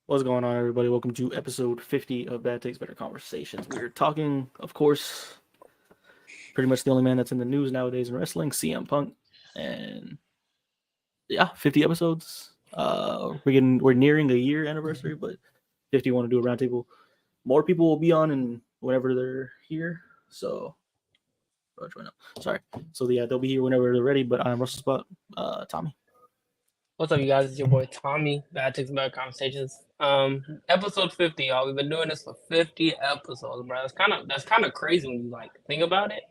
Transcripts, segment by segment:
What's going on, everybody? Welcome to episode 50 of Bad Takes Better Conversations. We're talking, of course, pretty much the only man that's in the news nowadays in wrestling, CM Punk. And yeah, 50 episodes. We're nearing a year anniversary, but 50 want to do a roundtable. More people will be on and whenever they're here. So, sorry. So yeah, they'll be here whenever they're ready. But I'm Russell Spot, Tommy. What's up, you guys? It's your boy Tommy. Bad Takes Better Conversations. Episode 50, y'all. We've been doing this for 50 episodes, bro. That's kind of crazy when you think about it.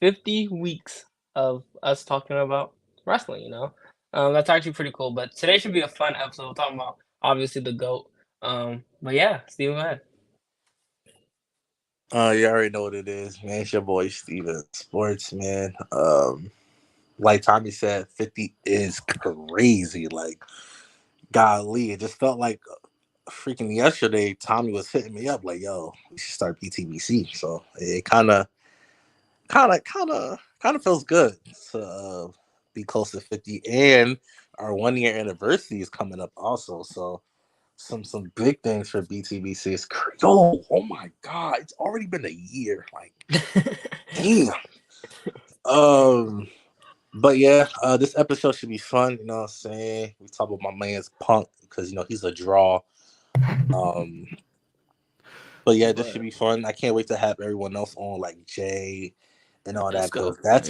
50 weeks of us talking about wrestling, you know. That's actually pretty cool. But today should be a fun episode. We're talking about obviously the GOAT. But yeah, Steven, go ahead. You already know what it is, man. It's your boy Steven Sports, man. Like Tommy said, 50 is crazy. Like, golly, it just felt like freaking yesterday. Tommy was hitting me up like, "Yo, we should start Btbc." So it kind of feels good to be close to 50, and our 1 year anniversary is coming up also. So some big things for Btbc. It's oh my god, it's already been a year. Like, damn. But yeah, this episode should be fun. You know what I'm saying? We talk about my man's Punk because he's a draw. But yeah, this should be fun. I can't wait to have everyone else on, like Jay and all that. That's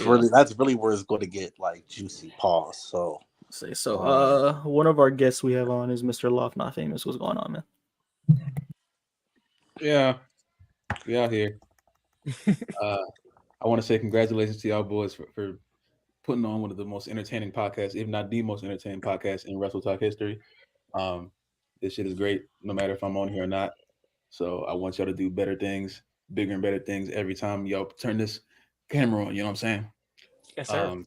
really where it's going to get like juicy. Pause. So one of our guests we have on is Mr. Loft Not Famous. What's going on, man? Yeah, we out here. I want to say congratulations to y'all boys for putting on one of the most entertaining podcasts, if not the most entertaining podcast in Wrestle Talk history. This shit is great, no matter if I'm on here or not. So I want y'all to do better things, bigger and better things every time y'all turn this camera on. You know what I'm saying? Yes, sir.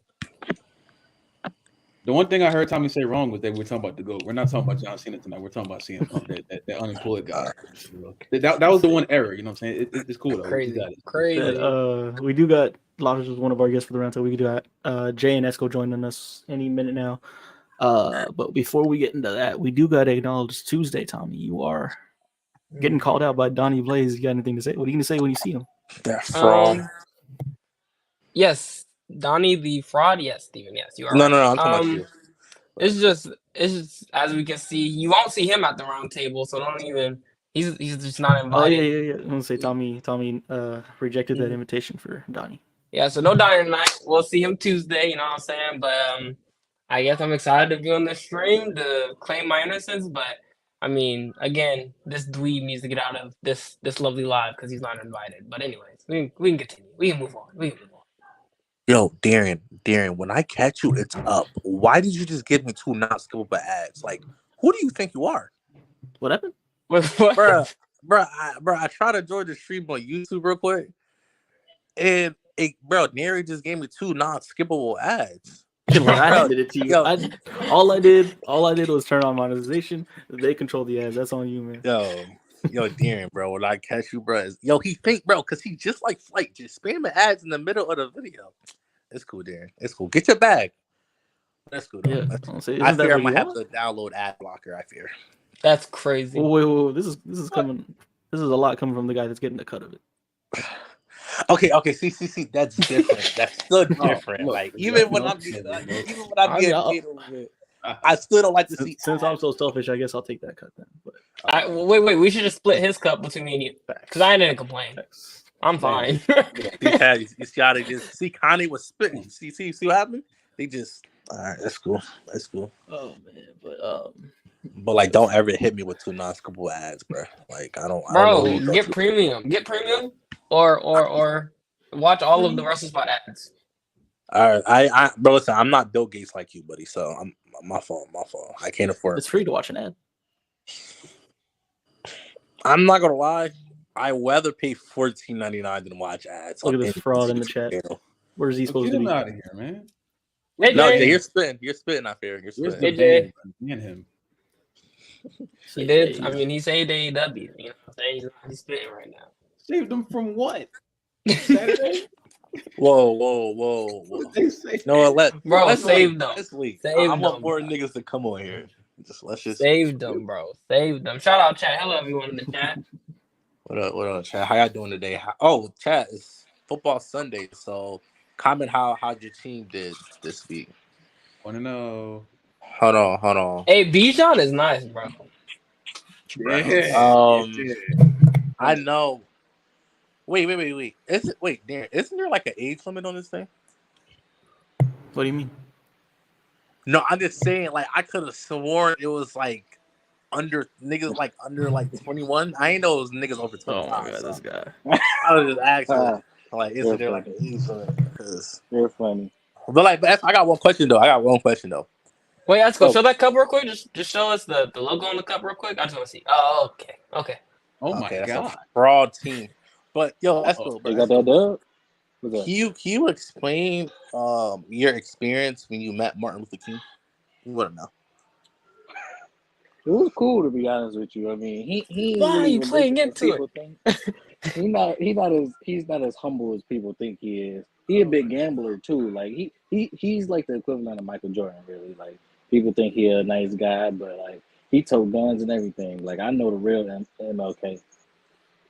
The one thing I heard Tommy say wrong was that we're talking about the GOAT. We're not talking about John Cena tonight. We're talking about CM Punk, that unemployed guy. That was the one error. You know what I'm saying? It's cool though. Crazy. We do got Lodge was one of our guests for the roundtable. We do got Jay and Esco joining us any minute now. But before we get into that, we do got to acknowledge Tuesday, Tommy. You are getting called out by Donnie Blaze. You got anything to say? What are you going to say when you see him? That fraud. Yes, Donnie the fraud. Yes, Steven. Yes, you are. No, I'm talking about you. It's just as we can see, you won't see him at the round table, so don't even. He's just not invited. Oh yeah. I'm gonna say Tommy rejected that invitation for Donnie. Yeah, so no Donnie tonight. We'll see him Tuesday. You know what I'm saying? But I guess I'm excited to be on the stream to claim my innocence. But I mean, again, this dweeb needs to get out of this lovely live because he's not invited. But anyways, we can continue. We can move on. Yo, Darren, when I catch you, it's up. Why did you just give me 2 not skippable ads? Like, who do you think you are? What happened? Bruh, I tried to join the stream on YouTube real quick. And, Neri just gave me 2 not skippable ads. I handed it to you. All I did was turn on monetization. They control the ads. That's on you, man. Yo, Darren, bro, when I catch you, bro, he think, bro, because he just like Flight, just spamming ads in the middle of the video. It's cool, Darren. It's cool. Get your bag. That's cool, though. Yeah, I fear I'm going to have to download ad blocker, I fear. That's crazy. Wait. This is coming. This is a lot coming from the guy that's getting the cut of it. Okay. See, that's different. That's still different. Like, even when I'm getting paid a little bit, I still don't like to see. Since I'm so selfish, I guess I'll take that cut then. But wait. We should just split his cup between me and you because I didn't complain. I'm fine. You see how they just see Kanye was spitting. See what happened? They just all right. That's cool. Oh man, but like, don't ever hit me with 2 non-skippable ads, bro. Like, I don't. Bro, get premium, or watch all of the Russell Spot ads. All right, bro. Listen, I'm not Bill Gates like you, buddy. So I'm my fault. I can't afford. It's free to watch an ad. I'm not gonna lie. I rather pay $14.99 than watch ads. Look at this fraud in the chat. Where's he supposed to be? Get him out of here, man. Hey, no, Jay, you're spitting out there. You're spitting. Hey, Jay. Me and him. He did. I mean, he saved AEW. You know what I'm saying? He's spitting right now. Saved them from what? Saturday? Whoa. What did they say? No, let's save them. This week. Save I want them. more niggas to come on here. Let's just Saved them, bro. Saved them. Shout out chat. Hello everyone in the chat. What up, chat? How y'all doing today? Chat, it's football Sunday, so comment how your team did this week. Want to know? Hold on. Hey, Bijan is nice, bro. Yeah. I know. Wait. Darren, isn't there like an age limit on this thing? What do you mean? No, I'm just saying. Like, I could have sworn it was like under 21. I ain't know it was niggas over 25. Oh my god, so this guy. I was just asking, like, isn't there like an age limit? You're funny. But I got one question though. Wait, let's go. Show that cup real quick. Just show us the logo on the cup real quick. I just want to see. Oh, okay. Oh my that's god. a fraud team. But yo, that's cool, bro. You got that dub? Can you explain your experience when you met Martin Luther King? You want to know? It was cool, to be honest with you. I mean, he Why are really you playing ridiculous into as people think. He's not as humble as people think he is. He a big gambler too. Like he's like the equivalent of Michael Jordan, really. Like people think he a nice guy, but like he told guns and everything. Like I know the real MLK.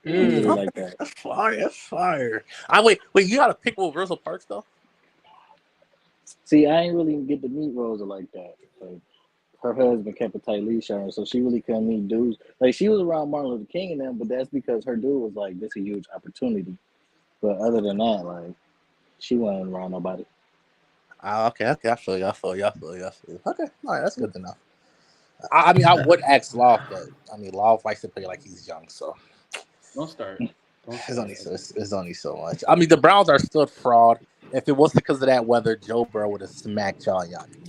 He's really like that. That's fire. Wait. You got to pick with Rosa Parks though. See, I ain't really get to meet Rosa like that. Like her husband kept a tight leash on her, so she really couldn't meet dudes. Like she was around Martin Luther King and them, but that's because her dude was like, "This is a huge opportunity." But other than that, like she wasn't around nobody. Okay. I feel you. Okay, all right, that's good to know. I mean, I would ask Loft, but I mean, Loft likes to play like he's young, so Don't start. It's only so much. I mean, the Browns are still fraud. If it wasn't because of that weather, Joe Burrow would have smacked y'all.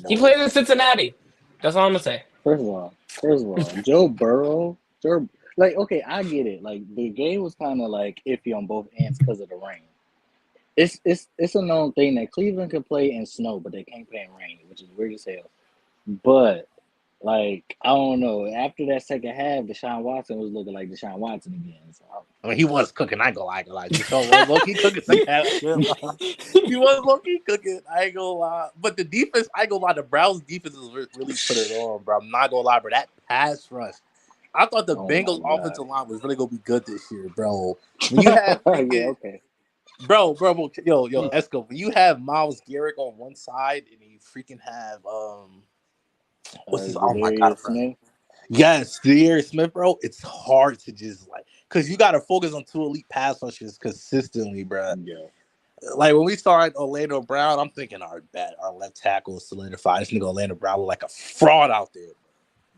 He plays in Cincinnati. That's all I'm gonna say. First of all, Joe Burrow, like okay, I get it. Like the game was kind of like iffy on both ends because of the rain. It's a known thing that Cleveland can play in snow, but they can't play in rain, which is weird as hell. But like I don't know. After that second half, Deshaun Watson was looking like Deshaun Watson again. So I mean, he was cooking. I ain't gonna lie. You saw low-key cooking second half. He was low-key cooking. I ain't gonna lie. But the defense, I ain't gonna lie. The Browns defense is really put it on, bro. I'm not gonna lie, bro. That pass rush. I thought the Bengals offensive line was really gonna be good this year, bro. When you have bro, yo, Esco. When you have Myles Garrett on one side and you freaking have what's his? Oh my god, Smith? Yes, De'Aaron Smith, bro. It's hard to just because you got to focus on two elite pass rushers consistently, bro. Yeah. Like when we started Orlando Brown, I'm thinking our left tackle is solidified. This nigga Orlando Brown look like a fraud out there.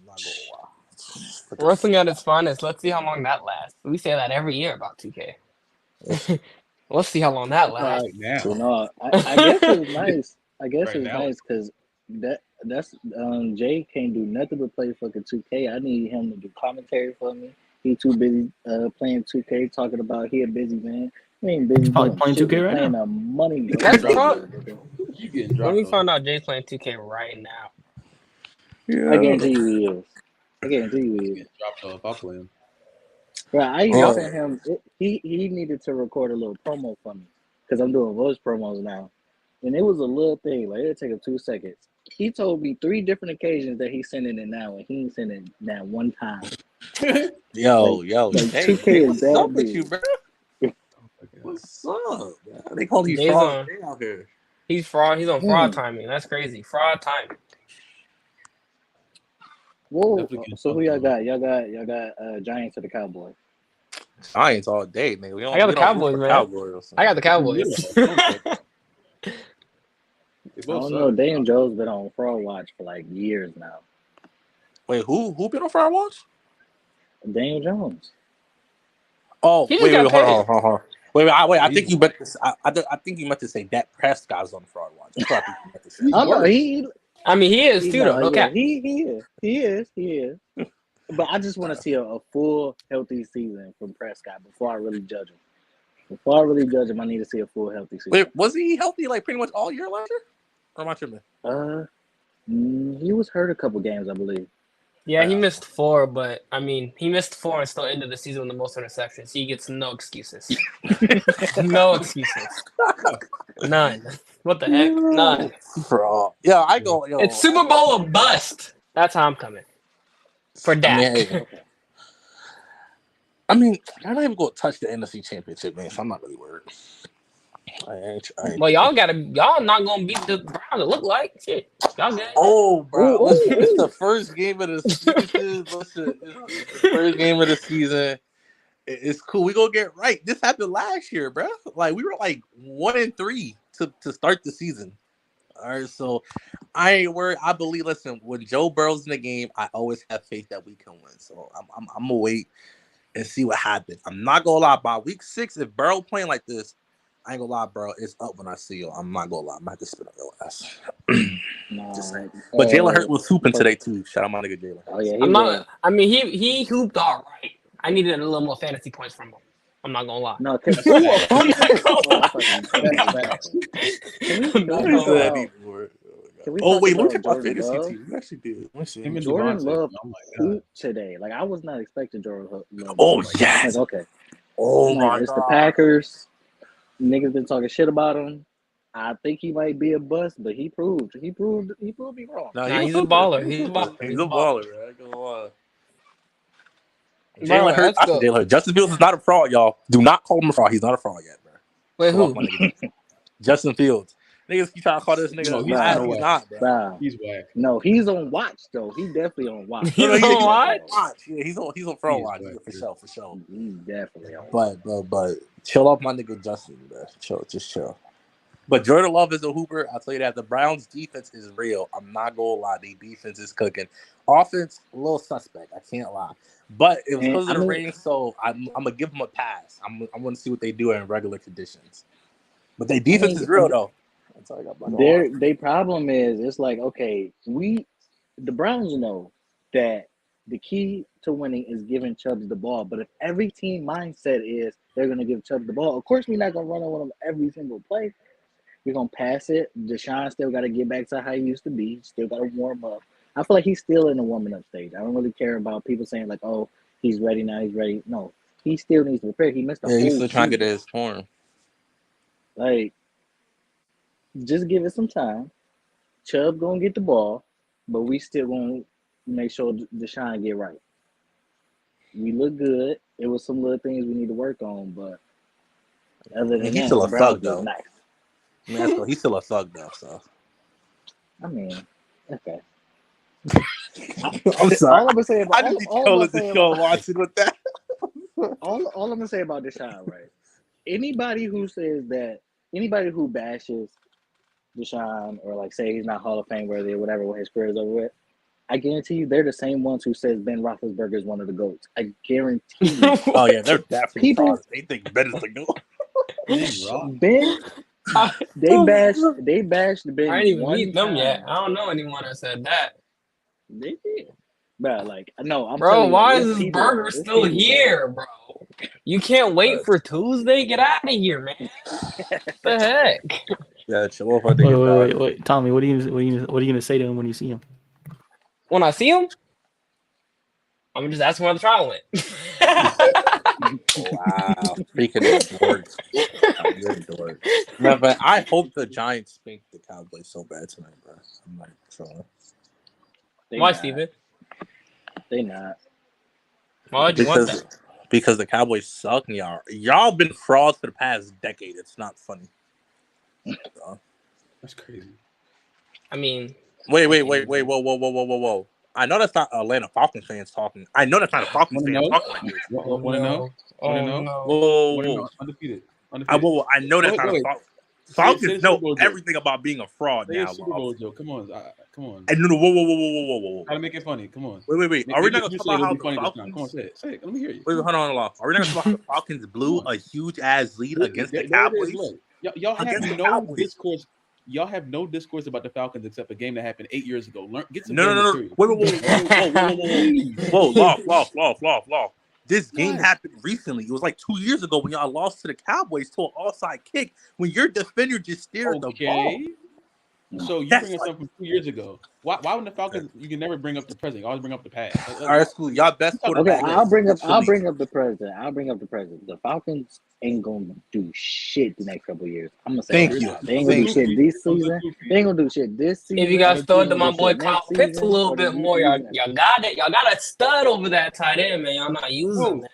I'm not gonna lie. Wrestling at its finest. Let's see how long that lasts. We say that every year about 2K. Let's see how long that lasts. Right now. So no, I guess it was nice. I guess Right it was now. nice because that's Jay can't do nothing but play fucking 2K. I need him to do commentary for me. He too busy playing 2K, talking about he a busy man. He ain't busy Probably doing playing 2K right playing now. the money. That's fraud. You getting Let me dropped. find out Jay's playing 2K right now. I guarantee you he is. Getting dropped off. I'll play him. Right, I even sent him. He needed to record a little promo for me because I'm doing voice promos now, and it was a little thing. Like it'll take him 2 seconds. He told me 3 different occasions that he's sending it now, and he ain't sending it that one time. Yo, Hey, 2K what's up with you, bro? What's up? Man? They call you Jay's fraud on. out here. He's fraud. He's on fraud timing. That's crazy. Fraud timing. Whoa! So who y'all got? Y'all got Giants or the Cowboys? Giants all day, man. We don't, I got we the don't Cowboys, root for man. Cowboys. I got the Cowboys. I don't know. Daniel Joe's been on fraud watch for like years now. Wait, who been on fraud watch? Daniel Jones. Oh, He just wait, got hold paid. on. Wait. I think you meant to. I think you meant to say Dak Prescott's on fraud watch. That's what I think you meant to say. I know he. I mean, he is too, though. No cap. He is. But I just want to see a full healthy season from Prescott before I really judge him. I need to see a full healthy season. Wait, was he healthy like pretty much all year last year? Or am I tripping? He was hurt a couple games, I believe. Yeah, he missed 4, but I mean, he missed 4 and still ended the season with the most interceptions. He gets no excuses. No excuses. None. What the heck? None. Fraud. Yeah, I go. Yo, It's Super Bowl or bust. That's how I'm coming. For I mean, Dak. hey, I mean, I'm not even going to touch the NFC Championship, man. So I'm not really worried. I ain't. Well, y'all not gonna beat the Browns. It look like shit. Y'all good. Oh, bro, Ooh, listen, it's ooh. the first game of the season. Listen, it's the first game of the season. It's cool. We gonna get right. This happened last year, bro. Like we were like 1-3 to start the season. All right, so I ain't worried. I believe. Listen, when Joe Burrow's in the game, I always have faith that we can win. So I'm gonna wait and see what happens. I'm not gonna lie. By week 6, if Burrow playing like this, I ain't gonna lie, bro. It's up when I see you. I'm not gonna lie. I'm gonna have to spit on your ass. Just saying. But Jalen Hurts was hooping today too. Shout out my nigga Jalen Hurts. Oh yeah, he I'm was. not. I mean, he hooped all right. I needed a little more fantasy points from him. I'm not gonna lie. No, That's ooh, bad. I'm not gonna oh, I lie. thought you That's bad. Can we I'm not talk gonna lie. about? Can we talk Wait, let me about check my Jordan fantasy Love? team. We actually did. Let me see. Him and Jordan Devontae. Love Oh my god. hoop today. Like I was not expecting Jordan Love. Oh to hoop. yes. Like okay, Oh I'm my like, it's the god. Packers. Niggas been talking shit about him. I think he might be a bust, but he proved me wrong. No, Nah, he was he's a hooping. baller. He He's was a baller. hooping. He's He's a a baller. baller, man. I ain't gonna lie. Bro, Jalen Hurts. let's I said go. Jalen Hurts. Justin Fields is not a fraud, y'all. Do not call him a fraud. He's not a fraud yet, bro. Wait, Show off who? my nigga Justin Fields. Niggas keep trying to call this nigga No, he's ass. kind of He's whack. not, bro. Nah, He's whack. no, he's on watch though. He definitely on watch. He's No, on he's watch? on watch. Yeah, he's on fraud He is watch. whack, Yeah, dude. for sure. He's definitely on watch. But chill off my nigga Justin, bro. Just chill. But Jordan Love is a hooper. I'll tell you that. The Browns' defense is real. I'm not gonna lie. The defense is cooking. Offense, a little suspect. I can't lie. But it was And because of I the mean, rain, so I'm gonna give them a pass. I'm gonna see what they do in regular conditions. But their defense is real though. That's all I got. their problem is it's like okay, the Browns know that the key to winning is giving Chubb the ball. But if every team mindset is they're gonna give Chubb the ball, of course we're not gonna run on him every single play. We're gonna pass it. Deshaun still got to get back to how he used to be. Still got to warm up. I feel like he's still in the warming up stage. I don't really care about people saying like, "Oh, he's ready now. He's ready." No, he still needs to prepare. He missed a Yeah, he's whole still trying to season. get his form. Like, just give it some time. Chubb gonna get the ball, but we still gonna make sure Deshaun get right. We look good. It was some little things we need to work on, but other I mean, than he's that, still the a thug Browns look though. nice. I mean, he's still a thug though. So I mean, okay. I'm sorry. All I'm gonna say about I just be all I'm trolling gonna say the show about watching with that. all I'm gonna say about Deshaun, right? Anybody who says that, anybody who bashes Deshaun or like say he's not Hall of Fame worthy or whatever when his career is over with, I guarantee you they're the same ones who says Ben Roethlisberger is one of the GOATs. I guarantee you. Oh yeah, they're definitely People- frauds. They think Ben is the goat. Ben, they bashed Ben. I ain't even one meet them time. yet. I don't know anyone that said that. They did. Bro, like no, I'm Bro, telling you, why like, is it's this people- burger it's still people- here, bro? You can't wait for Tuesday? Get out of here, man. What the heck? Yeah, chill off. I think Wait, Tommy, what are you gonna say to him when you see him? When I see him, I'm just asking where the trial went. Wow, speaking of dorks, you're a dork. No, but I hope the Giants spank the Cowboys so bad tonight, bro. I'm like trolling. Why, not. Steven? They not. Why would you want that? Because the Cowboys suck, and y'all been frauds for the past decade. It's not funny. That's crazy. I mean, Wait, whoa. I know that's not Atlanta Falcons fans talking. I know that's not a Falcons fan talking like this. Want to know? Want to know? no. Whoa. Undefeated. I know that's not a Falcons. Falcons know everything about being a fraud Say a now. Super Bowl joke. Come on. Come on. And no, whoa. Try to make it funny. Come on. Wait. Are we not going to talk about how the Falcons... Come on, say it. Let me hear you. Wait, hold on. Are we not going to talk about how the Falcons blew a huge-ass lead against the Cowboys? Y'all have no discourse. Y'all have no discourse about the Falcons except a game that happened 8 years ago. Get some No. Whoa. Law. This game happened recently. It was like 2 years ago when y'all lost to the Cowboys to an offside kick when your defender just steered the ball. So you bring us up from 2 years ago. Why wouldn't the Falcons? You can never bring up the present. You always bring up the past. All right, school. Y'all best Okay, quarterback. I'll bring up Philly. the president. The Falcons ain't gonna do shit the next couple of years. I'm gonna say Thank that you. now. They ain't gonna do shit this season. They ain't gonna do shit this season. If you guys throw it to my do boy shit Kyle next Pitts a season little or the bit more, y'all season. got it. Y'all got a stud over that tight end, man. Y'all not using Bro, man.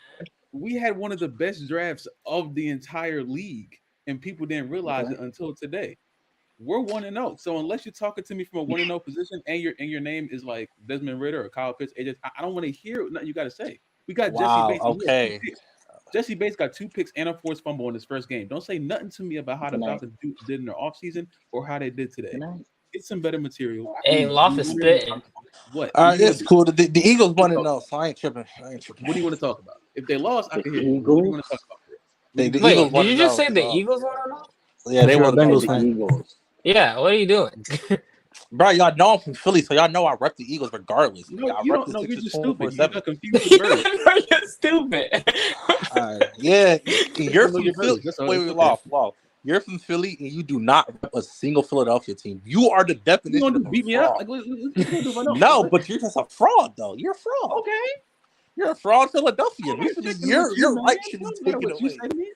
we had one of the best drafts of the entire league, and people didn't realize Okay. it until today. We're 1-0. So unless you're talking to me from a 1-0 position, and your name is like Desmond Ridder or Kyle Pitts, I don't want to hear nothing you got to say. We got Jesse Bates. Okay. Jesse Bates got 2 picks and a forced fumble in his first game. Don't say nothing to me about how the Falcons did in their offseason or how they did today. Get some better material. Hey, Loft is spitting. What? All right, it's cool. The Eagles 1-0, so I ain't tripping. What do you want to talk about? If they lost, I can hear you. Eagles? What do you want to talk about? The Wait, Eagles did you just 1-0, say the so- Eagles want to know? Yeah, they If you're a want to Bengals be fan. Eagles. Yeah, what are you doing? Bro, y'all know I'm from Philly, so y'all know I rep the Eagles regardless. No, I you rep don't the know. You're Sixers just stupid. 24/7. You're confused with birds. You're stupid. Yeah, you're Know from your Philly. birds. That's all. Wait, It's okay. Law. You're from Philly, and you do not rep a single Philadelphia team. You are the You definition gonna of a beat me fraud. up? Like, what you gonna do if I don't? No, but you're just a fraud, though. You're a fraud. Okay. You're a fraud Philadelphia. I'm We not should be, checking with you, your man. right should be Don't matter taken what you away. say to me.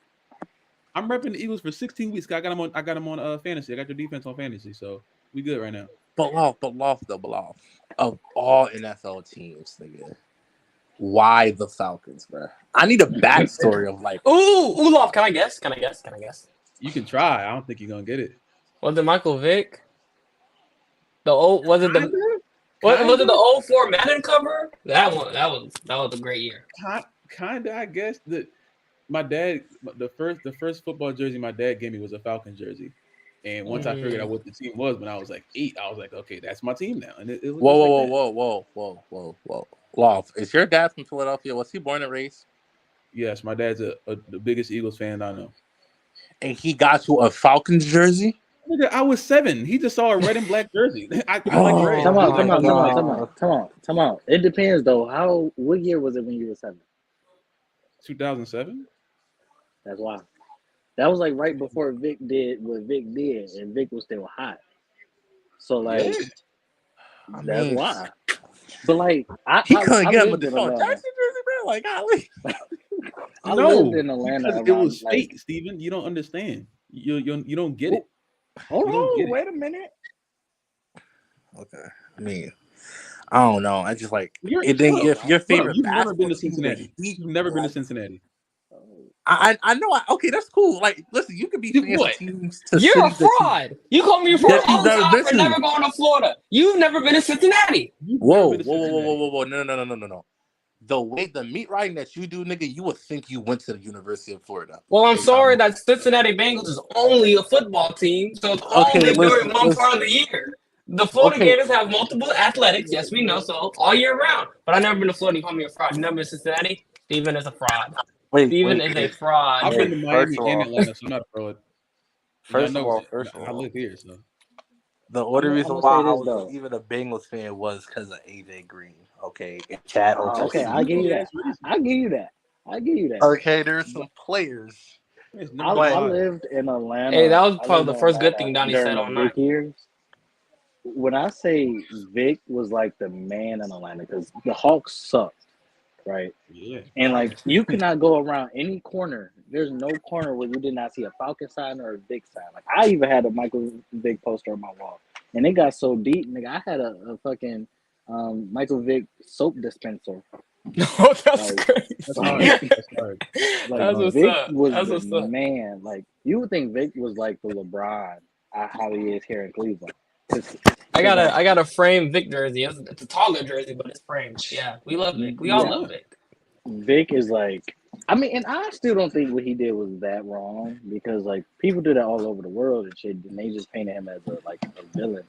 I'm repping the Eagles for 16 weeks. I got them on fantasy. I got your defense on fantasy, so we good right now. But Loft, of all NFL teams, nigga, why the Falcons, bro? I need a backstory of like. Ooh, Loft. Can I guess? You can try. I don't think you're gonna get it. Was it Michael Vick? Was it the 04 Madden cover? That was a great year. Kinda, I guess. My dad, the first football jersey my dad gave me was a Falcons jersey, and once I figured out what the team was when I was like 8, I was like, okay, that's my team now. And it was Whoa. Loft, is your dad from Philadelphia? Was he born and raised? Yes, my dad's the biggest Eagles fan I know. And he got you a Falcons jersey? Nigga, I was 7. He just saw a red and black jersey. I like red. Come on. It depends though. What year was it when you were 7? 2007. That's why. That was like right before Vic did what Vic did, and Vic was still hot. So like, that's why. But like, He couldn't get him lived a in Jersey Atlanta. jersey, bro. Like, golly. I lived in Atlanta. Because it was fake, Steven. You don't understand. You don't get it. Hold on, wait a minute. Okay, I mean, I don't know. I just like it. If your favorite, you've never been to Cincinnati. You've never been to Cincinnati. I know. Okay, that's cool. Like, listen, you could be fans teams. You're a fraud. You called me a fraud all the time for never going to Florida. You've never been to Cincinnati. Whoa. No. The way the meat riding that you do, nigga, you would think you went to the University of Florida. Well, I'm sorry that Cincinnati Bengals is only a football team, so it's only during one part of the year. The Florida Gators have multiple athletics, yes, we know, so all year round. But I've never been to Florida. You call me a fraud. You've never been to Cincinnati? Steven is a fraud. Steven is a fraud. I've been to Miami and Atlanta, so I'm not a fraud. First of all, I live here, so. The only reason why I was even a Bengals fan was because of AJ Green. Okay, and Chad. Okay, I give you that. Okay, there's some players. I lived in Atlanta. Hey, that was probably the first good thing Donnie said all night. Years. When I say Vic was like the man in Atlanta, because the Hawks sucked, right? Yeah. And like you could not go around any corner. There's no corner where you did not see a Falcon sign or a Vic sign. Like I even had a Michael Vick poster on my wall, and it got so deep, nigga. I had a fucking Michael Vick soap dispenser. No, that's crazy. That's hard. Like Vic was the man. Like you would think Vic was like the LeBron, how he is here in Cleveland. I got a framed Vic jersey. It's a taller jersey, but it's framed. Yeah, we love Vic. We all love Vic. Vic is like, I mean, and I still don't think what he did was that wrong because like people do that all over the world and shit, and they just painted him as a villain.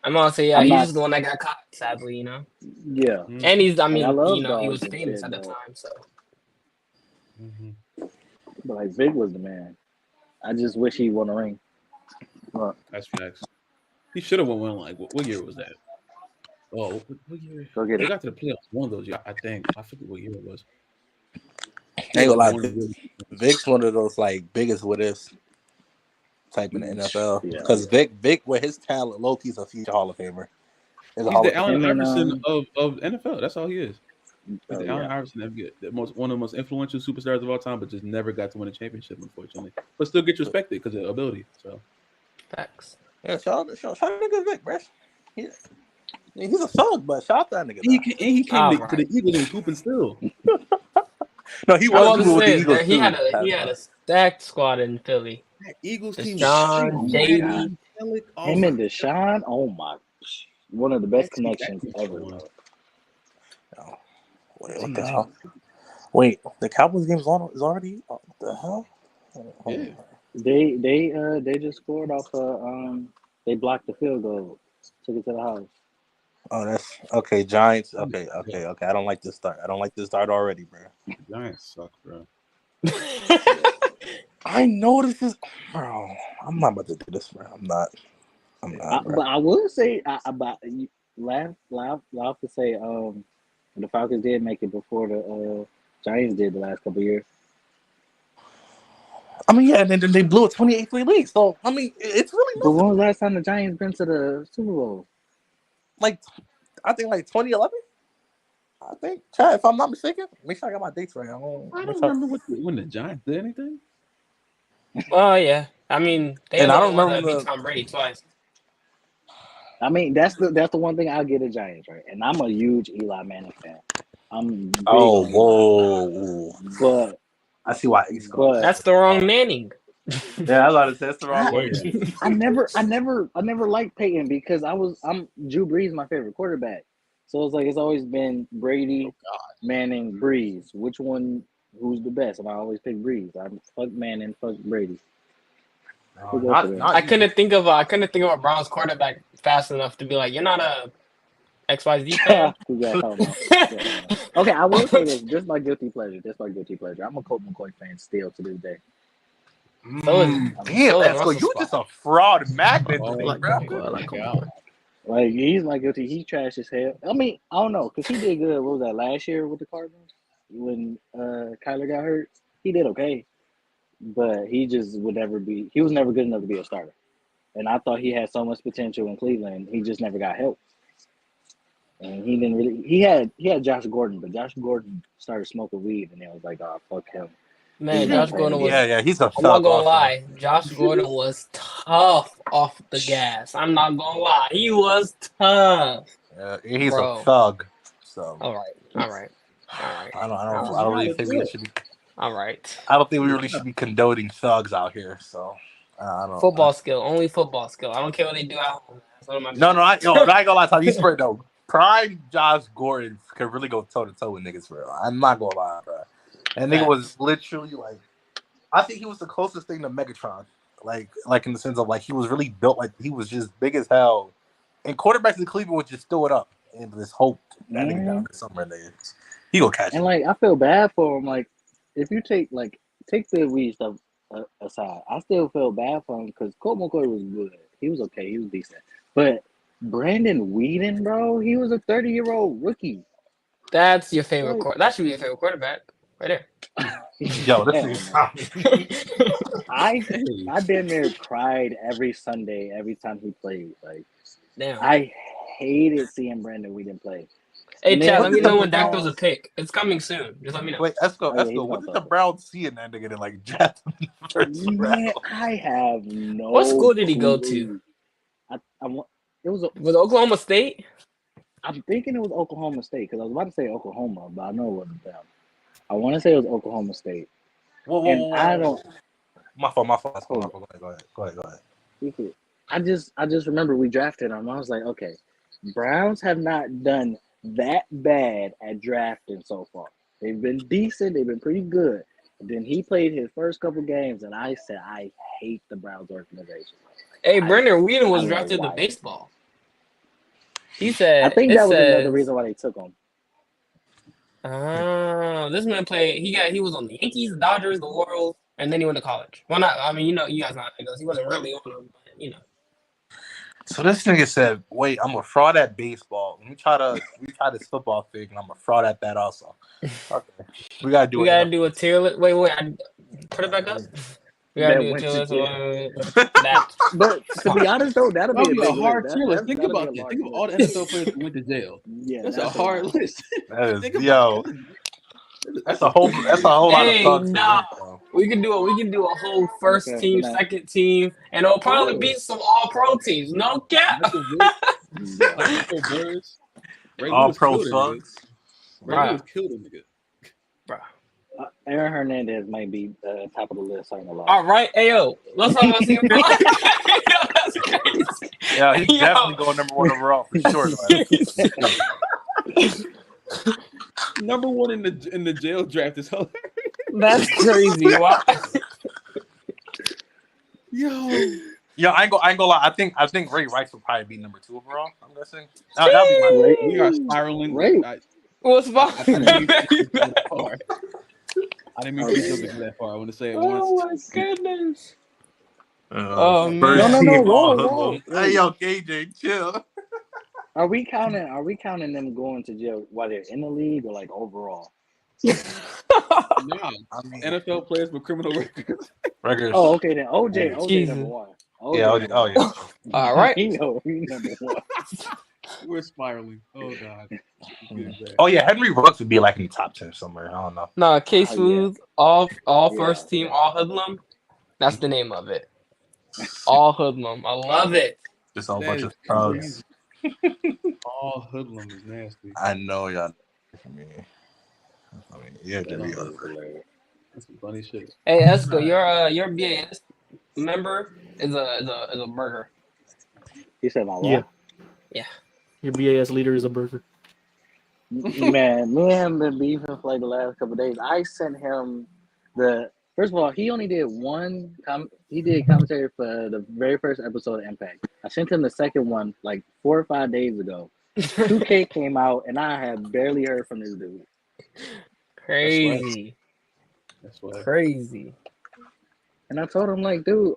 I'm gonna say, he's just the one that got caught, sadly, you know. Yeah, and he was famous famous at the time, so. But like Vic was the man. I just wish he won a ring. That's facts. He should have won one. Like what year was that? Oh, what year? Go get they it. got to the playoffs one of those years, I think. I forget what year it was. Ain't gonna lie, Vic's one of those like biggest what ifs. type in the NFL. Yeah. Because Vic, with his talent, Loki's a future Hall of Famer. He's the Allen Iverson of NFL. That's all he is. He's the Allen Iverson of one of the most influential superstars of all time, but just never got to win a championship, unfortunately. But still gets respected because of ability. So Facts. yeah, shout nigga Vic, bro. He's a thug, but shout out that nigga. He came to the Eagles and hooping still. No, he was with the Eagles he too. had a stacked squad in Philly. That Eagles team, Deshaun, JD, him and Deshaun. Oh my, one of the best connections ever. What the hell? Wait, the Cowboys game is already. What the hell? Yeah. They just scored off they blocked the field goal, took it to the house. Oh, that's okay. Giants. Okay. I don't like this start. Already, bro. Giants suck, bro. I know this is, bro. I'm not about to do this, bro. I'm not. Bro. But I will say, laugh to say, the Falcons did make it before the Giants did the last couple of years. I mean, yeah, and then they blew a 28-3 lead. So I mean, it's really. But when was the last time the Giants been to the Super Bowl? I think 2011. I think, Chad, if I'm not mistaken, make sure I got my dates right. I don't remember when the Giants did anything. Well, yeah. I mean, they and I don't remember remember beat Tom Brady twice. I mean, that's the one thing I'll get the Giants, right? And I'm a huge Eli Manning fan. I'm big on whoa. But I see why East Coast. That's the wrong Manning. Yeah, I was about to say that's the wrong way. I never liked Peyton because I'm Drew Brees my favorite quarterback. So it's always been Brady, Manning, Brees. Which one? Who's the best? And I always pick Brees. I'm fuck Manning, fuck Brady. I couldn't think of a Browns quarterback fast enough to be like, you're not a XYZ fan. Okay, I will say this. Just my guilty pleasure. I'm a Colt McCoy fan still to this day. Damn, you just a fraud magnet, bro. Like, he's my guilty. He's trash as hell. I mean, I don't know, because he did good. What was that, last year with the Cardinals? When Kyler got hurt? He did okay. But he just he was never good enough to be a starter. And I thought he had so much potential in Cleveland. He just never got help. And he didn't really, he had Josh Gordon, but Josh Gordon started smoking weed, and it was like, oh, fuck him. Man, Josh Gordon was. Yeah, he's a. I'm not gonna lie. Josh Gordon was tough off the gas. I'm not gonna lie. He was tough. Yeah, he's a thug. So. All right. I don't really think we should be. All right. I don't think we really should be condoning thugs out here. So. I don't. Football skill, only football skill. I don't care what they do out home. No, I ain't gonna lie. Tom, you spread though. Prime Josh Gordon could really go toe to toe with niggas for real. I'm not gonna lie, bro. And nigga was literally like, I think he was the closest thing to Megatron, like in the sense of like he was really built like he was just big as hell. And quarterbacks in Cleveland would just throw it up and just hope that nigga down somewhere there. He gonna catch it. And like I feel bad for him. Like if you take the weed stuff aside, I still feel bad for him because Colt McCoy was good. He was okay. He was decent. But Brandon Whedon, bro, he was a 30-year-old rookie. That's your favorite that should be your favorite quarterback. Right there. Yo, this is I damn near cried every Sunday every time he played. Like, damn. I hated seeing Brandon Whedon play. Hey, Chad, let me know when Dak throws a pick. It's coming soon. Just let me know. Wait, let's go. What did the Browns see in that nigga to like draft him in the first round? I have no. What school did he go to? Was it Oklahoma State? I'm thinking it was Oklahoma State because I was about to say Oklahoma, but I know it wasn't them. I want to say it was Oklahoma State. Whoa. I don't. My fault. Go ahead. I just remember we drafted him. I was like, okay, Browns have not done that bad at drafting so far. They've been decent. They've been pretty good. And then he played his first couple games, and I said, I hate the Browns organization. Hey, Brandon Whedon was drafted to baseball. He said, I think that was another reason why they took him. This man played. He was on the Yankees, the Dodgers, the Orioles, and then he went to college. Well, not. I mean, you guys know how it goes. He wasn't really on them, but So this nigga said, "Wait, I'm a fraud at baseball. We try this football thing, and I'm a fraud at that also." Okay, we gotta do. We gotta do a tier list. Wait. Put it back up. We gotta That do a went tier to list. jail. That. But to be honest though, that'll be That'll a be a big hard list. tier list. Think That'll be about a that. large Think of list. all the NFL players who went to jail. Yeah, That's a a hard lot. list. That is Think about yo. it. That's a whole lot of Hey, thugs to nah. rank, though. We can do a whole first Okay, team, good night. second team, and it'll probably be some all pro teams. No cap. Michael Vick, Yeah. Plaxico Burress, Ray All Lewis pro killed him, nigga. thugs. Ray Bruh. Lewis killed him, nigga. Bruh. Aaron Hernandez might be top of the list. I ain't gonna lie. All right, ayo, let's talk about CM Punk. Yo, that's crazy. Yeah, he's Yo. definitely going number 1 overall for sure. Number 1 in the jail draft is hilarious. That's crazy. Wow. Yo, I ain't gonna lie. I think Ray Rice will probably be number 2 overall. I'm guessing. That'll be my. Ray, We are spiraling. Ray. What's I fine? didn't mean to go that far. I didn't mean to go that far. I want to say it Oh once. my goodness. Oh man. first No, team all whoa. hoodlum. Hey yo, KJ, chill. Are we counting them going to jail while they're in the league or like overall? No, I mean, NFL players with criminal records. Oh, okay then. OJ Jesus. number 1. Yeah, number oh one. yeah. All right. He number 1. We're spiraling. Oh god. Oh yeah, Henry Ruggs would be like in the top 10 somewhere. I don't know. No, Case Oh, Smooth, all Yeah. first team, all hoodlum. That's the name of it. All hoodlum. I love it. Just a whole That bunch is of thugs. All hoodlum is nasty. I know y'all. I mean, yeah, That Jimmy. is hilarious. That's some funny shit. Hey, Esco, your BAS member is a burger. He said my Yeah. what? Yeah. Your BAS leader is a burger. Man, me and him been beefing for like the last couple of days. I sent him first of all, he only did he did commentary for the very first episode of Impact. I sent him the second one like 4 or 5 days ago. 2K came out and I have barely heard from this dude. Crazy. That's why. Crazy. And I told him like, dude,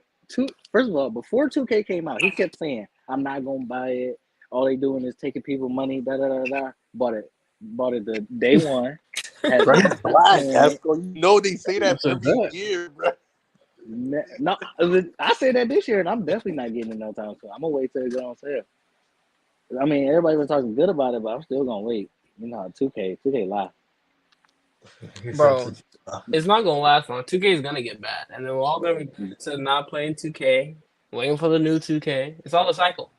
first of all, before 2K came out, he kept saying, I'm not gonna buy it. All they doing is taking people money, da da da da. Bought it the day one. You know they say that What's up, every that? year, bro. No, I said that this year, and I'm definitely not getting it no time soon. I'm gonna wait till it goes on sale. I mean, everybody was talking good about it, but I'm still gonna wait. You know, 2K lie. Bro, it's not gonna last long. 2K is gonna get bad, and then we're all gonna be to not playing 2K, waiting for the new 2K. It's all a cycle.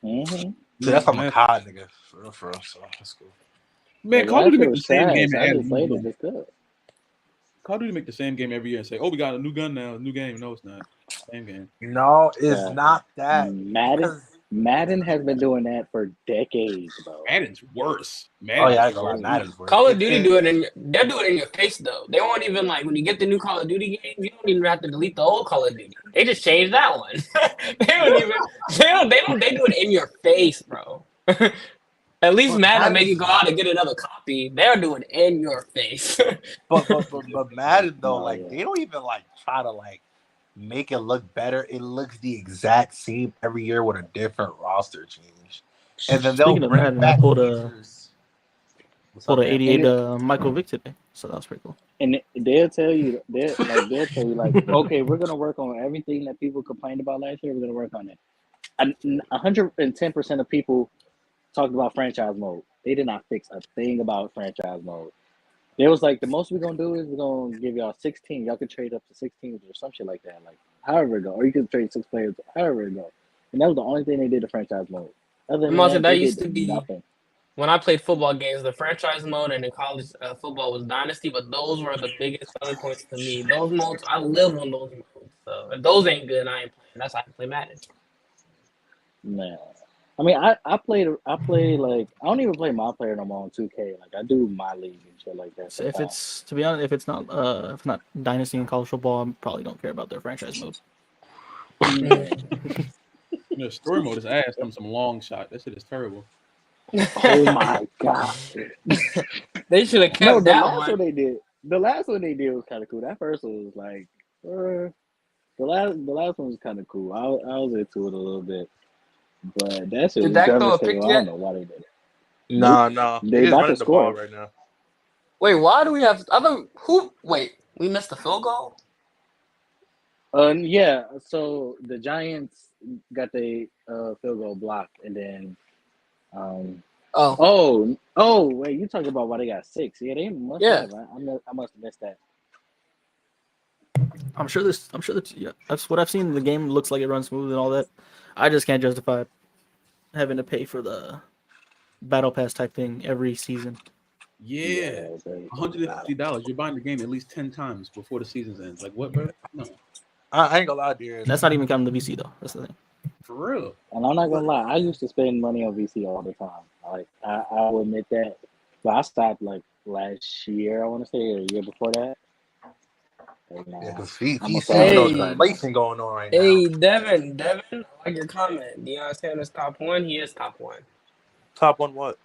Mm-hmm. So that's I'm a COD nigga, for real. So that's cool. Man, Call of Duty make the same game I every just played year. it just good. Call of Duty make the same game every year and say, "Oh, we got a new gun now, new game." No, it's not. Same game. No, it's not that. Madden has been doing that for decades, bro. Madden's worse. Oh yeah, I ain't gonna lie, Madden's worse. Call of Duty they're doing it in your face though. They won't even like when you get the new Call of Duty game, you don't even have to delete the old Call of Duty. They just changed that one. They do it in your face, bro. At least Madden make you go out and get another copy. They're doing it in your face. but Madden though, like they don't even like try to like make it look better. It looks the exact same every year with a different roster change. And then they'll Speaking of bring Madden, back I pulled features. an man? 88 Michael Vick today, so that was pretty cool. And they'll tell you like, okay, we're gonna work on everything that people complained about last year. We're gonna work on it. 110% of people talked about franchise mode. They did not fix a thing about franchise mode. They was like, the most we're gonna do is we're gonna give y'all 16. Y'all can trade up to 16 or some shit like that. Like however it go, or you can trade 6 players, however it go. And that was the only thing they did to franchise mode. Other than that they used did to be nothing. when I played football games. The franchise mode and in college football was Dynasty, but those were the biggest selling points to me. Those modes, I live on those modes. So if those ain't good, I ain't playing. That's how I can play Madden. Man. I mean, I play like I don't even play my player no more on 2K. Like I do my league and shit like that. So if it's to be honest, if it's not Dynasty in college football, I probably don't care about their franchise mode. Story mode is ass. Some long shot. That shit is terrible. Oh my god! They should have kept that one. The last one they did was kind of cool. That first one was like, the last one was kind of cool. I was into it a little bit, but that shit was devastating. I don't know why they did it. No. They about to score right now. Wait, why do we have? We missed the field goal. Yeah. So the Giants got the field goal blocked, and then Oh, wait, you talking about why they got 6? Yeah, they must yeah. have. I must have missed that. I'm sure that yeah, that's what I've seen. The game looks like it runs smooth and all that. I just can't justify having to pay for the battle pass type thing every season. Yeah, Okay. $150. You're buying the game at least 10 times before the season ends. Like what, bro? No, I ain't gonna lie, dear. That's not even counting the VC though. That's the thing. for real. And I'm not What? gonna lie, I used to spend money on VC all the time. Like I will admit that, but I stopped like last year. I want to say, or the year before that. Like, Yeah, nah, because I'm gonna he's start. seeing I'm no gonna start now. inflation going on right now. Hey, Devin, I like your comment. Deion Sanders top 1. He is top 1. Top one, what?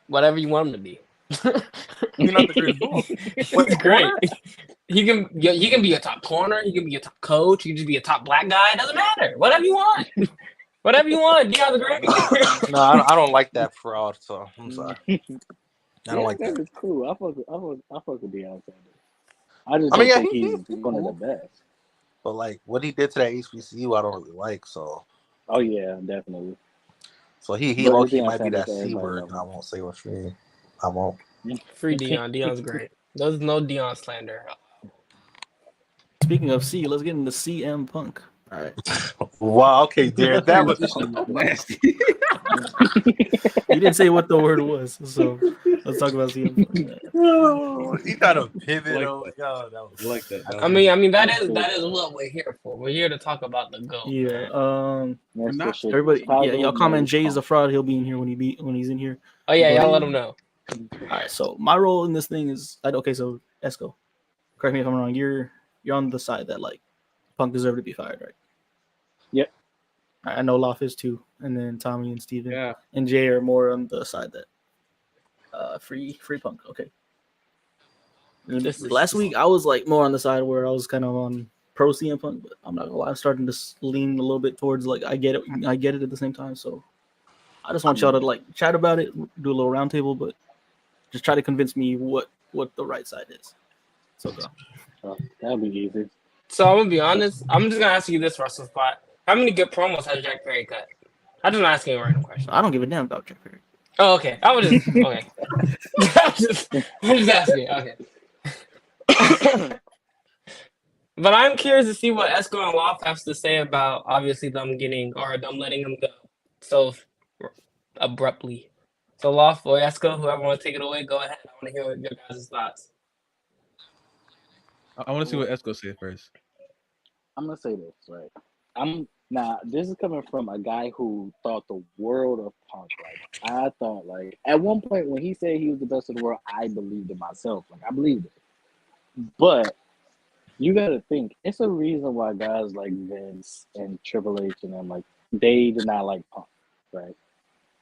Whatever you want him to be. You're not the greatest ball. What, It's great. corner? He can be a top corner. He can be a top coach. He can just be a top black guy. It doesn't matter. Whatever you want. Whatever you want. Deion's great. No, I don't like that fraud. So I'm sorry. I don't like that. Sanders is cool. I fuck with Deion Sanders. I just I mean, don't yeah, think he's he's one of the cool, best. but like what he did to that HBCU, I don't really like. So Oh yeah, definitely. he But low key Deion might be Sanders, that C everybody word, love and I him. won't say what's me. I won't. Free Deion. Deion's great. There's no Deion slander. Speaking of C, let's get into CM Punk. All right. Wow. Okay, dear. That was. Transition nasty. You didn't say what the word was, so let's talk about CM Punk. Oh, he kind of pivot. Like Oh, that. yo, that was. I like that. I mean that is what we're here for. We're here to talk about the GOAT. Yeah. Mr. not- Everybody, yeah, y'all comment Chicago Jay's a fraud. He'll be in here when he's in here. Oh yeah, But- y'all let him know. All right. So my role in this thing is okay. So Esco, correct me if I'm wrong. You're on the side that like Punk deserved to be fired, right? Yep. I know Loff is too, and then Tommy and Steven Yeah. and Jay are more on the side that free Punk. Okay. Last week I was like more on the side where I was kind of on pro CM Punk, but I'm not gonna lie, I'm starting to lean a little bit towards like I get it at the same time. So I just want y'all to like chat about it, do a little roundtable, but just try to convince me what the right side is. So go. That'll be easy. So I'm gonna be honest. I'm just gonna ask you this, Russell Spot. How many good promos has Jack Perry cut? I'm just asking a random question. I don't give a damn about Jack Perry. Oh, okay. I was just okay. I'm just asking. Okay. But I'm curious to see what Esco and Loft has to say about obviously them letting him go so abruptly. So Loft or Esco, whoever want to take it away, go ahead. I want to hear your guys' thoughts. I want to see what Esco said first. I'm gonna say this, right? This is coming from a guy who thought the world of Punk. Like I thought, like at one point when he said he was the best in the world, I believed it myself. Like I believed it. But you gotta think, it's a reason why guys like Vince and Triple H and them, like they did not like Punk, right?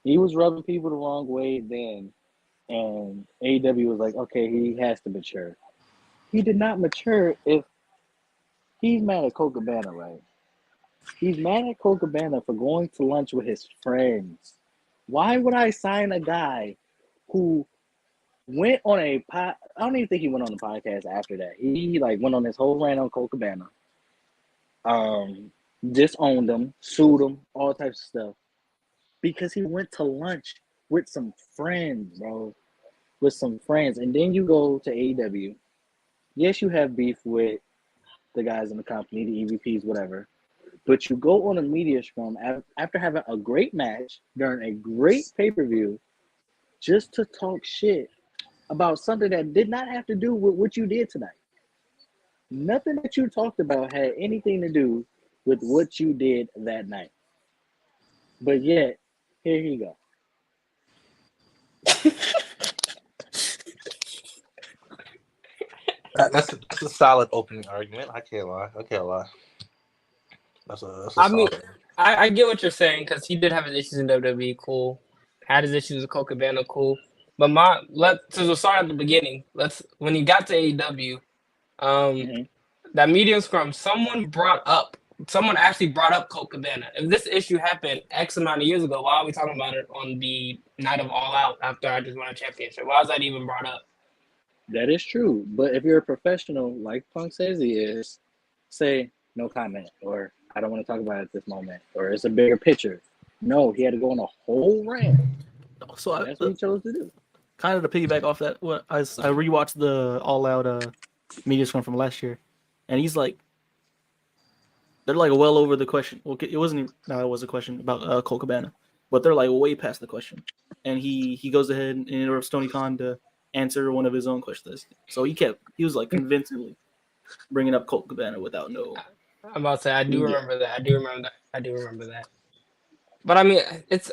He was rubbing people the wrong way then, and AEW was like, okay, he has to mature. He did not mature if he's mad at Colt Cabana, right? He's mad at Colt Cabana for going to lunch with his friends. Why would I sign a guy who went on I don't even think he went on the podcast after that. He like went on this whole rant on Colt Cabana. Disowned him, sued him, all types of stuff. Because he went to lunch with some friends, bro. With some friends. And then you go to AEW. Yes, you have beef with the guys in the company, the EVPs, whatever. But you go on a media scrum after having a great match during a great pay-per-view just to talk shit about something that did not have to do with what you did tonight. Nothing that you talked about had anything to do with what you did that night. But yet, here you go. That's a solid opening argument. I can't lie. That's a I mean, solid. I get what you're saying because he did have his issues in WWE. Cool, had his issues with Colt Cabana. Cool, but since we'll start at the beginning. When he got to AEW, that media scrum, someone actually brought up Colt Cabana. If this issue happened X amount of years ago, why are we talking about it on the night of All Out after I just won a championship? Why is that even brought up? That is true. But if you're a professional, like Punk says he is, say, no comment, or I don't want to talk about it at this moment, or it's a bigger picture. No, he had to go on a whole rant. So That's what he chose to do. kind of to piggyback off that, what I rewatched the All Out media scrum from last year, and he's like, they're like well over the question. Well, it wasn't even, no, it was a question about Colt Cabana, but they're like way past the question, and he goes ahead and interrupts Tony Khan to answer one of his own questions. So he was like convincingly bringing up Colt Cabana without no. I'm about to say I do remember that. But I mean, it's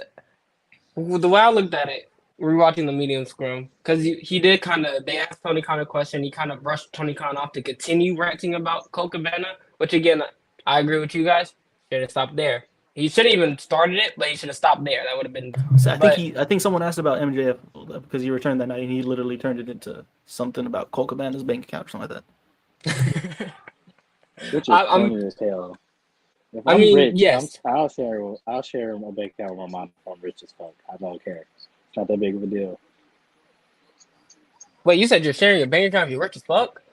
the way I looked at it, rewatching the medium scrum, because he did they asked Tony Khan a question, he kind of brushed Tony Khan off to continue ranting about Colt Cabana, which again, I agree with you guys. Should have stopped there. He shouldn't even started it, but he should have stopped there. That would have been. So I think someone asked about MJF because he returned that night, and he literally turned it into something about Colt Cabana's bank account or something like that. Which is funny as hell. If I'm rich, yes. I'll share my bank account with my mom if I'm rich as fuck. I don't care. It's not that big of a deal. Wait, you said you're sharing your bank account if you're rich as fuck?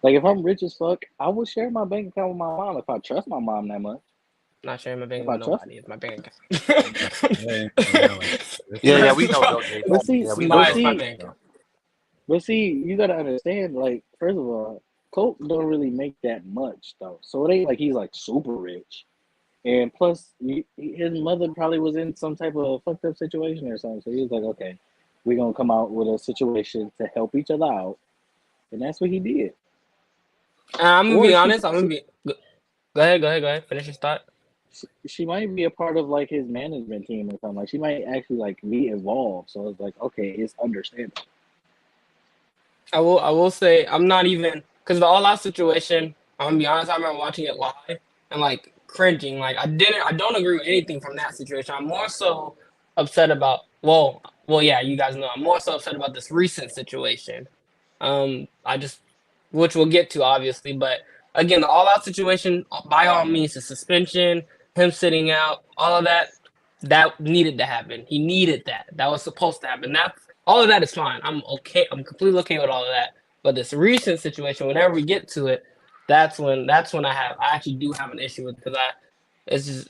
Like, if I'm rich as fuck, I will share my bank account with my mom if I trust my mom that much. Not sharing my bank account with nobody. It's my bank account. Yeah, we know. But see, you gotta understand, like, first of all, Colt don't really make that much, though. So it ain't like he's, like, super rich. And plus, his mother probably was in some type of fucked up situation or something. So he was like, okay, we're going to come out with a situation to help each other out. And that's what he did. I'm going to be honest. Go ahead. Finish your thought. She might be a part of, like, his management team or something. Like, she might actually, like, be involved. So it's like, okay, it's understandable. I will say, I'm not even... Because the All Out situation, I'm going to be honest, I remember watching it live and, like, cringing. Like, I don't agree with anything from that situation. I'm more so upset about... Well, yeah, you guys know. I'm more so upset about this recent situation. Which we'll get to, obviously. But, again, the All Out situation, by all means, the suspension, him sitting out, all of that needed to happen. He needed that. That was supposed to happen. All of that is fine. I'm okay. I'm completely okay with all of that. But this recent situation, whenever we get to it, that's when I actually do have an issue with, because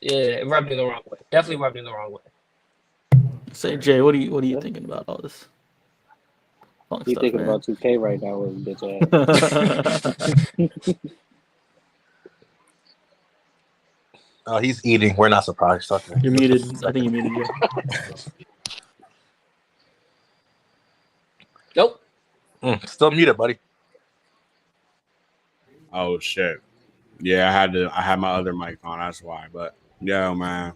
it rubbed me the wrong way. Definitely rubbed me the wrong way. Say, Jay, what are you thinking about all this? He's thinking about 2K right now with his bitch ass. Oh, he's eating. We're not surprised. Okay. You're muted. I think you're muted, Jay. Nope. Still muted, buddy. Oh shit. Yeah, I had my other mic on, that's why. But yo, man,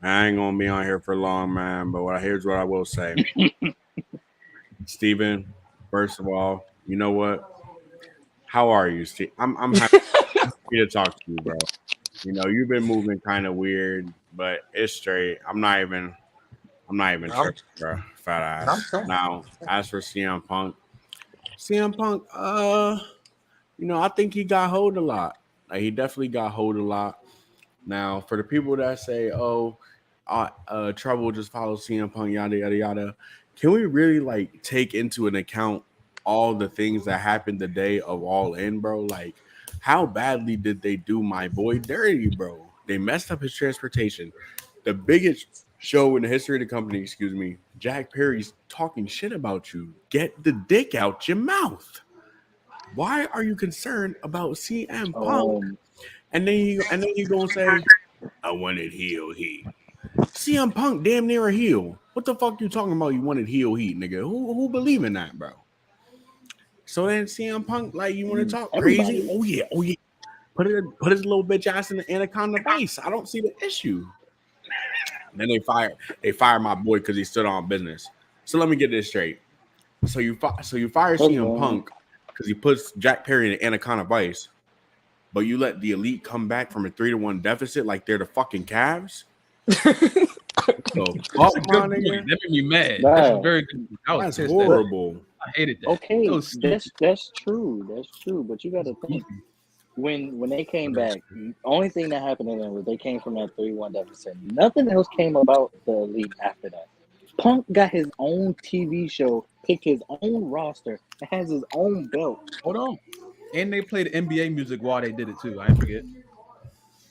I ain't gonna be on here for long, man. But here's what I will say. Steven, first of all, you know what? How are you, Steve? I'm happy to talk to you, bro. You know, you've been moving kind of weird, but it's straight. I'm not even tripping, bro. Fat ass. Now, as for CM Punk, you know, I think he got hold a lot. Like, he definitely got hold a lot. Now, for the people that say, Trouble just follows CM Punk, yada, yada, yada, can we really, like, take into an account all the things that happened the day of All In, bro? Like, how badly did they do my boy dirty, bro? They messed up his transportation. The biggest show in the history of the company, Jack Perry's talking shit about you. Get the dick out your mouth. Why are you concerned about CM Punk? And then you gonna say, I wanted heel heat. CM Punk damn near a heel. What the fuck you talking about? You wanted heel heat, nigga? Who believe in that, bro? So then CM Punk, like, you want to talk crazy? Oh yeah. Put his little bitch ass in the Anaconda base. I don't see the issue. And then they fire my boy because he stood on business. So let me get this straight. So you fire CM Punk because he puts Jack Perry in the Anaconda Vice, but you let the Elite come back from a 3-1 deficit like they're the fucking Cavs? So that made me mad. Wow. That's a very good. That's horrible. I hated that. Okay, that's true. But you got to think, when they came back, the only thing that happened to them was they came from that 3-1 deficit. Nothing else came about the Elite after that. Punk got his own TV show, picked his own roster, and has his own belt. Hold on. And they played NBA music while they did it too. I forget.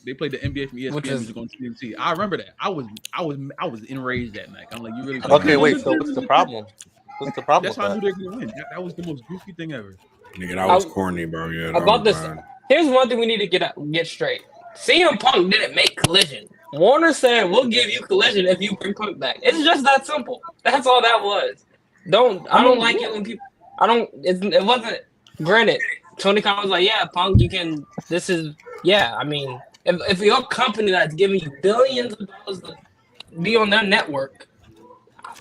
They played the NBA from ESPN Which is- music on TNT. I remember that. I was enraged that night. I'm like, you really? Okay, wait. So what's the problem? What's the problem That's with how I knew that? they were gonna win. That was the most goofy thing ever. Nigga, that was corny, bro. Yeah, that About was this, bad. here's one thing we need to get straight. CM Punk didn't make Collision. Warner said, "We'll give you Collision if you bring Punk back." It's just that simple. That's all that was. I don't like it when people. I don't. It wasn't. Granted, Tony Khan was like, "Yeah, Punk, you can. This is. Yeah, I mean, if your company that's giving you billions of dollars to be on their network,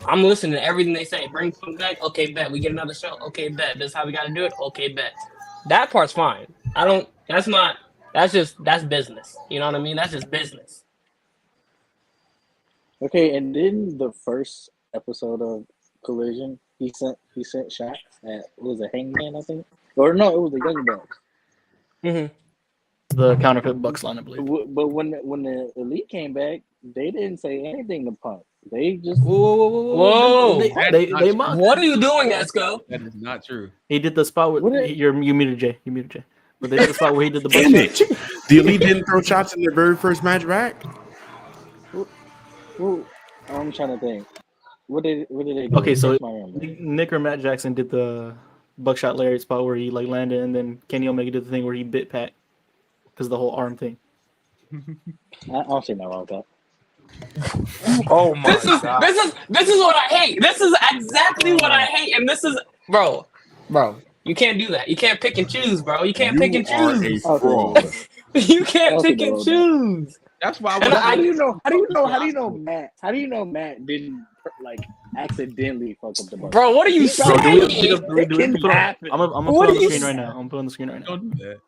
I'm listening to everything they say. Bring Punk back. Okay, bet. We get another show. Okay, bet. This is how we got to do it. Okay, bet. That part's fine. I don't. That's not. That's business. You know what I mean? That's just business. Okay, and then the first episode of Collision, he sent shots at, what was it, Hangman, I think? Or no, it was the Young Bucks. Mm-hmm. The counterfeit Bucks line, I believe. But when the Elite came back, they didn't say anything to Punk. They just Whoa. They mocked. What are you doing, Esco? That is not true. He did the spot with you muted Jay. You muted Jay. But they did the spot where he did the Bucks. Damn it! The Elite didn't throw shots in their very first match back. Well, I'm trying to think. What did they do? Okay, so Refresh my memory. Nick or Matt Jackson did the buckshot lariat spot where he like landed, and then Kenny Omega did the thing where he bit Pat because the whole arm thing. I don't see nothing wrong with that. Oh my god! This is what I hate. This is exactly what I hate, and this is bro. You can't do that. You can't pick and choose, bro. You can't pick and choose. You are a fraud. You can't pick and choose. That's why. How do you know Matt? How do you know Matt didn't like accidentally fuck up the Bucks? Bro, what are you Bro, saying? I'm gonna put on the screen right now. I'm putting on the screen right now. Don't do that.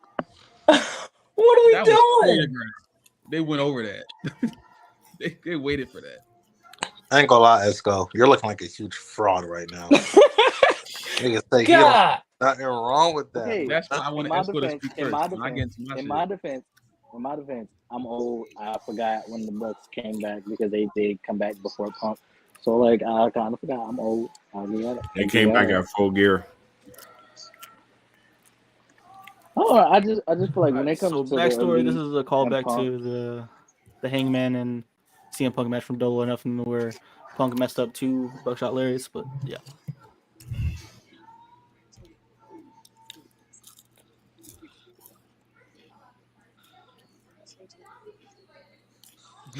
What are we That was doing? choreographed. They went over that. they waited for that. I ain't gonna lie, Esco. You're looking like a huge fraud right now. Niggas say you don't- God. nothing wrong with that. Okay, That's why I want to Esco to speak in first. my defense, I'm old. I forgot when the Bucks came back because they did come back before Punk. So like I kind of forgot. I'm old. They came back at full gear. Oh, I just feel like when it comes to backstory, this the is a callback Punk. to the Hangman and CM Punk match from Double or Nothing where Punk messed up 2 buckshot lariats, but yeah.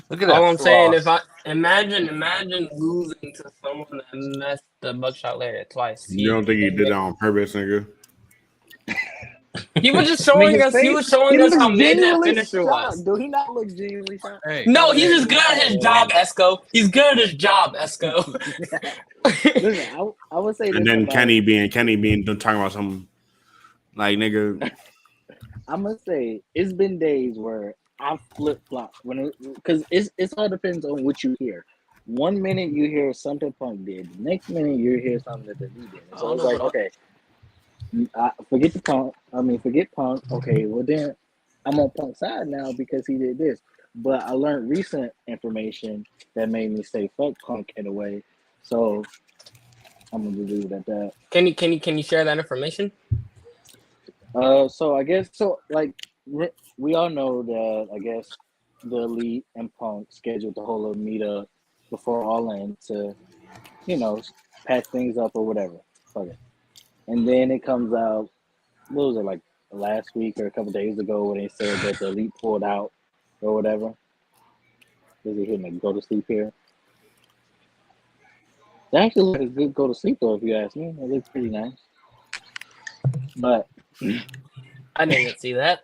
Look at that. All I'm saying, fraud. if I imagine losing to someone that messed the buckshot lariat twice. You don't think he did that on purpose, nigga? He was just showing us. He was showing us how mid that genuinely finisher was. Do he not look genuinely shocked? Hey, No, he's just good at his job, Esco. He's good at his job, Esco. Listen, I would say. And then Kenny being talking about something like nigga. I'm gonna say it's been days where I flip flop because it all depends on what you hear. 1 minute you hear something Punk did, the next minute you hear something that he did. So it's like, okay, forget Punk. Okay, well then I'm on Punk's side now because he did this. But I learned recent information that made me say fuck Punk in a way. So I'm gonna leave it at that. Can you share that information? So I guess like we all know that I guess the Elite and Punk scheduled to hold a meetup before All In to, patch things up or whatever. Fuck it. And then it comes out, what was it, like last week or a couple days ago when they said that the Elite pulled out or whatever. Was he hitting a go to sleep here? They actually look a good go to sleep though, if you ask me. It looks pretty nice. But I didn't see that.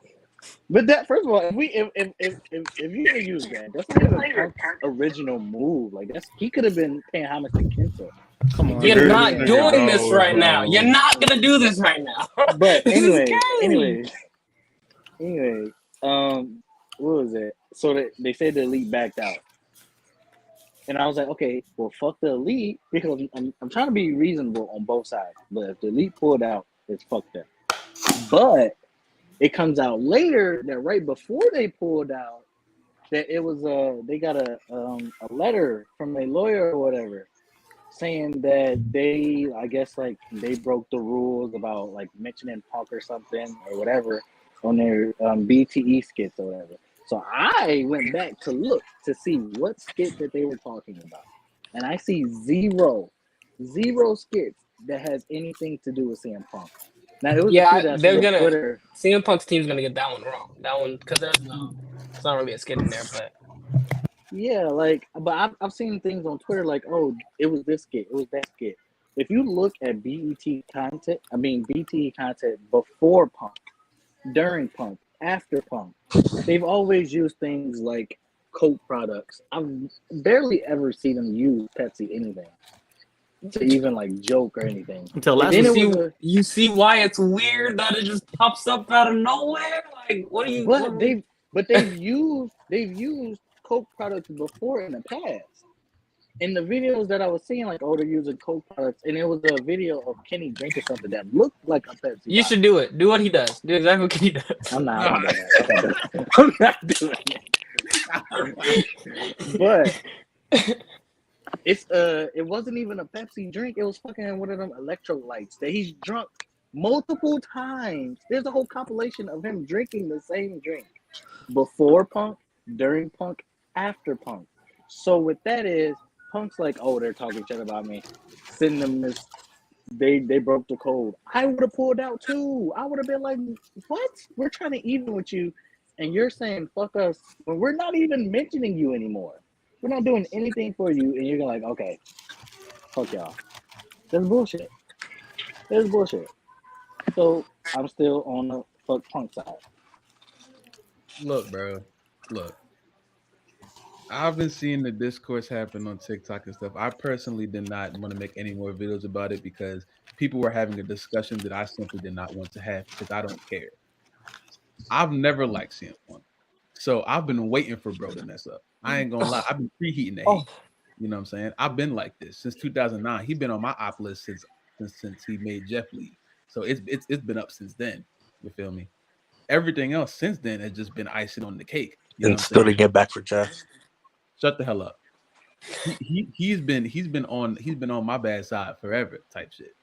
But that, first of all, if you gonna use that, that's not even Punk's original move. Like he could have been paying homage to Kenta. Come on. You're not doing this right now. You're not gonna do this right now. But This anyway, is what was it? So they said the Elite backed out, and I was like, okay, well, fuck the Elite because I'm trying to be reasonable on both sides. But if the Elite pulled out, it's fucked up. But it comes out later that right before they pulled out, that it was they got a letter from a lawyer or whatever saying that they, I guess, like they broke the rules about like mentioning Punk or something or whatever on their BTE skits or whatever. So I went back to look to see what skit that they were talking about, and I see zero skits that has anything to do with CM Punk. Now it was a few Yeah, that I they're seen on gonna. Twitter. CM Punk's team's gonna get that one wrong. That one because there's no. It's not really a skit in there, but Yeah, like, but I've seen things on Twitter like, oh, it was this skit, it was that skit. If you look at BTE content before Punk, during Punk, after Punk, they've always used things like Coke products. I've barely ever seen them use Pepsi anything to even like joke or anything. Until And last then you it week. was see, a, you see why it's weird that it just pops up out of nowhere. Like, what are you? but they've used Coke products before in the past. In the videos that I was seeing, like, oh, they're using Coke products, and it was a video of Kenny drinking something that looked like a Pepsi You bottle. should do it. Do what he does. Do exactly what he does. I'm not doing that. I'm not doing it. But it wasn't even a Pepsi drink. It was fucking one of them electrolytes that he's drunk multiple times. There's a whole compilation of him drinking the same drink before Punk, during Punk, after Punk. So what that is, Punk's like, oh, they're talking shit about me. Send them this. They broke the code. I would have pulled out too. I would have been like, what? We're trying to even with you, and you're saying fuck us when we're not even mentioning you anymore. We're not doing anything for you, and you're like, okay, fuck y'all. That's bullshit. That's bullshit. So I'm still on the fuck Punk side. Look, bro. Look. I've been seeing the discourse happen on TikTok and stuff. I personally did not want to make any more videos about it because people were having a discussion that I simply did not want to have because I don't care. I've never liked CM Punk. So I've been waiting for bro to mess up. I ain't gonna lie. I've been preheating the hate. Oh. You know what I'm saying? I've been like this since 2009. He's been on my op list since he made Jeff leave. So it's been up since then. You feel me? Everything else since then has just been icing on the cake. You know And what I'm still saying? to get back for Jeff. Shut the hell up. He's been on my bad side forever type shit.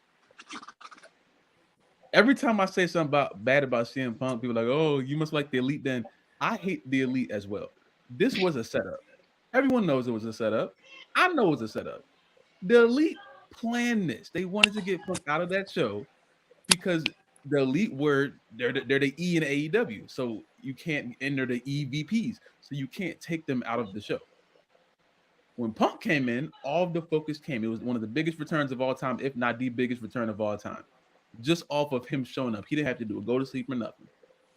Every time I say something bad about CM Punk, people are like, oh, you must like the Elite then. I hate the Elite as well. This was a setup. Everyone knows it was a setup. I know it was a setup. The Elite planned this. They wanted to get Punk out of that show because the Elite they're the E in AEW. So you can't enter the EVPs. So you can't take them out of the show. When Punk came in, all of the focus came. It was one of the biggest returns of all time, if not the biggest return of all time. Just off of him showing up. He didn't have to do a go to sleep or nothing.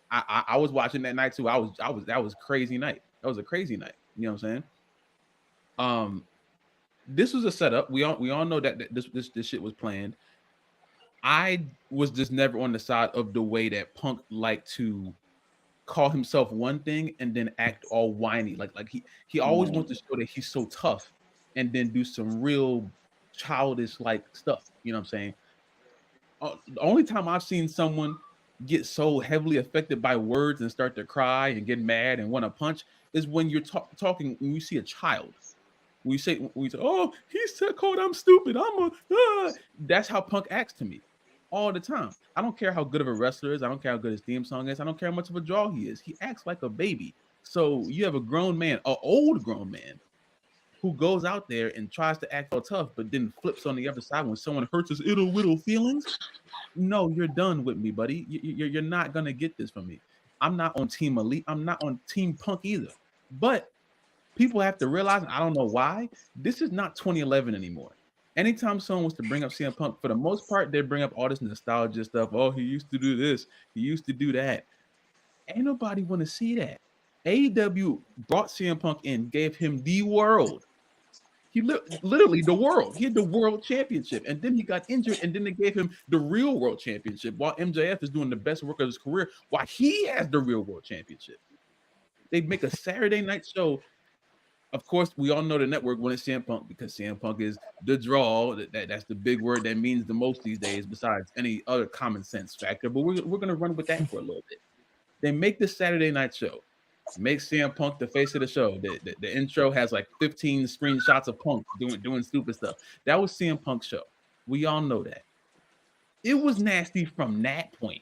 I was watching that night too. That was crazy night. That was a crazy night. You know what I'm saying? This was a setup. We all know that this shit was planned. I was just never on the side of the way that Punk liked to call himself one thing and then act all whiny. Like he always wants to show that he's so tough and then do some real childish like stuff. You know what I'm saying? The only time I've seen someone get so heavily affected by words and start to cry and get mad and want to punch is when you're talking when you see a child. We say, oh, he said, "Called I'm stupid. That's how Punk acts to me all the time. I don't care how good of a wrestler is. I don't care how good his theme song is. I don't care how much of a draw he is. He acts like a baby. So you have a grown man, an old grown man, who goes out there and tries to act all tough, but then flips on the other side when someone hurts his little feelings. No, you're done with me, buddy. You're not gonna get this from me. I'm not on Team Elite. I'm not on Team Punk either. But people have to realize, and I don't know why, this is not 2011 anymore. Anytime someone was to bring up CM Punk, for the most part, they bring up all this nostalgia stuff. Oh, he used to do this. He used to do that. Ain't nobody want to see that. AEW brought CM Punk in, gave him the world. He literally the world. He had the world championship, and then he got injured, and then they gave him the real world championship while MJF is doing the best work of his career while he has the real world championship. They make a Saturday night show. Of course, we all know the network wanted CM Punk because CM Punk is the draw. That's the big word that means the most these days, besides any other common sense factor. But we're going to run with that for a little bit. They make this Saturday night show. Make CM Punk the face of the show. The intro has like 15 screenshots of Punk doing stupid stuff. That was CM Punk's show. We all know that. It was nasty from that point.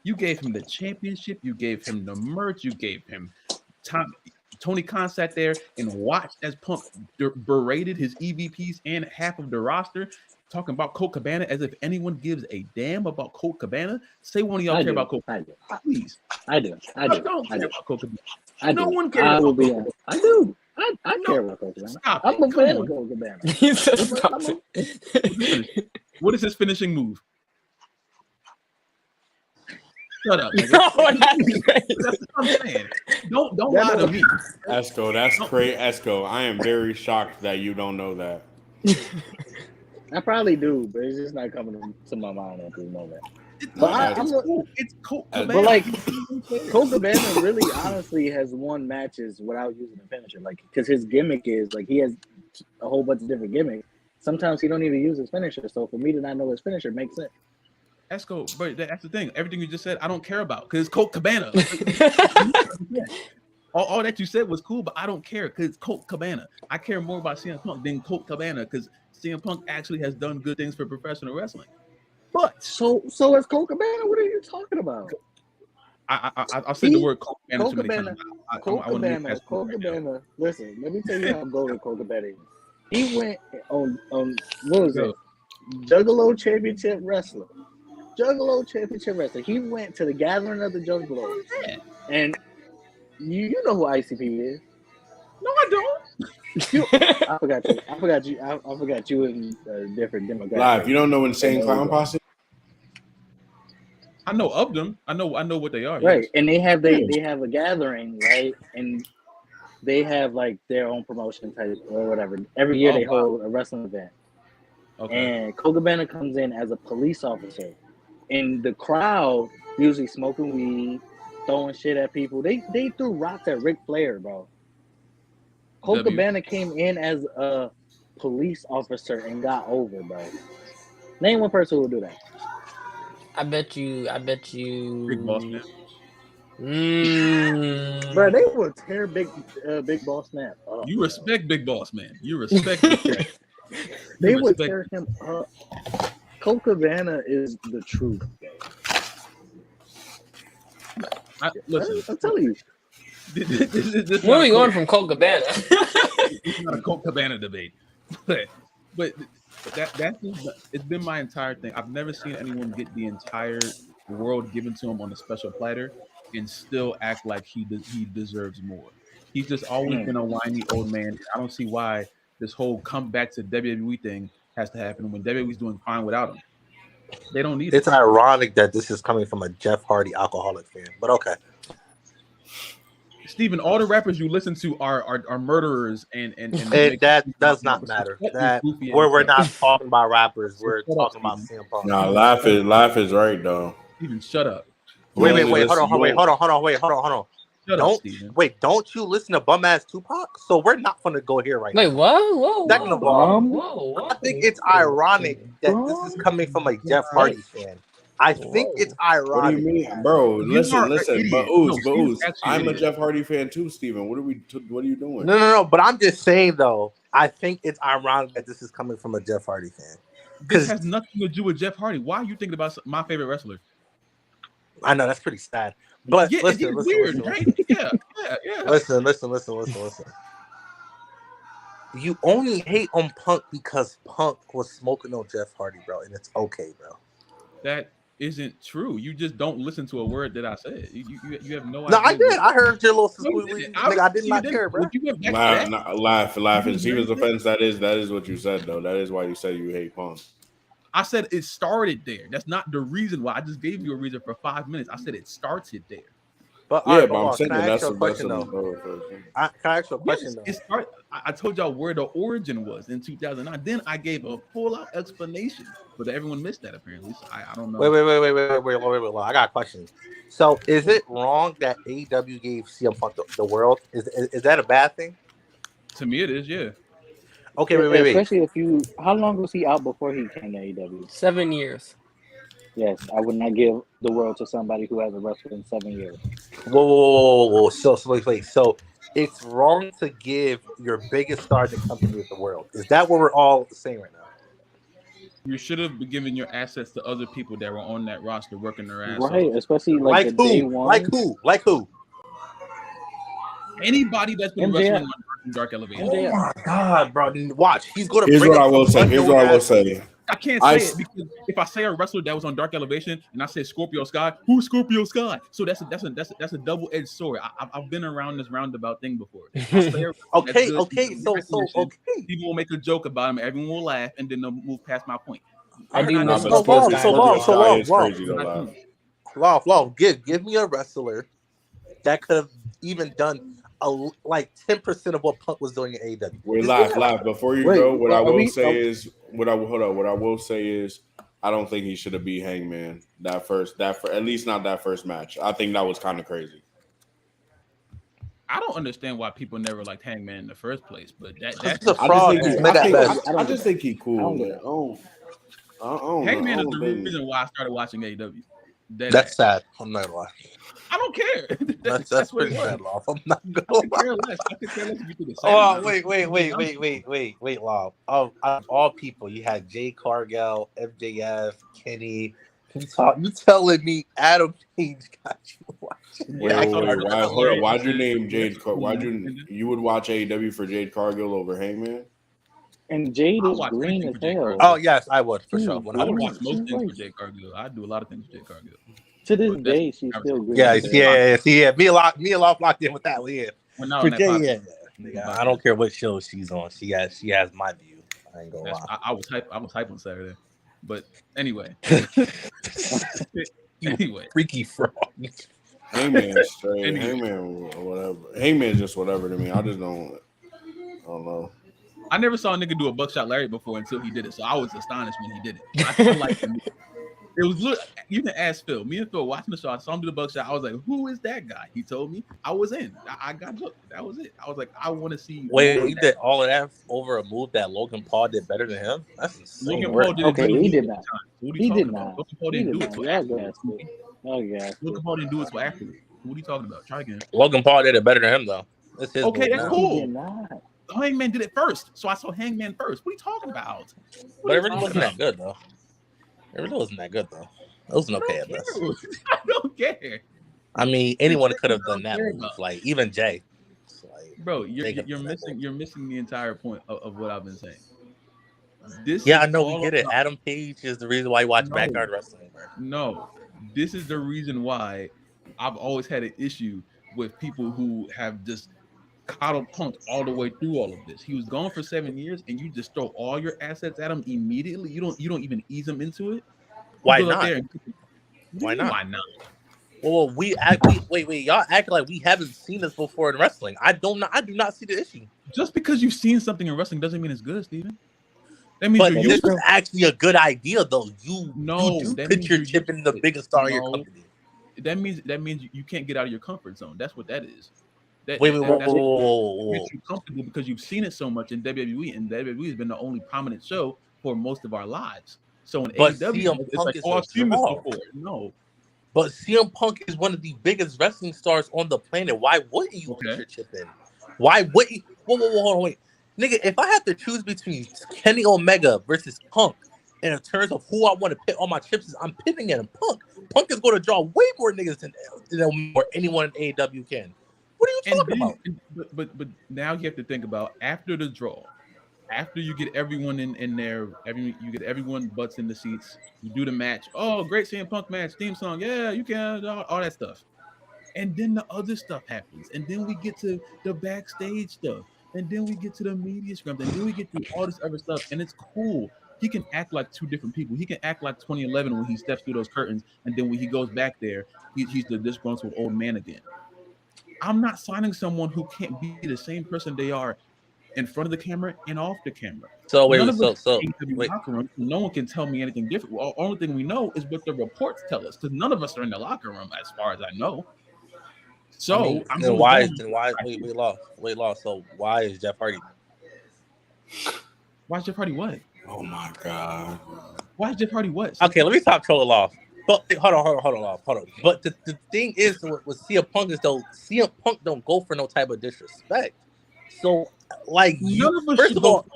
You gave him the championship. You gave him the merch. You gave him time. Tony Khan sat there and watched as Punk berated his EVPs and half of the roster, talking about Colt Cabana as if anyone gives a damn about Colt Cabana. Say one of y'all care about Colt Cabana. Please. I do. Don't care about Colt Cabana. No one cares about Colt Cabana. I do. I care about Colt Cabana. I'm a fan of Colt Cabana. What is his finishing move? Shut up. No, that's what I'm saying. Don't lie to me. Esco, that's crazy. Esco, I am very shocked that you don't know that. I probably do, but it's just not coming to my mind at this moment. It's Colt Cabana. But like, Colt Cabana really, honestly, has won matches without using a finisher. Like, because his gimmick is like he has a whole bunch of different gimmicks. Sometimes he don't even use his finisher. So for me to not know his finisher makes sense. Esco, but that's the thing. Everything you just said, I don't care about because it's Colt Cabana. all that you said was cool, but I don't care because it's Colt Cabana. I care more about CM Punk than Colt Cabana because CM Punk actually has done good things for professional wrestling. But so is Colt Cabana. What are you talking about? I'll say the word Colt Cabana too many times. Colt Cabana. Listen, let me tell you how golden Colt Cabana is. He went on what was it? Juggalo Championship Wrestler. He went to the Gathering of the Juggalos. Yeah. And you know who ICP is. No, I don't. I forgot you in a different demographic. Live, you don't know Insane Clown Posse? I know of them. I know what they are. Right. Yes. And they have a gathering, right? And they have like their own promotion type or whatever. Every year they hold a wrestling event. Okay. And Colt Cabana comes in as a police officer. And the crowd usually smoking weed, throwing shit at people. They threw rocks at Ric Flair, bro. Colt Cabana came in as a police officer and got over, bro. Name one person who will do that. I bet you. Big Boss Man. Bro, they will tear Big Boss Man up. You respect Big Boss Man. You respect him. They would tear him up. Colt Cabana is the truth. Listen, I'm telling you. This where are we going from Colt Cabana? It's not a Colt Cabana debate, but that's it's been my entire thing. I've never seen anyone get the entire world given to him on a special platter and still act like he deserves more. He's just always been a whiny old man. I don't see why this whole come back to WWE thing has to happen when WWE's doing fine without him. They don't need it. It's ironic that this is coming from a Jeff Hardy alcoholic fan, but okay. Steven, all the rappers you listen to are murderers and that does not matter. That we're not talking about rappers. We're talking about CM Punk. Nah, laugh is right though. Steven, shut up. Wait, hold on. Don't you listen to bum ass Tupac? So we're not gonna go here right now. Wait, whoa. Second of all, I think it's ironic that this is coming from a Jeff Hardy fan. I think it's ironic. What do you mean, bro? Listen. But Ooze, I'm a Jeff Hardy fan too, Steven. What are you doing? No. But I'm just saying though. I think it's ironic that this is coming from a Jeff Hardy fan. This has nothing to do with Jeff Hardy. Why are you thinking about my favorite wrestler? I know that's pretty sad. But yeah, listen, right? Yeah. Listen. You only hate on Punk because Punk was smoking on Jeff Hardy, bro, and it's okay, bro. That isn't true. You just don't listen to a word that I said. You have no idea. No, I did. I heard your little I did not care, bro. Laugh. In Steven's offense, that is what you said, though. That is why you said you hate Punk. I said it started there. That's not the reason why. I just gave you a reason for 5 minutes. I said it started there. But yeah, but I'm saying that's a question though. Can I ask you a question though? I told y'all where the origin was in 2009. Then I gave a full-out explanation, but everyone missed that apparently. So I don't know. Wait. I got a question. So, is it wrong that AEW gave CM Punk the world? Is that a bad thing? To me, it is. Yeah. Okay, wait. Especially how long was he out before he came to AEW? 7 years. Yes, I would not give the world to somebody who hasn't wrestled in 7 years. Whoa. So wait. So it's wrong to give your biggest star in the company of the world. Is that what we're all saying right now? You should have been giving your assets to other people that were on that roster working their ass Right, off. especially like the day one. Like who? Anybody that's been MJF. wrestling on Dark Elevation. Oh my God, bro! Watch, he's gonna Here's bring what up I will some say. Here's unknown what I will ass- say. I can't I say s- it because if I say a wrestler that was on Dark Elevation and I say Scorpio Sky, who's Scorpio Sky? So that's a double-edged sword. I've been around this roundabout thing before. If I say a wrestler that's good, Okay. So okay. people will make a joke about him, everyone will laugh, and then they'll move past my point. I do Nah, miss but Scorpio Scorpio, Sky. Scorpio though. Sky is Long. crazy though, Love. Give me a wrestler that could have even done like 10% of what Punk was doing in AEW. Wait, live. Before you Wait, go, what I are will we- say is, what I will say is, I don't think he should have beat Hangman at least not that first match. I think that was kind of crazy. I don't understand why people never liked Hangman in the first place, but that's He's a fraud. He's mid at best. I just think he I cool, don't man. get I don't Hangman know. is the reason why I started watching AEW. That's sad. I'm not gonna lie. I don't care. That's what pretty it was. sad, Love. I'm not I gonna could lie. care less. I could care less if you did the same. Oh, wait, Love. Of all people, you had Jay Cargill, MJF, Kenny. You telling me Adam Page got you watching? Wait. Why'd you name Jade? You would watch AEW for Jade Cargill over Hangman? And Jade I'll is watch green anything as for Jade hell. Cargill. Oh yes, I would for sure. I would watch 100%. most things for Jade Cargill. I'd do a lot of things for Jade Cargill. To this But that's day, she's still green. Yeah, as hell. yeah. Me a lot locked in with that. Yeah. We're not For on that Jay, podcast. yeah. I don't care what show she's on. She has my view. I ain't gonna lie. I was hype on Saturday. But anyway. Freaky frog. Hangman's straight. Hangman, whatever. Hangman's just whatever to me. I don't know. I never saw a nigga do a buckshot Larry before until he did it. So I was astonished when he did it. I liked him. It was you can ask Phil. Me and Phil watching the show. I saw him do the buckshot. I was like, "Who is that guy?" He told me. I was in. I got hooked. That was it. I was like, "I want to see." Wait, he did all of that over a move that Logan Paul did better than him? That's insane. Logan Paul did Okay, he did not. What are He you did talking not. about? Logan Paul didn't do it till afterwards. Logan Paul didn't do it till afterwards. What are you talking about? Try again. Logan Paul did it better than him though. That's his Okay, move that's now. cool. He did not. Hangman did it first, so I saw Hangman first. What are you talking about? But it really wasn't that good though. It really wasn't that good though. It wasn't okay at best. I don't care. I mean, anyone could have done that move. Like even Jay. Bro, you're missing the entire point of what I've been saying. I know we get it. Adam Page is the reason why you watch backyard wrestling. Bro. No, this is the reason why I've always had an issue with people who have just coddled Punk all the way through all of this. He was gone for 7 years, and you just throw all your assets at him immediately. You don't even ease him into it. Why not? Why not? Why not? Well, wait. Y'all act like we haven't seen this before in wrestling. I do not see the issue. Just because you've seen something in wrestling doesn't mean it's good, Steven. That means this is actually a good idea, though. You put your chip in the biggest star of your company. That means you can't get out of your comfort zone. That's what that is. That's whoa. Makes you comfortable because you've seen it so much in WWE, and WWE has been the only prominent show for most of our lives. So in AEW, it's like, I've seen this before. No. But CM Punk is one of the biggest wrestling stars on the planet. Why wouldn't you put your chip in? Why wouldn't you? Whoa, hold on, wait. Nigga, if I have to choose between Kenny Omega versus Punk in terms of who I want to put on my chips, I'm pitting it in Punk. Punk is going to draw way more niggas than anyone in AEW can. What are you talking about? But now you have to think about after the draw. After you get everyone in there, you get everyone butts in the seats. You do the match. Oh, great CM Punk match, theme song. Yeah, you can all that stuff. And then the other stuff happens, and then we get to the backstage stuff, and then we get to the media scrums, and then we get to all this other stuff, and it's cool. He can act like two different people. He can act like 2011 when he steps through those curtains, and then when he goes back there, he's the disgruntled old man again. I'm not signing someone who can't be the same person they are in front of the camera and off the camera. So wait. Locker room, no one can tell me anything different. Well, only thing we know is what the reports tell us, because none of us are in the locker room, as far as I know. So why we lost? So why is Jeff Hardy? Why is Jeff Hardy what? Oh my God. Why is Jeff Hardy what? Okay, let me stop trolling off. But hold on. But the thing is with CM Punk is though CM Punk don't go for no type of disrespect. So like None of us first should of go all,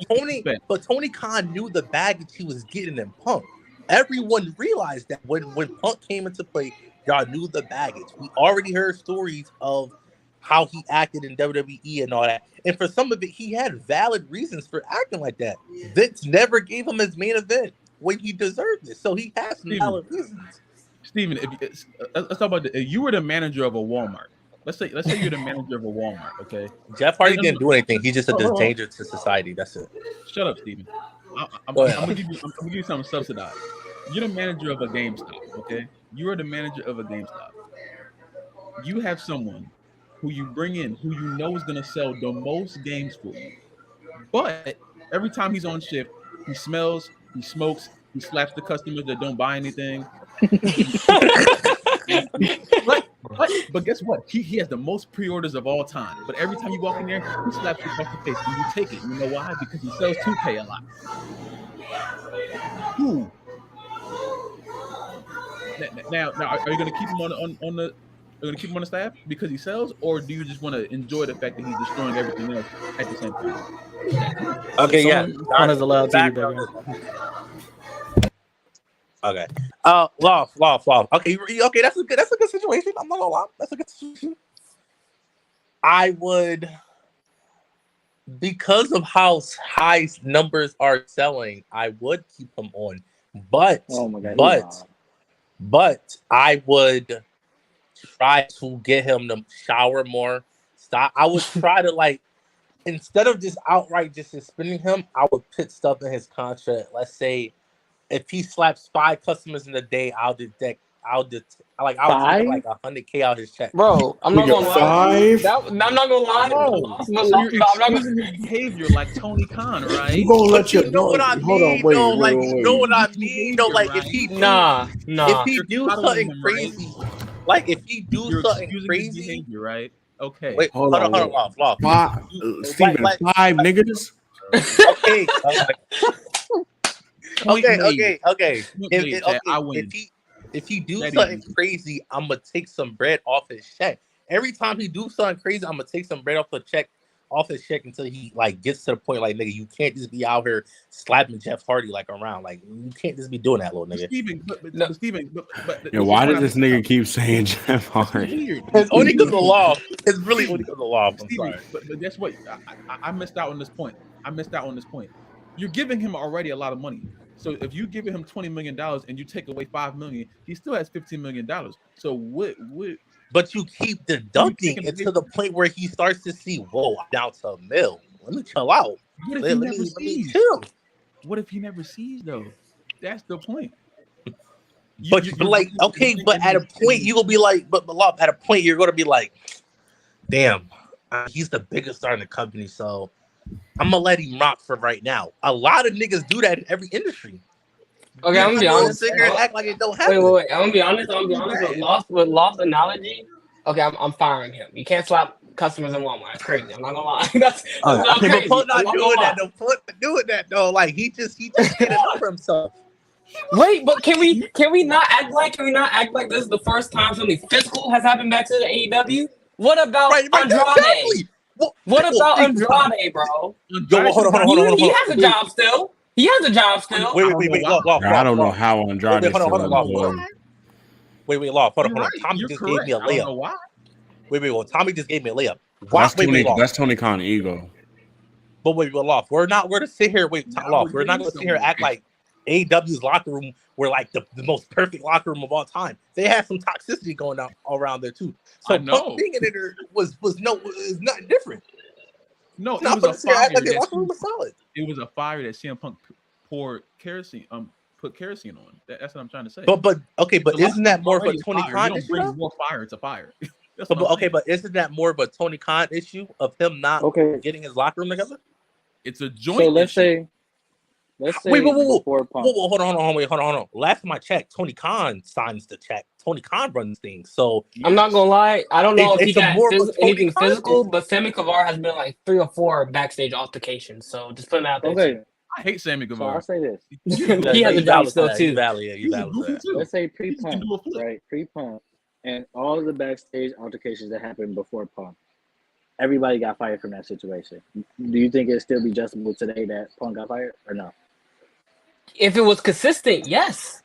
for Tony Khan knew the baggage he was getting in Punk. Everyone realized that when Punk came into play, y'all knew the baggage. We already heard stories of how he acted in WWE and all that. And for some of it, he had valid reasons for acting like that. Vince never gave him his main event when he deserved it. So he has some valid reasons. Steven, let's talk about if you were the manager of a Walmart. Let's say you're the manager of a Walmart, okay? Jeff Hardy didn't do anything. He's just a danger to society. That's it. Shut up, Steven. I'm gonna give you something subsidized. You're the manager of a GameStop, okay? You are the manager of a GameStop. You have someone who you bring in who you know is gonna sell the most games for you. But every time he's on shift, he smells, he smokes, he slaps the customers that don't buy anything. But guess what? He has the most pre-orders of all time. But every time you walk in there, he slaps you across the face and you take it. You know why? Because he sells 2K a lot. Who? Now, are you going to keep him on the? Are you going to keep him on the staff because he sells, or do you just want to enjoy the fact that he's destroying everything else at the same time? Okay, yeah. Someone is allowed TV background. Okay. Law. Okay, that's a good situation. I'm not gonna lie. That's a good situation. I would, because of how high numbers are selling, I would keep him on. But Oh my God, but I would try to get him to shower more. Stop. I would try to like instead of just outright just suspending him, I would put stuff in his contract. Let's say if he slaps 5 customers in a day, I'll take like $100K out his check. Bro, I'm not gonna lie. I'm not gonna lie. So you're excusing his behavior like Tony Khan, right? You gonna let your know what I mean? Wait. You know what I mean? Though, like if he if he do something crazy, like if he do something crazy, behavior, right? Okay. Wait, hold on, Law. Steven, 5 niggas. Okay. If he do something crazy, I'm gonna take some bread off his check. Every time he do something crazy, I'm gonna take some bread off his check until he like gets to the point like nigga, you can't just be out here slapping Jeff Hardy like around. Like you can't just be doing that, little nigga. Steven, why does this nigga keep saying Jeff Hardy? It's only because of the law. It's really only because of the law. I'm sorry. But guess what? I missed out on this point. You're giving him already a lot of money. So if you give him $20 million and you take away $5 million, he still has $15 million. So what? But you keep deducting it to the point where he starts to see, whoa, I'm down to $1 million. Let me chill out. What if he never sees? Chill. What if he never sees though? That's the point. But at a point you gonna be like, at a point you're gonna be like, damn, he's the biggest star in the company, so I'm gonna let him rock for right now. A lot of niggas do that in every industry. Okay, I'm gonna be honest. Act like it don't happen. Wait. I'm gonna be honest with Lost analogy. Okay, I'm firing him. You can't slap customers in Walmart. It's crazy. I'm not gonna lie. That's crazy. But Punk not doing that. No, Punk doing that though. Like he just getting over himself. Wait, but can we not act like this is the first time something physical has happened back to the AEW? What about Andrade? Exactly. What about Andrade, bro? Yo, hold on. He has a job still. Wait. I don't know how Andrade is still on. Wait, Law. Hold on. Tommy just gave me a layup. Wait. Tommy just gave me a layup. That's Tony Khan ego. But wait, Law. We're not going to sit here. Law. We're not going to sit here and act like AEW's locker room were like the most perfect locker room of all time. They had some toxicity going on around there too. So Punk being in there is not different. No, it was a fire. It was a fire that CM Punk put kerosene on. That's what I'm trying to say. But isn't that more of a Tony Khan issue? Bring more fire. It's a fire. But isn't that more of a Tony Khan issue of him not getting his locker room together? It's a joint. So let's say. Wait. Hold on. Last time I checked, Tony Khan signs the check. Tony Khan runs things. So I'm not gonna lie. I don't know if he got anything physical, but Sammy Kavar has been like 3 or 4 backstage altercations. So just putting out there. Okay. I hate Sammy So Guevara. I'll say this. He has a job still too. You valid. He's a goofy too. Let's say He just can pre-punk, do a flip. right? Pre-punk, and all of the backstage altercations that happened before Punk. Everybody got fired from that situation. Do you think it'd still be justifiable today that Punk got fired or no? If it was consistent, yes.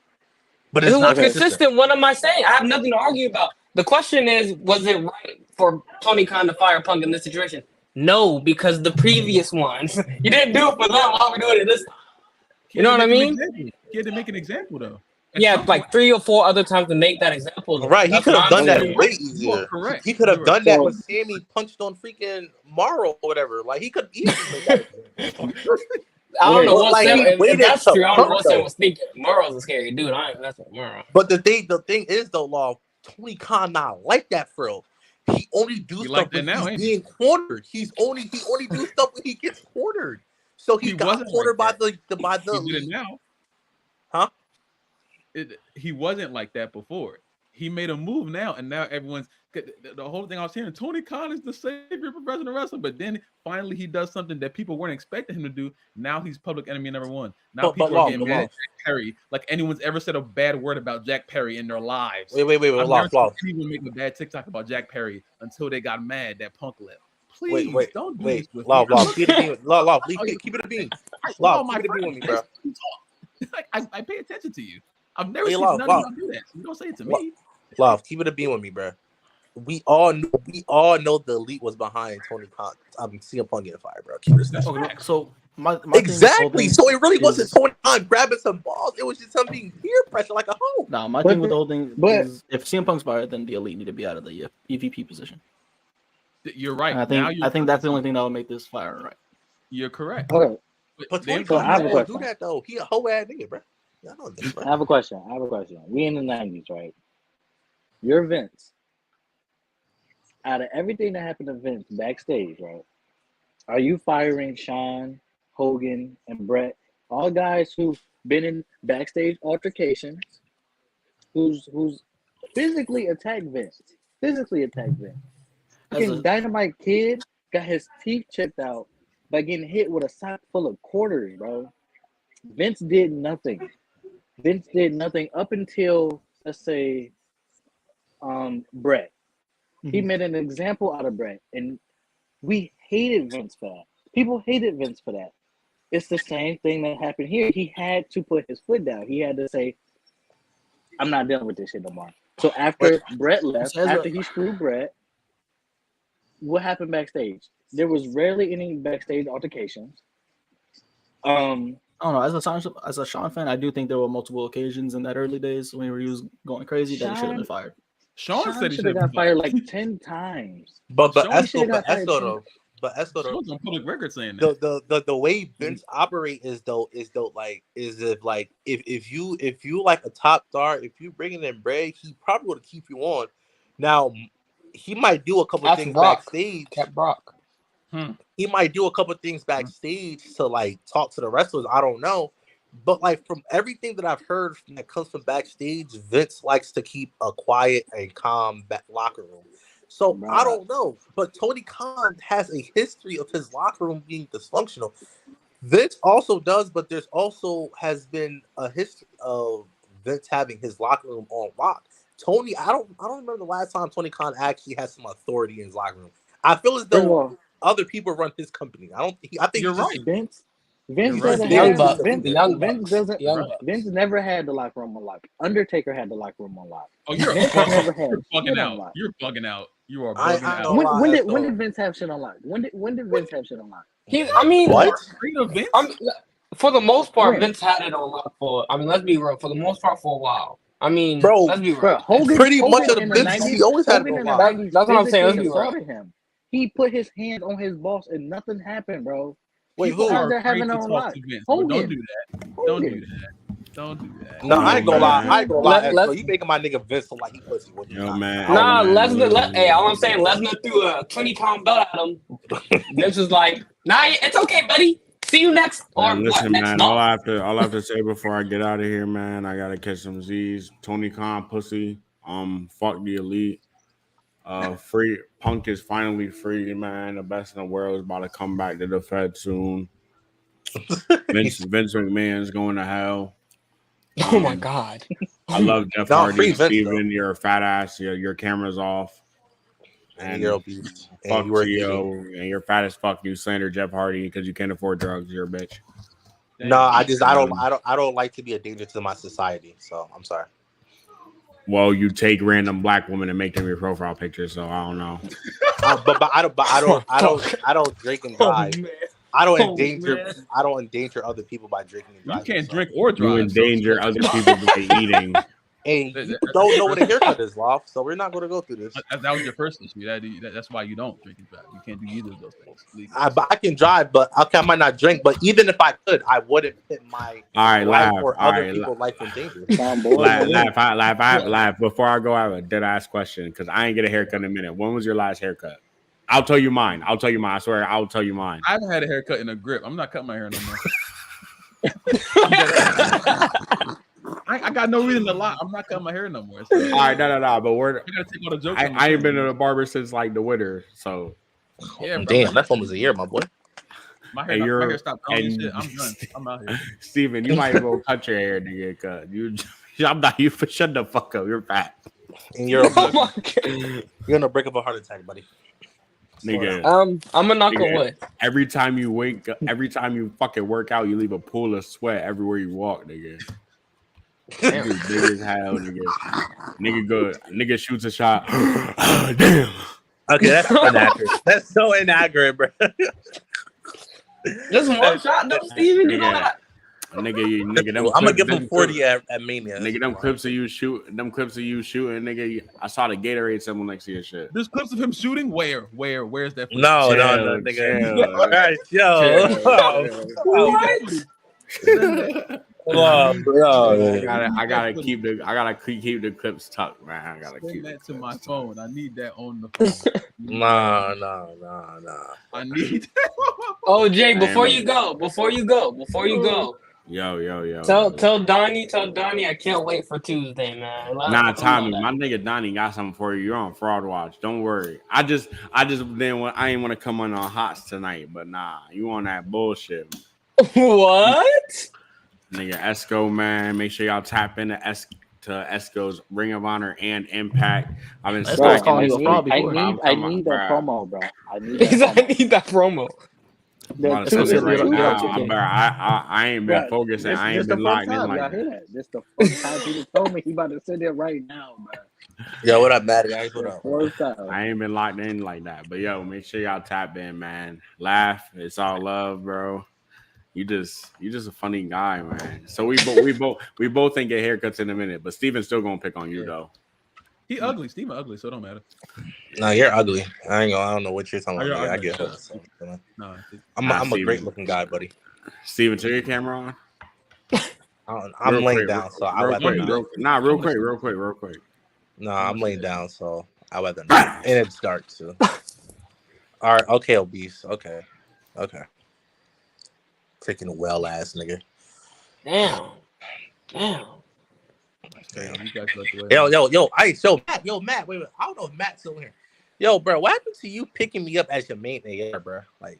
But If it's it not was consistent. consistent, what am I saying? I have nothing to argue about. The question is, was it right for Tony Khan to fire Punk in this situation? No, because the previous ones, you didn't do it for them. Why are we doing it this time? You know what I mean? He had to make an example though. Yeah, like 3 or 4 other times to make that example. Right, he That's could what have I'm done that saying. way You easier. are correct. He could have You're done right. that So- when Sammy punched on freaking Morrow or whatever. Like he could easily make that example. I don't know But, what like, Sam, he if waited that's to true, I don't Punk, know what Sam though. was thinking. Murrow's a scary dude. I ain't messing with Murrow. But the thing is though, Law, Tony Khan not like that for real. He only do He stuff like when that now, he's ain't he? being cornered. He only do stuff when he gets cornered. So he got wasn't cornered like by the He did it now. Huh? He wasn't like that before. He made a move now, and now everyone's the whole thing I was hearing. Tony Khan is the savior of professional wrestling, but then finally he does something that people weren't expecting him to do. Now he's public enemy number one. Now But people Law, are getting mad at Jack Perry, like anyone's ever said a bad word about Jack Perry in their lives. Wait, I've Law, never Law. seen anyone make a bad TikTok about Jack Perry until they got mad that Punk left. Please don't do this with Law, me. keep it a bean. Law, keep it a bean. Law, keep it a bean with me, bro. Like, I pay attention to you. I've never Hey, seen Law, none of y'all do that. So you don't say it to me. Law, keep it a bean with me, bro. We all know the elite was behind Tony Khan. CM Punk getting fired, bro. Keep it a That's stack. facts. So my Exactly. So it really is- wasn't Tony Khan grabbing some balls. It was just him being peer pressure like a hoe. No, my But thing with the- the whole thing but- is if CM Punk's fired, then the elite need to be out of the EVP position. You're right. And I think that's the only thing that will make this fire right. You're correct. Okay, But they Tony So I Khan have a not gonna question. do that though. He a hoe ass nigga, bro. Yeah, I know this, bro. I have a question. We in the 90s, right? You're Vince. Out of everything that happened to Vince backstage, right? Are you firing Sean, Hogan, and Brett, all guys who've been in backstage altercations, who's physically attacked Vince? As Fucking a- Dynamite Kid got his teeth chipped out by getting hit with a sock full of quarters, bro. Vince did nothing. Up until, let's say, Brett. He Mhm. made an example out of Brett, and we hated Vince for that. People hated Vince for that. It's the same thing that happened here. He had to put his foot down. He had to say, I'm not dealing with this shit no more. So after Brett left, So as after a- he screwed Brett, what happened backstage? There was rarely any backstage altercations. I don't know. As a Sean fan, I do think there were multiple occasions in that early days when he was going crazy that he should have been fired. Sean said he should have got fired like 10 times. But Sean Esco got fired though. Sean's on public record saying that. The way Vince operate is if you like a top star, if you bringing in bread, he probably would keep you on. Now he might do a couple That's things Brock. backstage. Kept Brock. He might do a couple things backstage to like talk to the wrestlers. I don't know. But like from everything that I've heard that comes from backstage, Vince likes to keep a quiet and calm locker room. So I don't know. But Tony Khan has a history of his locker room being dysfunctional. Vince also does, but there's also has been a history of Vince having his locker room on lock. Tony, I don't remember the last time Tony Khan actually had some authority in his locker room. I feel as First of though all, other people run his company. I think You're he's just- right. Vince You're right. doesn't The Young have Bucks. Vince, The Young Vince Bucks. doesn't The Young Bucks. Vince never had the locker room on lock. Undertaker had the locker room on lock. Oh, you're Vince never had you're bugging shit on out. lock. You're bugging out. You are I bugging know. out. Wow, When that's did dope. Vince have shit on lock? When did Vince have shit on lock? I mean, What? Vince? For the most part, When? Vince had it on lock for. I mean, let's be real. For the most part, for a while. I mean, Bro, let's be real. Bro, Hogan, Pretty much Hogan of in the the Vince, 90s, he always had Hogan it in on the lock. 90s That's what I'm saying, let's physically be real. assaulted him. He put his hand on his boss and nothing happened, bro. Wait, People who? out are there afraid having to on talk lock. to Vince, but don't Hogan. do that. Don't do that. Don't do that. No, I ain't gonna lie. I ain't gonna lie. Let's- You making my nigga Vince look like he pussy. When Yo, not. man. Nah, man. Lesnar. Hey, all I'm saying, Lesnar threw a 20-pound belt at him. Vince was like, "Nah, it's okay, buddy. See you next or Man, listen, what, next man. All month." I have to say before I get out of here, man, I gotta catch some Z's. Tony Khan, pussy. Fuck the elite. Free Punk is finally free, man. The best in the world is about to come back to the Fed soon. Vince McMahon's going to hell. Oh my God. I love Jeff No, Hardy. free Vince, Steven, you're a fat ass. Your camera's off. and you're obese. And Fuck you were Gio, eating. and you're fat as fuck. You slander Jeff Hardy because you can't afford drugs. You're a bitch. No, I don't like to be a danger to my society. So I'm sorry. Well, you take random black women and make them your profile picture. So I don't know. But I don't drink and drive. man. I don't Oh, endanger. man. I don't endanger other people by drinking and You driving. can't so. drink or drive. You endanger other people by eating. And you don't know what a haircut is, Loft. So we're not going to go through this. That was your first issue. That's why you don't drink and drive. You can't do either of those things. But I can drive, but I might not drink. But even if I could, I wouldn't put my life or other people's life in danger. Laugh. Before I go, I have a dead ass question because I ain't get a haircut in a minute. When was your last haircut? I'll tell you mine. I swear, I'll tell you mine. I haven't had a haircut in a grip. I'm not cutting my hair no more. I got no reason to lie. I'm not cutting my hair no more. So. All right, no. But I gotta take all the jokes. I ain't been to the barber since like the winter. So yeah, damn, that's almost a year, my boy. My hair stopped growing shit. I'm done. I'm out here. Steven, you might as well cut your hair to get cut. I'm not. You shut the fuck up. You're fat. And you're gonna break up a heart attack, buddy. Nigga, I'm gonna knock on wood. Every time you fucking work out, you leave a pool of sweat everywhere you walk, nigga. Nigga big as hell, nigga. Nigga shoots a shot. Oh, damn. Okay, that's inaccurate. That's so inaccurate, bro. Just one shot, though, Steven. You know that. Nigga, I'm gonna give him 40 at Mania. Nigga, them clips of you shooting, nigga. I saw the Gatorade symbol next to your shit. There's clips of him shooting. Where's that? No, nigga. All right, yo. I gotta keep the clips tucked, man. I gotta keep that to my phone. I need that on the phone. Nah. I need. Oh, Jay, before you go. Yo. Tell Donnie, I can't wait for Tuesday, man. Tommy, my nigga Donnie got something for you. You're on fraud watch. Don't worry. I ain't want to come on hots tonight, but nah, you on that bullshit. What? Nigga, Esco, man. Make sure y'all tap into Esco's Ring of Honor and Impact. I've been calling you a fraud before. I need that promo, bro. I need that promo. I ain't been focusing. I ain't been locked in like that. This the first time he told me he about to sit there right now, bro. Yo, what up, Matty? What up? I ain't been locked in like that. But yo, make sure y'all tap in, man. Laugh. It's all love, bro. You just a funny guy, man. So we both think get haircuts in a minute, but Steven's still gonna pick on you though. He ugly, Steven ugly, so it don't matter. No, you're ugly. I don't know what you're talking about. I get it. No, I'm a great looking guy, buddy. Steven, turn your camera on. I'm laying down, so I real quick. No, I'm laying down, so I rather not. And it's dark too. All right, okay, obese. Okay. Freaking well ass nigga. Damn. Yo, Matt, wait. I don't know if Matt's still here. Yo, bro, what happened to you picking me up as your main AR, bro? Like,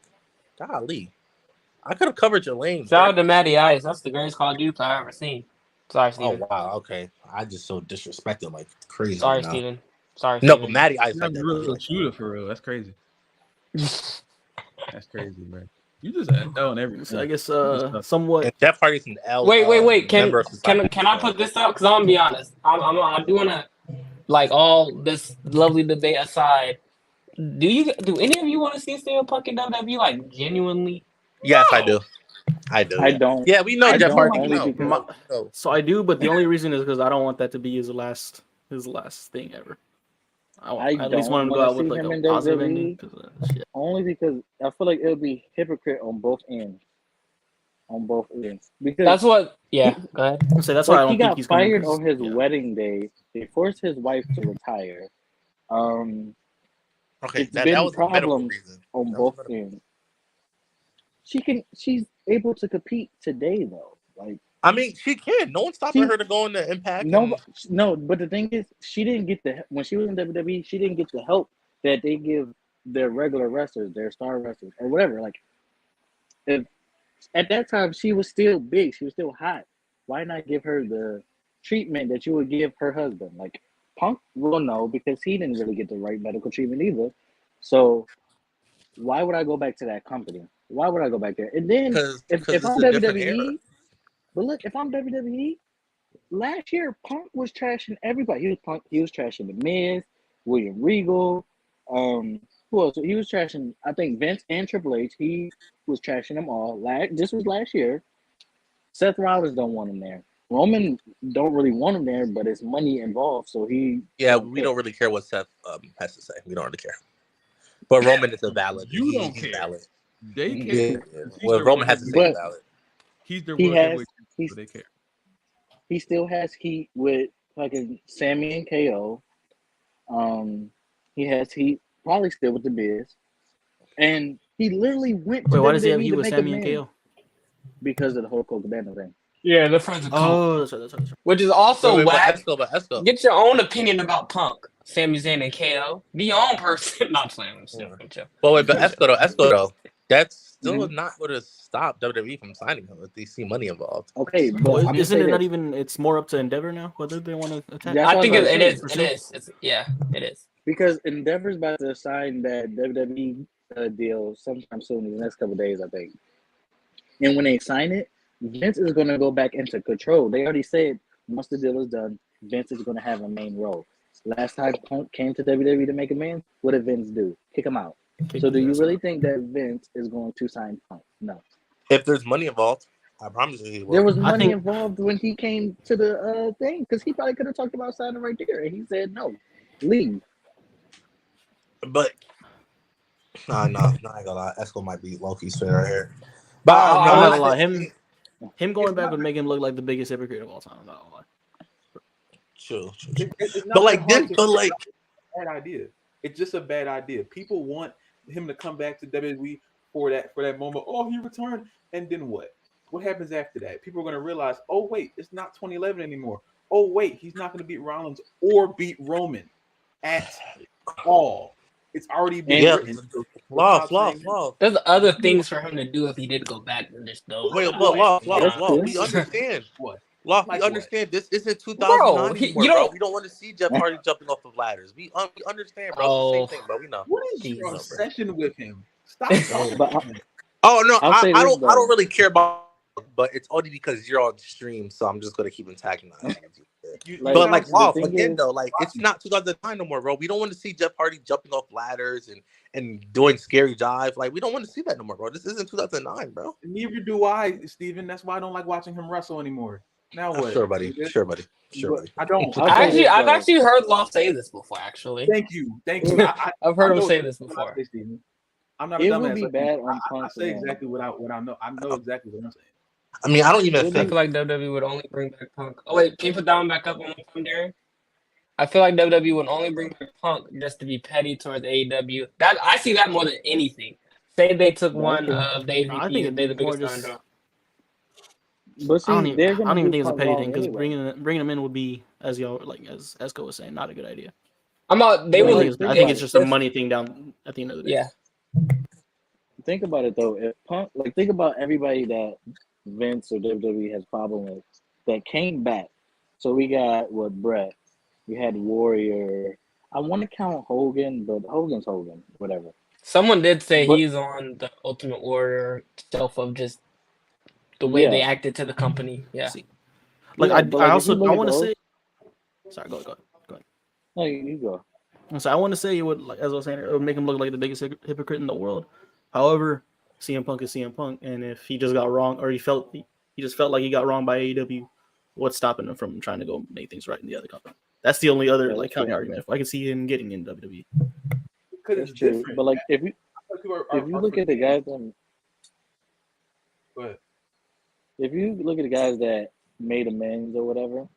golly. I could have covered your lane. Shout out to Matty Ice. That's the greatest Call of Duty player I've ever seen. Sorry, Steven. Oh, wow. Okay. I just so disrespected like crazy. Sorry, Steven. No, but Matty Ice. You're a real shooter for real. That's crazy. That's crazy, man. You just an L and everything. I guess somewhat. And Jeff Hardy's an L. Wait. Can I put this up? Because I'm gonna be honest. I do wanna, like, all this lovely debate aside. Do any of you want to see CM Punk in WWE? Like, genuinely? Yes, I do. I don't. Yeah, we know Jeff Hardy. So I do, but the only reason is because I don't want that to be his last thing ever. I at least want him to go out with like a positive ending. Only because I feel like it'll be hypocrite on both ends. Because that's what. Yeah, go ahead. So that's why I don't think he's fired on his wedding day. They forced his wife to retire. Okay, that was problems on both ends. She's able to compete today though. Like, I mean, she can. No one's stopping her to go into Impact. No, but the thing is, she didn't get when she was in WWE, she didn't get the help that they give their regular wrestlers, their star wrestlers, or whatever. Like, if at that time she was still big. She was still hot. Why not give her the treatment that you would give her husband? Like Punk will know because he didn't really get the right medical treatment either. So why would I go back to that company? Why would I go back there? And then Because if it's I'm a different era. WWE, but look, if I'm WWE, last year Punk was trashing everybody. He was trashing the Miz, William Regal, who else? He was trashing, I think, Vince and Triple H. He was trashing them all. This was last year. Seth Rollins don't want him there. Roman don't really want him there, but it's money involved, so he. We don't really care what Seth has to say. We don't really care. But Roman is a valid. You don't he's care. valid. They care. Yeah. Well, Roman has to say But valid. He's their he world has- heavyweight champion, he's- so they care. He still has heat with fucking Sammy and KO. He has heat probably still with the Biz, and he literally went to Wait, why does he have WWE heat to with make Sammy and amends KO? because of the whole Cabana thing. Yeah, the friends of Punk. Oh, that's right. Which is also Wait, whack. Esco. Get your own opinion about Punk, Sami Zayn, and KO. Be your own person. Not playing. But Esco though, that's still not going to stop WWE from signing him if they see money involved. Okay, but Well, I'm isn't saying it not that- even? It's more up to Endeavor now whether they want to attack. That's I what think I'm it saying. is. It is. It is. Because Endeavor's about to sign that WWE deal sometime soon in the next couple of days, I think. And when they sign it, Vince is going to go back into control. They already said once the deal is done, Vince is going to have a main role. Last time Punk came to WWE to make a man, what did Vince do? Kick him out. So do you really think that Vince is going to sign Punk? No. If there's money involved, I promise you he will. There was I money think- involved when he came to the thing because he probably could have talked about signing right there, and he said no, leave. But no, I ain't gonna lie. Esco might be Loki's fit right here. But I'm I'm not not gonna lie. Him going back would make him look like the biggest hypocrite of all time. I'm not gonna lie. True. It's not But like that this, hard to- but like bad idea. It's just a bad idea. People want him to come back to WWE for that moment. Oh, he returned, and then what? What happens after that? People are going to realize, oh wait, it's not 2011 anymore. Oh wait, he's not going to beat Rollins or beat Roman at all. It's already been Yeah. written. So Law. There's other things for him to do if he did go back than just those. Wait, but Law. true. We understand. What? Law, Like we understand this isn't Bro, 2009 he- anymore, you bro. don't- We don't want to see Jeff Hardy jumping off of ladders. We understand, bro. Oh. It's the same thing, bro. We know. What is your Jesus. obsession with him? Stop talking But about him. Oh no, I'll I say this, don't. I though. don't really care about, but it's only because you're on stream, so I'm just gonna keep antagonizing you. Like, But like, the Law, thing again is- though, like it's not 2009 no more, bro. We don't want to see Jeff Hardy jumping off ladders and doing scary dive. Like we don't want to see that no more, bro. This isn't 2009, bro. Neither do I, Steven. That's why I don't like watching him wrestle anymore. Now what? Sure, buddy. I don't. I'll say this, I've though. actually heard Law say this before. Actually, Thank you. I've heard I him know say this what before. I say, Steven. I'm not a It dumbass. would be like bad you. on I Punk. say exactly what I know. I know exactly what I'm saying. I mean, I don't even I think. feel like WWE would only bring back Punk. Oh wait, can you put that one back up one more time, Darren? I feel like WWE would only bring back Punk just to be petty towards AEW. That I see that more than anything. Say they took one of Dave I think VP, it'd they be the more biggest just. sign. But see, I don't even they're gonna think do it's a Punk petty wrong thing because anyway. bringing them in would be, as y'all as Esco was saying, not a good idea. I'm out. They I will. think it's just a money thing down at the end of the day. Yeah. Think about it though. If Punk, like, think about everybody that Vince or WWE has problem with that came back. So we got Brett. We had Warrior. I want to count Hogan, but Hogan's Hogan. Whatever. Someone did say But- he's on the Ultimate Warrior shelf of just the way they acted to the company. Yeah. See, like Yeah, but, I if also you look I at want to those- say. Sorry, go ahead. No, you go. So I want to say it would, like as I was saying, it would make him look like the biggest hypocrite in the world. However, CM Punk is CM Punk, and if he just got wrong, or he just felt like he got wrong by AEW, what's stopping him from trying to go make things right in the other company? That's the only other Yeah, counter argument. If I can see him getting in WWE. Because That's it's true. different. But like, if you If look at the guys that Go ahead. if you look at the guys that made amends or whatever,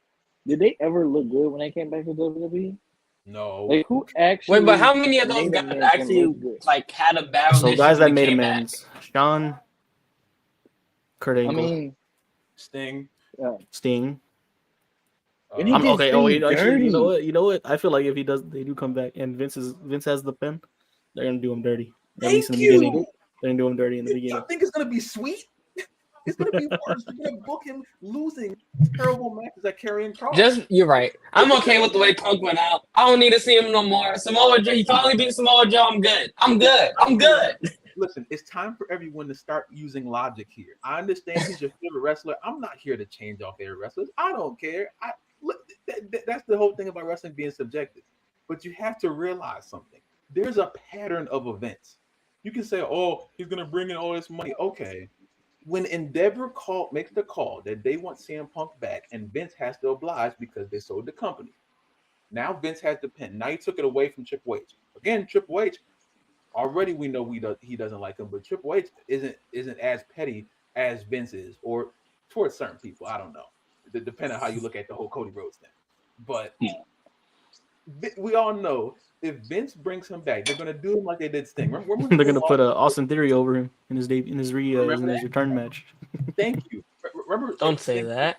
did they ever look good when they came back to WWE? No. Like, who actually? Wait, but how many of those made guys amends and actually looked good? like had a battle? So guys that made amends: Sean, Kurt I Angle, mean, Sting. Sting. And he I'm did okay. Sting Actually, dirty. you know what? I feel like if they do come back, and Vince has the pen, they're gonna do him dirty. At Thank least in the you. beginning, they're gonna do him dirty in the Y'all beginning. think it's gonna be sweet? It's gonna be worse. You're gonna book him losing terrible matches at Karrion Kross. You're right. I'm okay with the way Punk went out. I don't need to see him no more. Samoa Joe, he finally beat Samoa Joe. I'm good. I'm good. Listen, it's time for everyone to start using logic here. I understand he's your favorite wrestler. I'm not here to change off favorite wrestlers. I don't care. That's the whole thing about wrestling being subjective. But you have to realize something. There's a pattern of events. You can say, oh, he's going to bring in all this money. Okay. When Endeavor makes the call that they want CM Punk back, and Vince has to oblige because they sold the company. Now Vince has the pen. Now he took it away from Triple H. Again, Triple H, already we know he doesn't like him, but Triple H isn't as petty as Vince is, or towards certain people. I don't know. Depending on how you look at the whole Cody Rhodes thing. But we all know if Vince brings him back, they're going to do him like they did Sting. They're going to put Austin Theory over him in his return match. Thank you. Remember? Don't say that.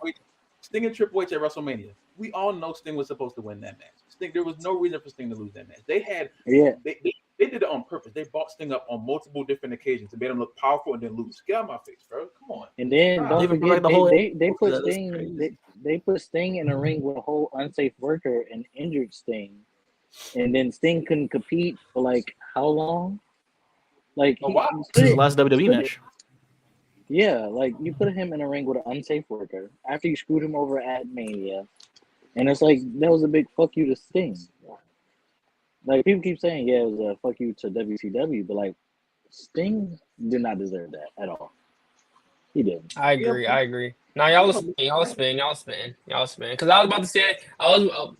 Sting and Triple H at WrestleMania. We all know Sting was supposed to win that match. There was no reason for Sting to lose that match. They did it on purpose. They brought Sting up on multiple different occasions to make him look powerful and then lose. Get out of my face, bro. Come on. And then don't forget they put Sting in a ring with a whole unsafe worker and injured Sting. And then Sting couldn't compete for like how long? Like his last WWE match. Yeah, like you put him in a ring with an unsafe worker after you screwed him over at Mania. And it's like that was a big fuck you to Sting. Like people keep saying, yeah, it was a fuck you to WCW, but like Sting did not deserve that at all. He didn't. I agree. Now y'all spin. Because I was about to say,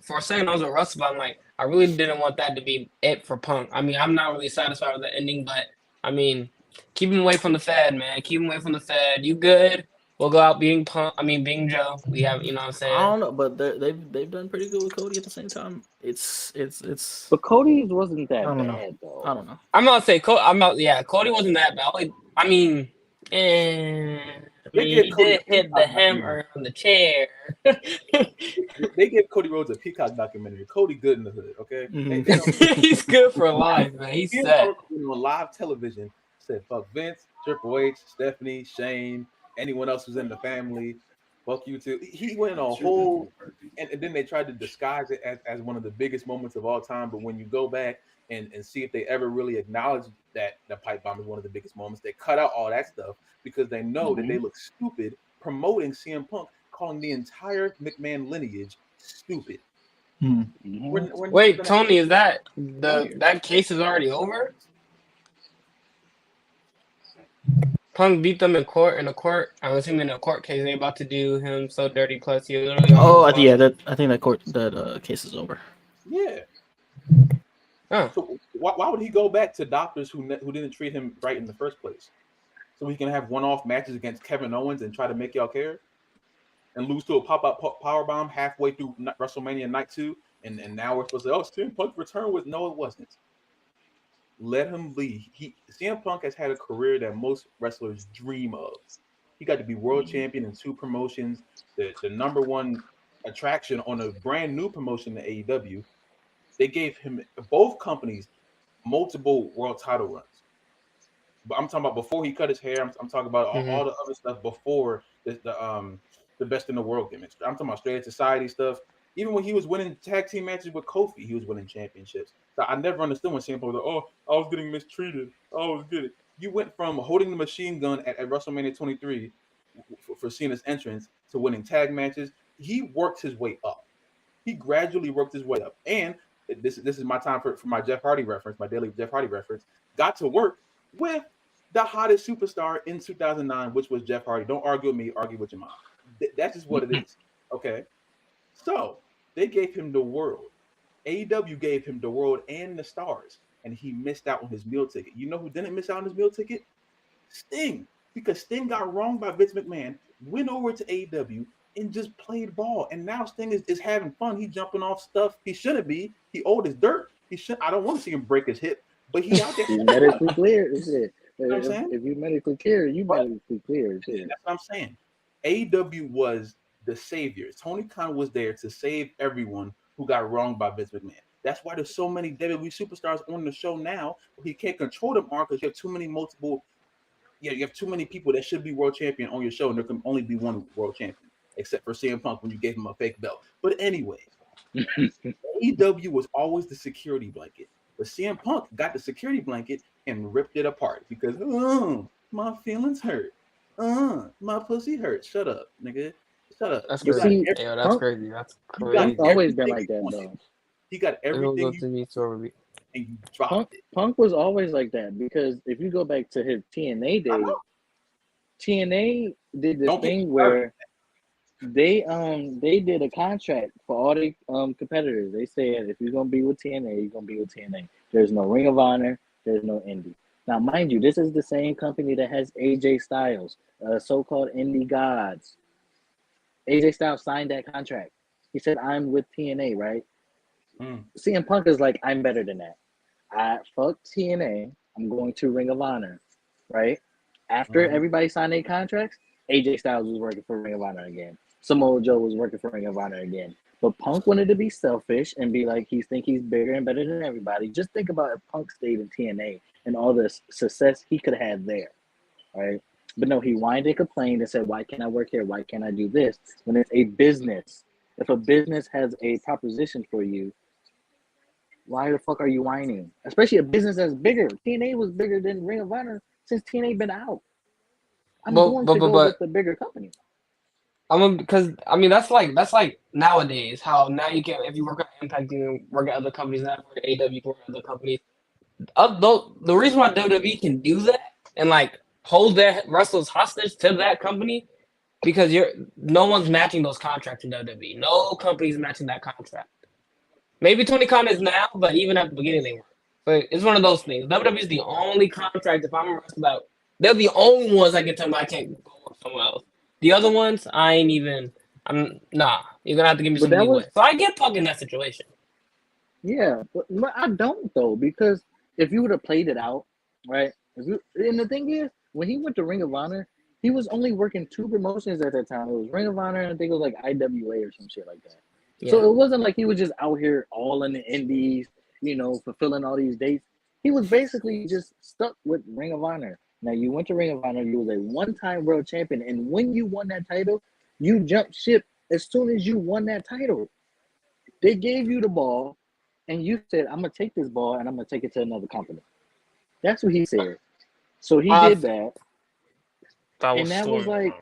for a second I was with Russell, but I'm like, I really didn't want that to be it for Punk. I mean, I'm not really satisfied with the ending, but I mean, keep him away from the Fed, man. Keep him away from the Fed. You good? We'll go out being Punk. I mean, being Joe. We have, you know what I'm saying? I don't know, but they've done pretty good with Cody at the same time. It's. But Cody's wasn't that bad though. I don't know. I'm not saying Cody wasn't that bad. I mean, he did hit the hammer on the chair. They gave Cody Rhodes a Peacock documentary. Cody good in the hood, okay? Mm-hmm. He's good for life, man. He's set. On live television, said fuck Vince, Triple H, Stephanie, Shane, anyone else who's in the family. Fuck you too. He went on a whole, and then they tried to disguise it as one of the biggest moments of all time. But when you go back and see if they ever really acknowledge that the pipe bomb is one of the biggest moments, they cut out all that stuff because they know that they look stupid promoting CM Punk, calling the entire McMahon lineage stupid. Wait, Tony, is that case is already over? Punk beat them in court. I'm assuming in a court case they about to do him so dirty. Plus, he literally. I think that case is over. Yeah. Huh. So why would he go back to doctors who didn't treat him right in the first place? So he can have one-off matches against Kevin Owens and try to make y'all care, and lose to a pop-up powerbomb halfway through WrestleMania Night 2, and now we're supposed to say, CM Punk's return was no, it wasn't. Let him be. CM Punk has had a career that most wrestlers dream of. He got to be world champion in 2 promotions, the number one attraction on a brand new promotion in AEW. They gave him, both companies, multiple world title runs. But I'm talking about before he cut his hair. I'm talking about all the other stuff before the best in the world gimmicks. I'm talking about straight society stuff. Even when he was winning tag team matches with Kofi, he was winning championships. So I never understood when CM Punk was like, oh, I was getting mistreated. I was good. You went from holding the machine gun at WrestleMania 23 for Cena's entrance to winning tag matches. He worked his way up. He gradually worked his way up. And this is my time for my Jeff Hardy reference, my daily Jeff Hardy reference. Got to work with the hottest superstar in 2009, which was Jeff Hardy. Don't argue with me, argue with your mom. That's just what it is. Okay. So they gave him the world. AEW gave him the world and the stars, and he missed out on his meal ticket. You know who didn't miss out on his meal ticket? Sting. Because Sting got wronged by Vince McMahon, went over to AEW, and just played ball. And now Sting is having fun. He's jumping off stuff he shouldn't be. He old as dirt. I don't want to see him break his hip, but he out there. He's medically clear. Is it? You know what I'm saying? If you're medically clear, you medically clear. That's what I'm saying. AEW was the savior. Tony Khan was there to save everyone who got wronged by Vince McMahon. That's why there's so many WWE superstars on the show now. He can't control them because you have too many multiple you have too many people that should be world champion on your show, and there can only be one world champion, except for CM Punk when you gave him a fake belt. But anyway, AEW was always the security blanket, but CM Punk got the security blanket and ripped it apart because my feelings hurt, my pussy hurts. Shut up, nigga. Shut up. That's But crazy. see, Yeah, that's Punk, crazy. That's You got Punk's crazy. always been everything like that you wanted. though. He got It everything goes you to me so and you dropped it. Punk was always like that because if you go back to his TNA I days, know. TNA did this Don't get me thing started. where they did a contract for all the competitors. They said if you're gonna be with TNA, you're gonna be with TNA. There's no Ring of Honor, there's no Indie. Now, mind you, this is the same company that has AJ Styles, so-called Indie Gods. AJ Styles signed that contract. He said, "I'm with TNA," right? CM Punk is like, "I'm better than that. I fuck TNA. I'm going to Ring of Honor," right? After everybody signed their contracts, AJ Styles was working for Ring of Honor again. Samoa Joe was working for Ring of Honor again. But Punk wanted to be selfish and be like, he's bigger and better than everybody. Just think about if Punk stayed in TNA and all the success he could have had there, right? But no, he whined and complained and said, "Why can't I work here? Why can't I do this?" When it's a business. If a business has a proposition for you, why the fuck are you whining? Especially a business that's bigger. TNA was bigger than Ring of Honor since TNA been out. I'm going to go with the bigger company. Because I mean that's like nowadays how now you can, if you work at Impact, you can work at other companies, not work at AEW, you can work at other companies. The reason why WWE can do that and like hold their wrestlers hostage to that company, because no one's matching those contracts in WWE. No company's matching that contract. Maybe Tony Khan is now, but even at the beginning they weren't. So it's one of those things. WWE is the only contract, if I'm a wrestler, they're the only ones I can tell me I can't go work somewhere else. The other ones, you're gonna have to give me some leeway. So I get Punk in that situation. Yeah, but I don't though, because if you would have played it out, right? And the thing is, when he went to Ring of Honor, he was only working two promotions at that time. It was Ring of Honor and I think it was like IWA or some shit like that. Yeah. So it wasn't like he was just out here all in the indies, fulfilling all these dates. He was basically just stuck with Ring of Honor. Now you went to Ring of Honor, you was a one-time world champion, and when you won that title, you jumped ship as soon as you won that title. They gave you the ball, and you said, "I'm gonna take this ball and I'm gonna take it to another company." That's what he said. So he did that. And that was like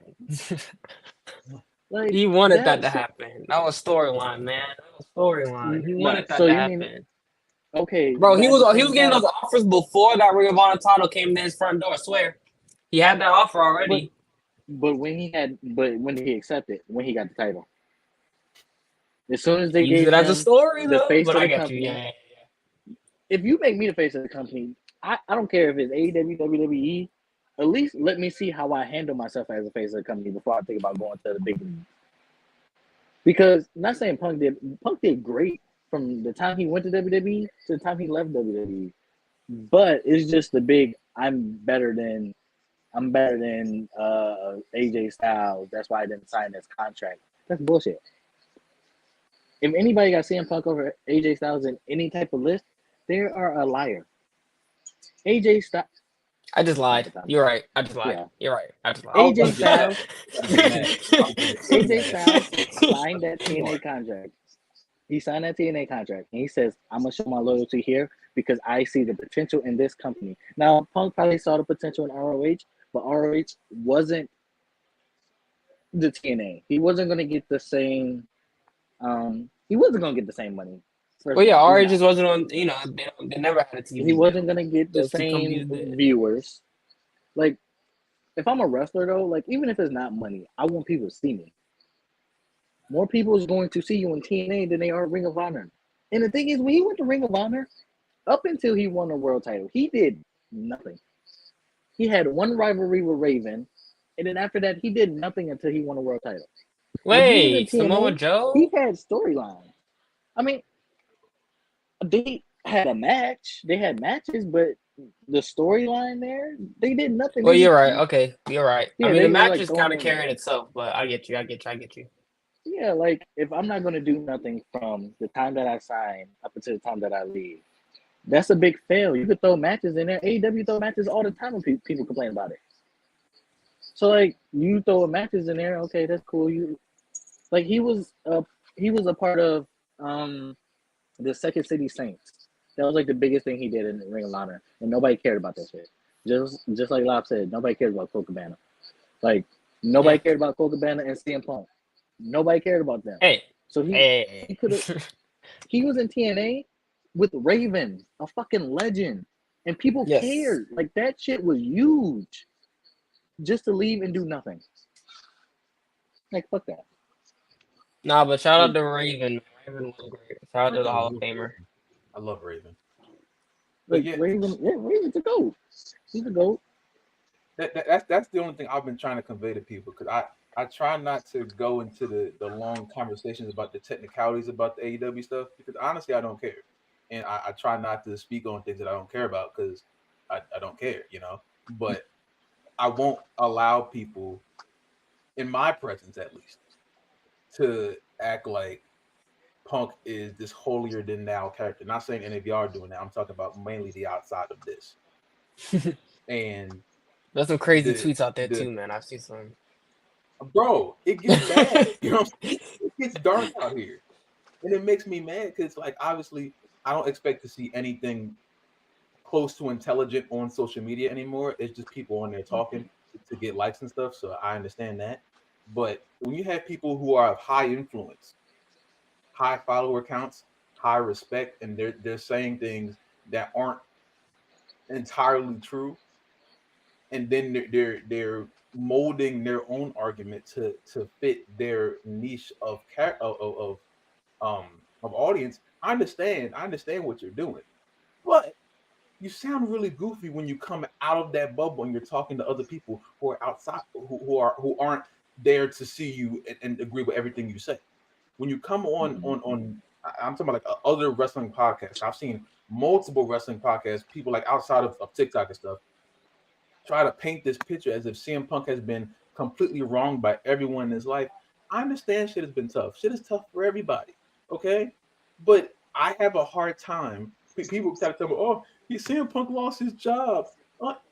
he wanted that to happen. That was storyline, man. That was storyline. He wanted that to happen. Okay, bro, he was getting those offers before that Ring of Honor title came to his front door. I swear, he had that offer already. But when did he accept it? When he got the title? As soon as they gave it as a story, the face but of I the get company. you. Yeah. If you make me the face of the company, I don't care if it's AEW, WWE. At least let me see how I handle myself as a face of the company before I think about going to the big league. Because I'm not saying Punk did great from the time he went to WWE to the time he left WWE. But it's just the big I'm better than AJ Styles. That's why I didn't sign this contract. That's bullshit. If anybody got CM Punk over AJ Styles in any type of list, they are a liar. AJ Styles. I just lied. You're right. I just lied. Yeah. You're right. I just lied. AJ Styles. AJ Styles signed that TNA contract. He signed that TNA contract, and he says, "I'm gonna show my loyalty here because I see the potential in this company." Now, Punk probably saw the potential in ROH, but ROH wasn't the TNA. He wasn't gonna get the same. He wasn't gonna get the same money. Well, yeah, ROH just wasn't on. They never had a TV. He wasn't gonna get the same viewers. Like, if I'm a wrestler though, like even if it's not money, I want people to see me. More people is going to see you in TNA than they are Ring of Honor. And the thing is, when he went to Ring of Honor, up until he won the world title, he did nothing. He had one rivalry with Raven, and then after that, he did nothing until he won a world title. Wait, Samoa Joe? He had storyline. I mean, they had a match. They had matches, but the storyline there, they did nothing. Well, you're right. Okay, you're right. Yeah, I mean, the match is kind of carrying itself, but I get you. Yeah, like if I'm not gonna do nothing from the time that I sign up until the time that I leave, that's a big fail. You could throw matches in there. AEW throw matches all the time when people complain about it. So like you throw matches in there, okay, that's cool. You like he was a part of the Second City Saints. That was like the biggest thing he did in the Ring of Honor, and nobody cared about that shit. Just like Lop said, nobody cared about Colt Cabana. Like nobody cared about Colt Cabana and CM Punk. Nobody cared about them. Hey, So he could have. He was in TNA with Raven, a fucking legend, and people Yes. cared. Like that shit was huge. Just to leave and do nothing. Like fuck that. Nah, but shout out to Raven. Raven was great. Shout out to the Hall of Famer. I love Raven. But Like Raven's a GOAT. He's a GOAT. That's the only thing I've been trying to convey to people, because I try not to go into the long conversations about the technicalities about the AEW stuff, because honestly I don't care, and I try not to speak on things that I don't care about because I don't care, you know. But I won't allow people, in my presence at least, to act like Punk is this holier than thou character. Not saying any of y'all are doing that. I'm talking about mainly the outside of this. And there's some crazy tweets out there too, man. I've seen some. Bro, it gets bad. You know, it gets dark out here, and it makes me mad because, like, obviously, I don't expect to see anything close to intelligent on social media anymore. It's just people on there talking to get likes and stuff. So I understand that. But when you have people who are of high influence, high follower counts, high respect, and they're saying things that aren't entirely true, and then they're molding their own argument to fit their niche of audience. I understand what you're doing, but you sound really goofy when you come out of that bubble and you're talking to other people who are outside, who aren't there to see you and agree with everything you say. When you come on I'm talking about like other wrestling podcasts. I've seen multiple wrestling podcasts, people like outside of TikTok and stuff, try to paint this picture as if CM Punk has been completely wronged by everyone in his life. I understand shit has been tough. Shit is tough for everybody, okay? But I have a hard time. People try to tell me, oh, CM Punk lost his job.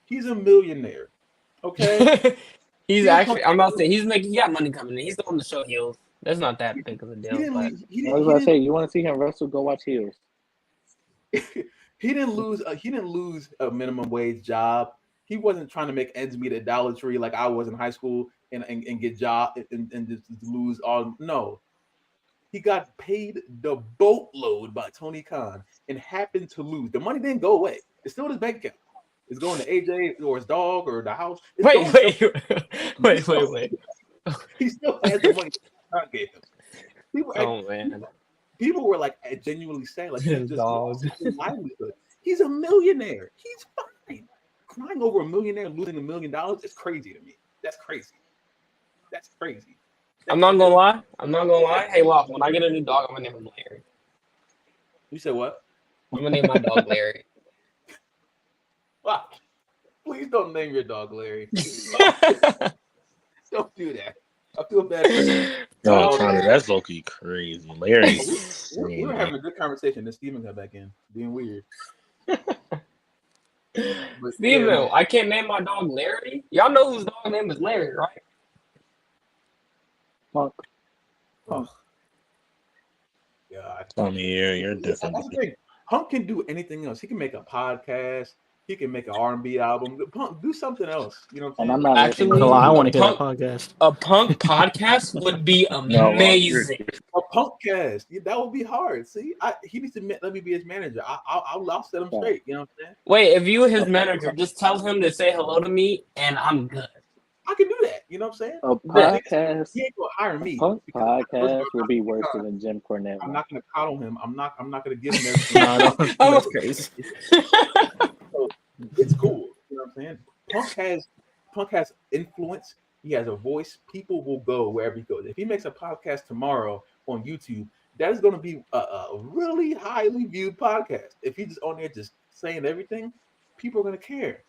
He's a millionaire, okay? He's CM actually, Punk, I'm not saying he got money coming in. He's the one to show heels. That's not that big of a deal. I was about to say, you want to see him wrestle? Go watch heels. He didn't lose a minimum wage job. He wasn't trying to make ends meet at Dollar Tree like I was in high school and get job and just lose all. No, he got paid the boatload by Tony Khan and happened to lose. The money didn't go away. It's still in his bank account. It's going to AJ or his dog or the house. Wait. He still has the money Khan gave him. Man. People were like genuinely sad, like he His just dog. lost his livelihood. He's a millionaire. He's fine. Crying over a millionaire losing $1 million is crazy to me. That's crazy. I'm not gonna lie. Hey, Lop, when I get a new dog, I'm gonna name him Larry. You said what? I'm gonna name my dog Larry. Wow. Please don't name your dog Larry. Don't do that. I feel bad for you. No, Connor, that's low-key crazy. Larry. We were having a good conversation. Then Steven got back in, being weird. Steven, yeah, I can't name my dog Larry. Y'all know whose dog name is Larry, right? Punk. Oh. God. I mean, you're definitely. Punk can do anything else. He can make a podcast. He can make an R&B album. Punk, do something else. You know what I'm saying? And I'm not actually. No, I want to hear that podcast. A Punk podcast would be amazing. A Punk cast. That would be hard. See, he needs to let me be his manager. I'll set him straight. You know what I'm saying? Wait, if you were his manager, just tell him to say hello to me, and I'm good. I can do that. You know what I'm saying? A podcast. He ain't gonna hire me. A podcast will be worse than Jim Cornette. I'm not gonna coddle him. I'm not gonna give him everything. That's crazy. So, it's cool. You know what I'm saying? Punk has influence. He has a voice. People will go wherever he goes. If he makes a podcast tomorrow on YouTube, that is going to be a really highly viewed podcast. If he's just on there just saying everything, people are going to care.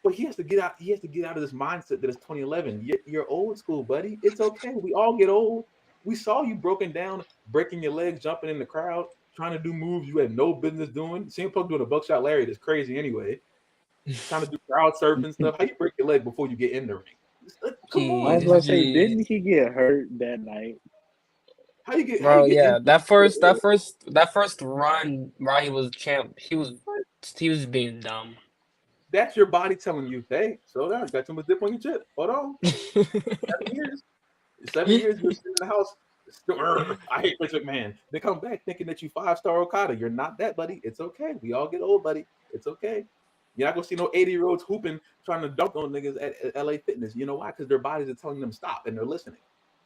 But he has to get out. He has to get out of this mindset that it's 2011. You're old school, buddy. It's okay. We all get old. We saw you broken down, breaking your legs, jumping in the crowd, trying to do moves you had no business doing. CM Punk doing a buckshot Larry that's crazy anyway. Trying to do crowd surfing stuff. How you break your leg before you get in the ring? Come I on. was gonna say, Jeez. didn't he get hurt that night? How you get? Bro, yeah, injured? that first run while he was champ, he was being dumb. That's your body telling you, hey, slow down. You got too much dip on your chip. Hold on. 7 years you're sitting in the house. I hate Vince McMahon. They come back thinking that you 5-star Okada. You're not that, buddy. It's okay. We all get old, buddy. It's okay. You're not gonna see no 80-year-olds hooping, trying to dunk on niggas at LA Fitness. You know why? Because their bodies are telling them stop and they're listening.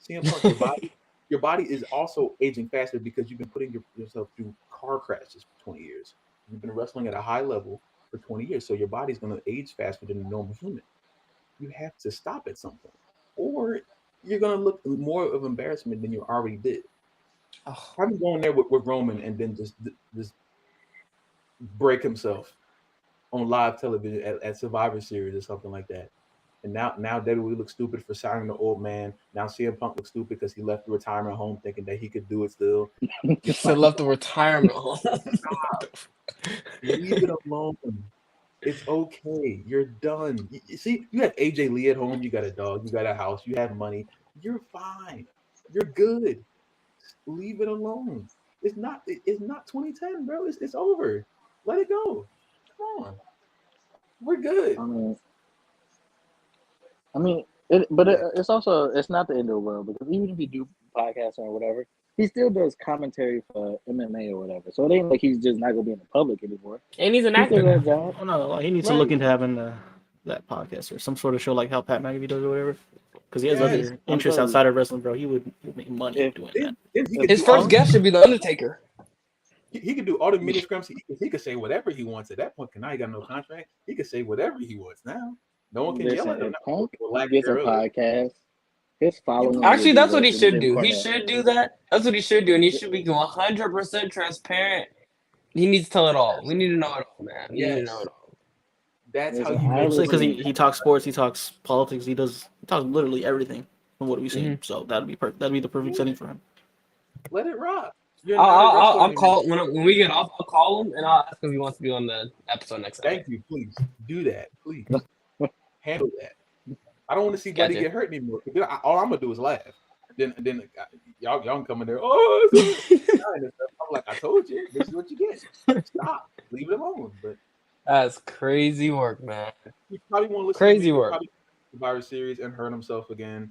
CM Punk, your body is also aging faster because you've been putting yourself through car crashes for 20 years. You've been wrestling at a high level for 20 years, so your body's gonna age faster than a normal human. You have to stop at some point, or you're gonna look more of embarrassment than you already did. Having gone there with Roman and then just break himself on live television at Survivor Series or something like that. And now WWE looks stupid for signing the old man. Now CM Punk looks stupid because he left the retirement home thinking that he could do it still. He still left the retirement home. Leave it alone. It's okay. You're done. You see, you have AJ Lee at home. You got a dog. You got a house. You have money. You're fine. You're good. Leave it alone. It's not 2010, bro. It's over. Let it go. Come on. We're good. It's also, it's not the end of the world, because even if you do podcasts or whatever, he still does commentary for MMA or whatever. So it ain't like he's just not gonna be in the public anymore. And he's an He still actor. got a job. Oh no, he needs to look into having that podcast or some sort of show like how Pat McAfee does or whatever. Because he has other interests outside of wrestling, bro. He would make money doing that. His first guest should be The Undertaker. He could do all the mini scrums. He could say whatever he wants at that point. Now he got no contract. He could say whatever he wants now. No one can yell at him. Punk gets a podcast. His following. Actually, that's what he should do. He should do that. That's what he should do, and he should be 100% transparent. He needs to tell it all. We need to know it all, man. We need to know it all. That's how you make because he talks sports, he talks politics, he talks literally everything from what we've seen. So that'd be the perfect setting for him. Let it rock. I'll call when we get off. I'll call him and I'll ask if he wants to be on the episode next time. Thank you. Please do that. Please handle that. I don't want to see Buddy get hurt anymore. All I'm gonna do is laugh. Then y'all can come in there. Oh, I'm like, I told you, this is what you get. Stop. Leave it alone. But that's crazy work, man. You probably want to listen crazy to work. Survivor Series and hurt himself again,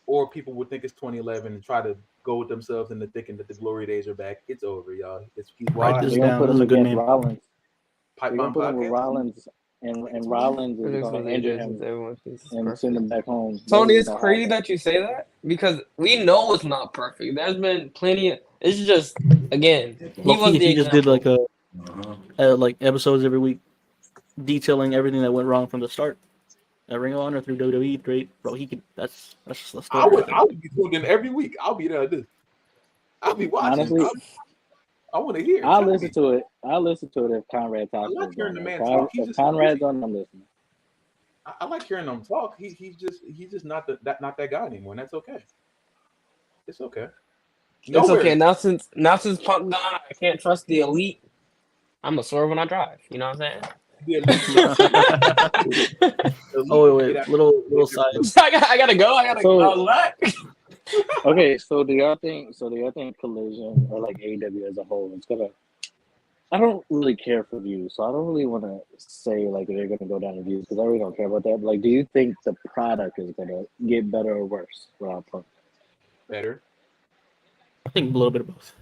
or people would think it's 2011 and try to go with themselves into thinking that the glory days are back. It's over, y'all. He's write this down. That's a good name. Rollins. Pipe Bomb Podcast. With Rollins and Rollins is going to injure him and send him back home. Tony, it's crazy that you say that because we know it's not perfect. There's been plenty of. It's just again. He just did like like episodes every week, detailing everything that went wrong from the start. At Ring of Honor through WWE, great, bro. He could. That's just a story. I would be tuned in every week. I'll be there. I'll be watching. Honestly, I want to hear. I'll listen to it. I'll listen to it if Conrad talks. I like hearing the man talk. If Conrad's on, I'm listening. I like hearing him talk. He's just not that guy anymore, and that's okay. It's okay. It's okay. Now since Punk gone, I can't trust the elite. I'm a swerve when I drive. You know what I'm saying? Wait, little side. I gotta go. Okay, so the other thing Collision or like AEW as a whole, it's gonna. I don't really care for views, so I don't really want to say like they're gonna go down in views because I really don't care about that. But like, do you think the product is gonna get better or worse without Punk? Better. I think a little bit of both.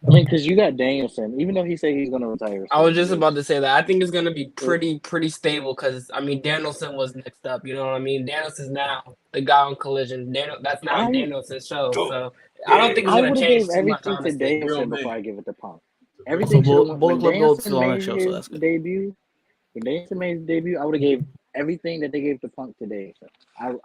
I mean, because you got Danielson, even though he said he's going to retire. I was just about to say that. I think it's going to be pretty stable because, I mean, Danielson was next up. You know what I mean? Danielson's now the guy on Collision. That's now Danielson's show. So I don't think it's going to change too much, everything to Danielson before I give it to Punk. Everything when Danielson made his debut, when Danielson made his debut, I would have gave everything that they gave to Punk today. So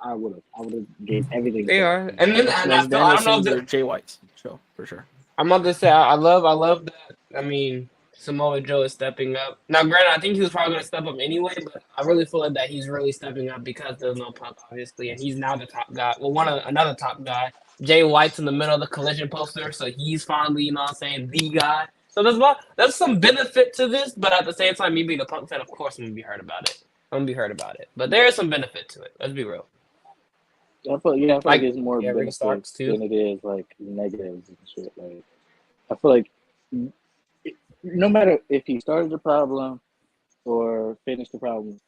I would have gave everything. They are. And then I don't know if they're Jay White's show for sure. I'm about to say I love that. I mean, Samoa Joe is stepping up. Now, granted, I think he was probably going to step up anyway, but I really feel like that he's really stepping up because there's no Punk, obviously, and he's now the top guy. Well, another top guy. Jay White's in the middle of the Collision poster, so he's finally, you know what I'm saying, the guy. So there's some benefit to this, but at the same time, me being a Punk fan, of course, I'm going to be hurt about it. I'm gonna be hurt about it. But there is some benefit to it. Let's be real. I feel like Like, it's more yeah, Ricky Starks, benefits too. than it is like negatives and shit. Like I feel like no matter if he started the problem or finished the problem,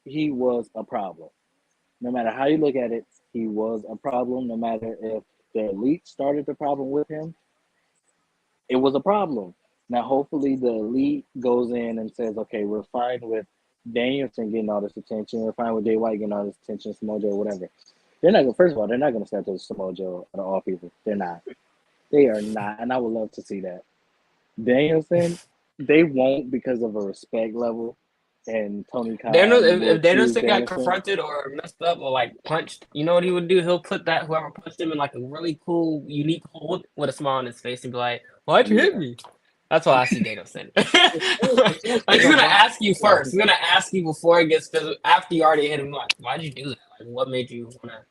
he was a problem. No matter how you look at it, he was a problem. No matter if the elite started the problem with him, it was a problem. Now, hopefully, the elite goes in and says, okay, we're fine with Danielson getting all this attention. We're fine with Jay White getting all this attention, Samoa Joe, whatever. They're not going. First of all, they're not going to step to Samoa Joe out of all people. They're not. They are not, and I would love to see that. Danielson, they won't because of a respect level, and Tony Khan Daniel, will if choose Danielson got Danielson. confronted or messed up or like punched, you know what he would do? He'll put that whoever punched him in like a really cool, unique hold with a smile on his face and be like, "Why'd you hit me?" That's why I see Danielson. Like, he's gonna ask you first. He's gonna ask you before it gets physical. After you already hit him, like, "Why'd you do that? Like, what made you wanna?"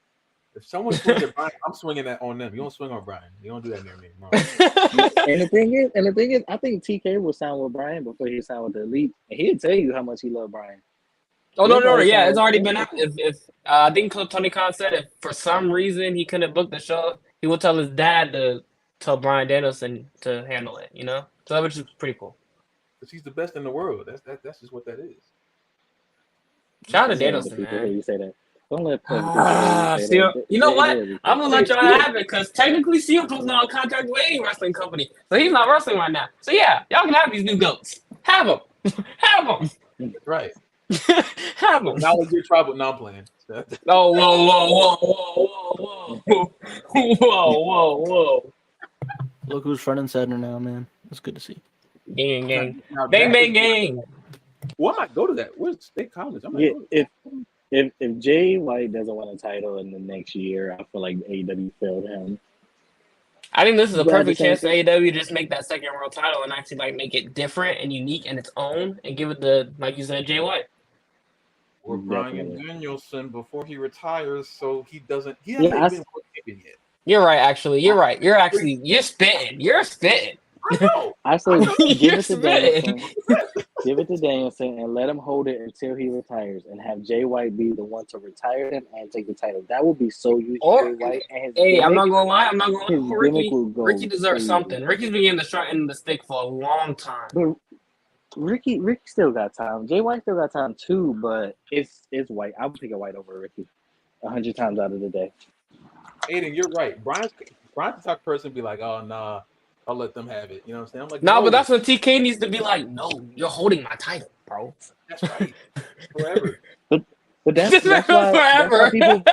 If someone swings at Brian, I'm swinging that on them. You don't swing on Brian. You don't do that near me. No. And the thing is, I think TK will sign with Brian before he signed with the Elite, and he'll tell you how much he loved Brian. Oh no, Everybody yeah, signed it's with- already been out. If I think Tony Khan said if for some reason he couldn't book the show, he will tell his dad to tell Brian Danielson to handle it. You know, so which is pretty cool. Because he's the best in the world. That's just what that is. Shout out to Saying Danielson, people hear man. you say that. Don't let Punk say CM, that. you know They what? hear you. I'm gonna let y'all have it because technically CM Punk's not on contract with any wrestling company, so he's not wrestling right now. So yeah, y'all can have these new goats. Have them, have them, That's right. have them. Now let's get trouble. Now I'm playing. Oh whoa. Look who's front and center now, man. That's good to see. Gang. Now, Bang, that bang, is- gang. Well, I might go to that. Where's State College? I might Yeah, go to that. if Jay White doesn't win a title in the next year, I feel like AEW failed him. I think this is a But at the perfect same chance for AEW to just make that second world title and actually like make it different and unique and its own and give it the, like you said, Jay White. Or Brian Definitely. Danielson before he retires, so he doesn't. He Yeah, hasn't been world champion yet. You're right, actually. You're right. You're spitting. You're spitting. I know. I say give You're it to spitting. Danielson. Give it to Danielson and let him hold it until he retires, and have Jay White be the one to retire him and take the title. That would be so huge for Jay White and his Hey, gimmick. I'm not gonna lie. His For gimmick Ricky. will go Ricky deserves crazy. something. Ricky's been getting the short end of the stick for a long time. But Ricky still got time. Jay White still got time too, but it's White. I would pick a White over Ricky 100 times out of the day. Aiden, you're right. Brian's the type of person to be like, oh nah, I'll let them have it. You know what I'm saying? I'm like, No, but that's when TK needs to be like, no, you're holding my title, bro. That's right. Forever. But that's why people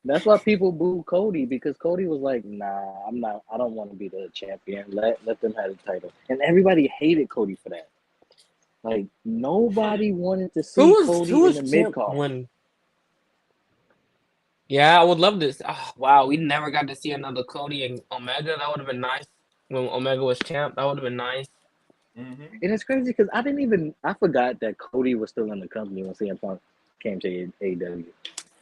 that's why people boo Cody, because Cody was like, nah, I don't want to be the champion. Let them have the title. And everybody hated Cody for that. Like nobody wanted to see Cody in the mid card. When... Yeah, I would love this. Oh, wow, we never got to see another Cody and Omega. That would have been nice. When Omega was champ, that would have been nice. Mm-hmm. And it's crazy because I forgot that Cody was still in the company when CM Punk came to AEW.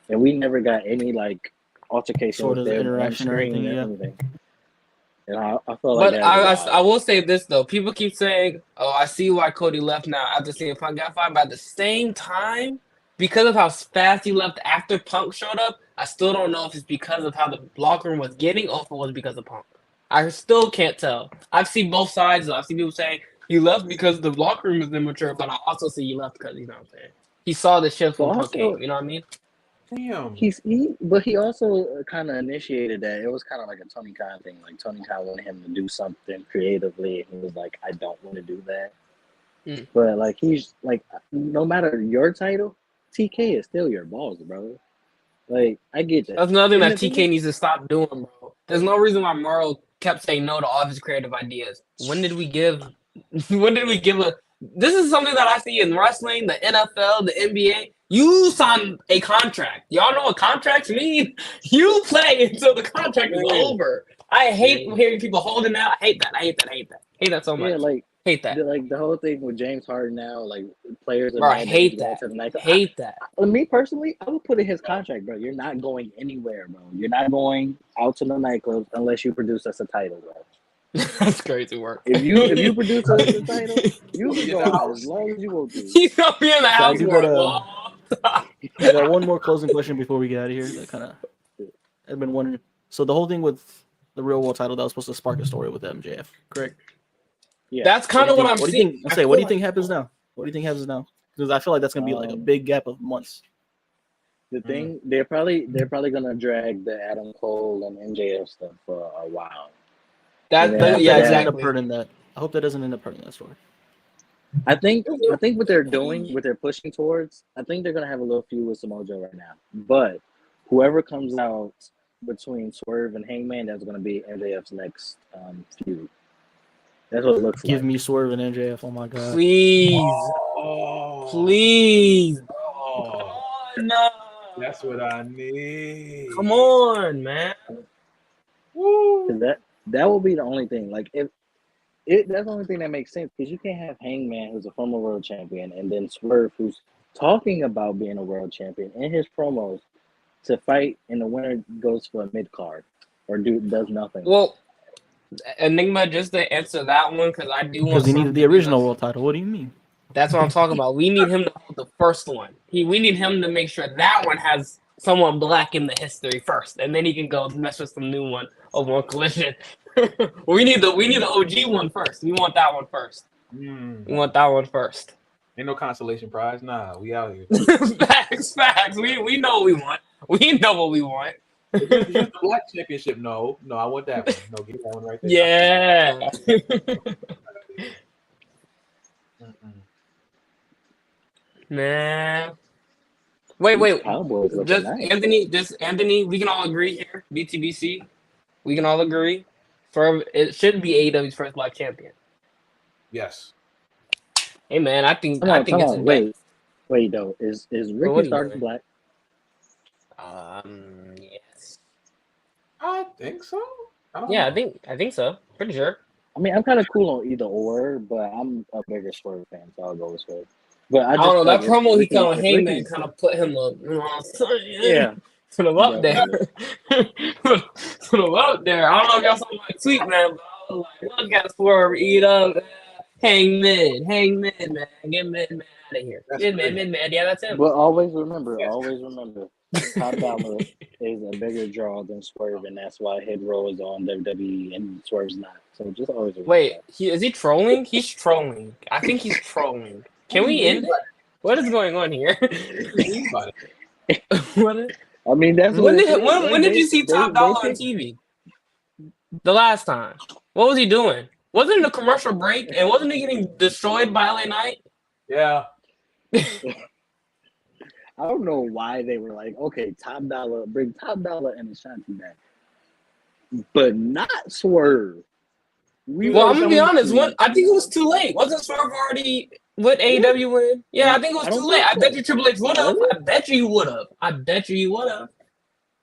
And we never got any like altercation Sort with of them interaction or on-screen anything, yeah. anything. And I felt like But that I will say this though. People keep saying, "Oh, I see why Cody left now after CM Punk got fired." But at the same time, because of how fast he left after Punk showed up, I still don't know if it's because of how the locker room was getting or if it was because of Punk. I still can't tell. I've seen both sides. I've seen people saying he left because the locker room is immature, but I also see he left because, you know what I'm saying, he saw the shift when Punk came. You know what I mean? Damn. But he also kind of initiated that. It was kind of like a Tony Khan thing. Like Tony Khan wanted him to do something creatively, and he was like, "I don't want to do that." Mm. But like he's like, no matter your title, TK is still your boss, bro. Like I get that. That's another thing And that the TK thing needs to stop doing, bro. There's no reason why Merle kept saying no to all of his creative ideas. When did we give a... This is something that I see in wrestling, the NFL, the NBA. You sign a contract. Y'all know what contracts mean? You play until the contract is over. I hate hearing people holding out. I hate that. Hate that so much. Yeah, like hate that. the whole thing with James Harden now, like players are Bro, I mad hate he's going that. to the night. Hate that. Me personally, I would put in his contract, bro. You're not going anywhere, bro. You're not going out to the nightclubs unless you produce us a title, bro. That's crazy work. If you produce the title, you can go as long as you want to. He's gonna be in the So I house do for a gotta- long time. I got one more closing question before we get out of here. That kind of I've been wondering. So the whole thing with the real world title that was supposed to spark a story with MJF, correct? Yeah. That's kind of what I'm What do you seeing. think? I say, what do you think happens now? What do you think happens now? Because I feel like that's gonna be like a big gap of months. The thing they're probably gonna drag the Adam Cole and MJF stuff for a while. That, Yeah, yeah, That doesn't end up exactly. hurting that. I hope that doesn't end up hurting that story. I think what they're doing, what they're pushing towards, I think they're gonna have a little feud with Samoa Joe right now. But whoever comes out between Swerve and Hangman, that's gonna be MJF's next feud. That's what it looks Give like. me Swerve and MJF. Oh my god. Please, please, bro. Oh, Come on, that's what I need. come on, man. Woo. 'Cause that will be the only thing. Like that's the only thing that makes sense because you can't have Hangman, who's a former world champion, and then Swerve, who's talking about being a world champion in his promos, to fight, and the winner goes for a mid card or does nothing. Well, Enigma, just to answer that one, because I do want. Because he needed the original world title. What do you mean? That's what I'm talking about. We need him to hold the first one. We need him to make sure that one has someone black in the history first, and then he can go mess with some new one over on Collision. we need the OG one first. We want that one first. We want that one first. Ain't no consolation prize. Nah, we out here. Facts. We know what we want. We know what we want. Here's the black championship. No, I want that one. No, give that one right there. Yeah. Man. Wait. Cowboys looking Just nice. Anthony, we can all agree here. BTBC. We can all agree. It shouldn't be AEW's first black champion. Yes. Hey man, I think Come it's on, wait though. Is what are Ricky you Starks doing? black? Yes. I think so. I don't Yeah, know. I think so. Pretty sure. I mean, I'm kind of cool on either or, but I'm a bigger Swerve fan, so I'll go with Swerve. But I don't know. That promo he cut on if Heyman Ricky's- kind of put him up. You know what I'm saying? Yeah. Put him up there. Put him up there. I don't know if y'all saw my tweet, man, but I was like, look at Swerve eat up. Hang mid, man. Get mid man out of here. That's Mid man. Yeah, that's him. But always remember, Top Dollar is a bigger draw than Swerve, and that's why Hit Row is on WWE and Swerve's not. So just always remember Wait, that. is he trolling? He's trolling. I think he's trolling. Can we end it? What is going on here? What? I mean, that's When did you see Top Dollar on TV? The last time. What was he doing? Wasn't it a commercial break? And wasn't he getting destroyed by LA Knight? Yeah. I don't know why they were like, okay, Top Dollar, bring Top Dollar and Ashanti back, but not Swerve. I'm gonna be honest. I think it was too late. Wasn't Swerve already with AEW win? Yeah, I think it was too late. I bet you Triple H would have. I bet you would have.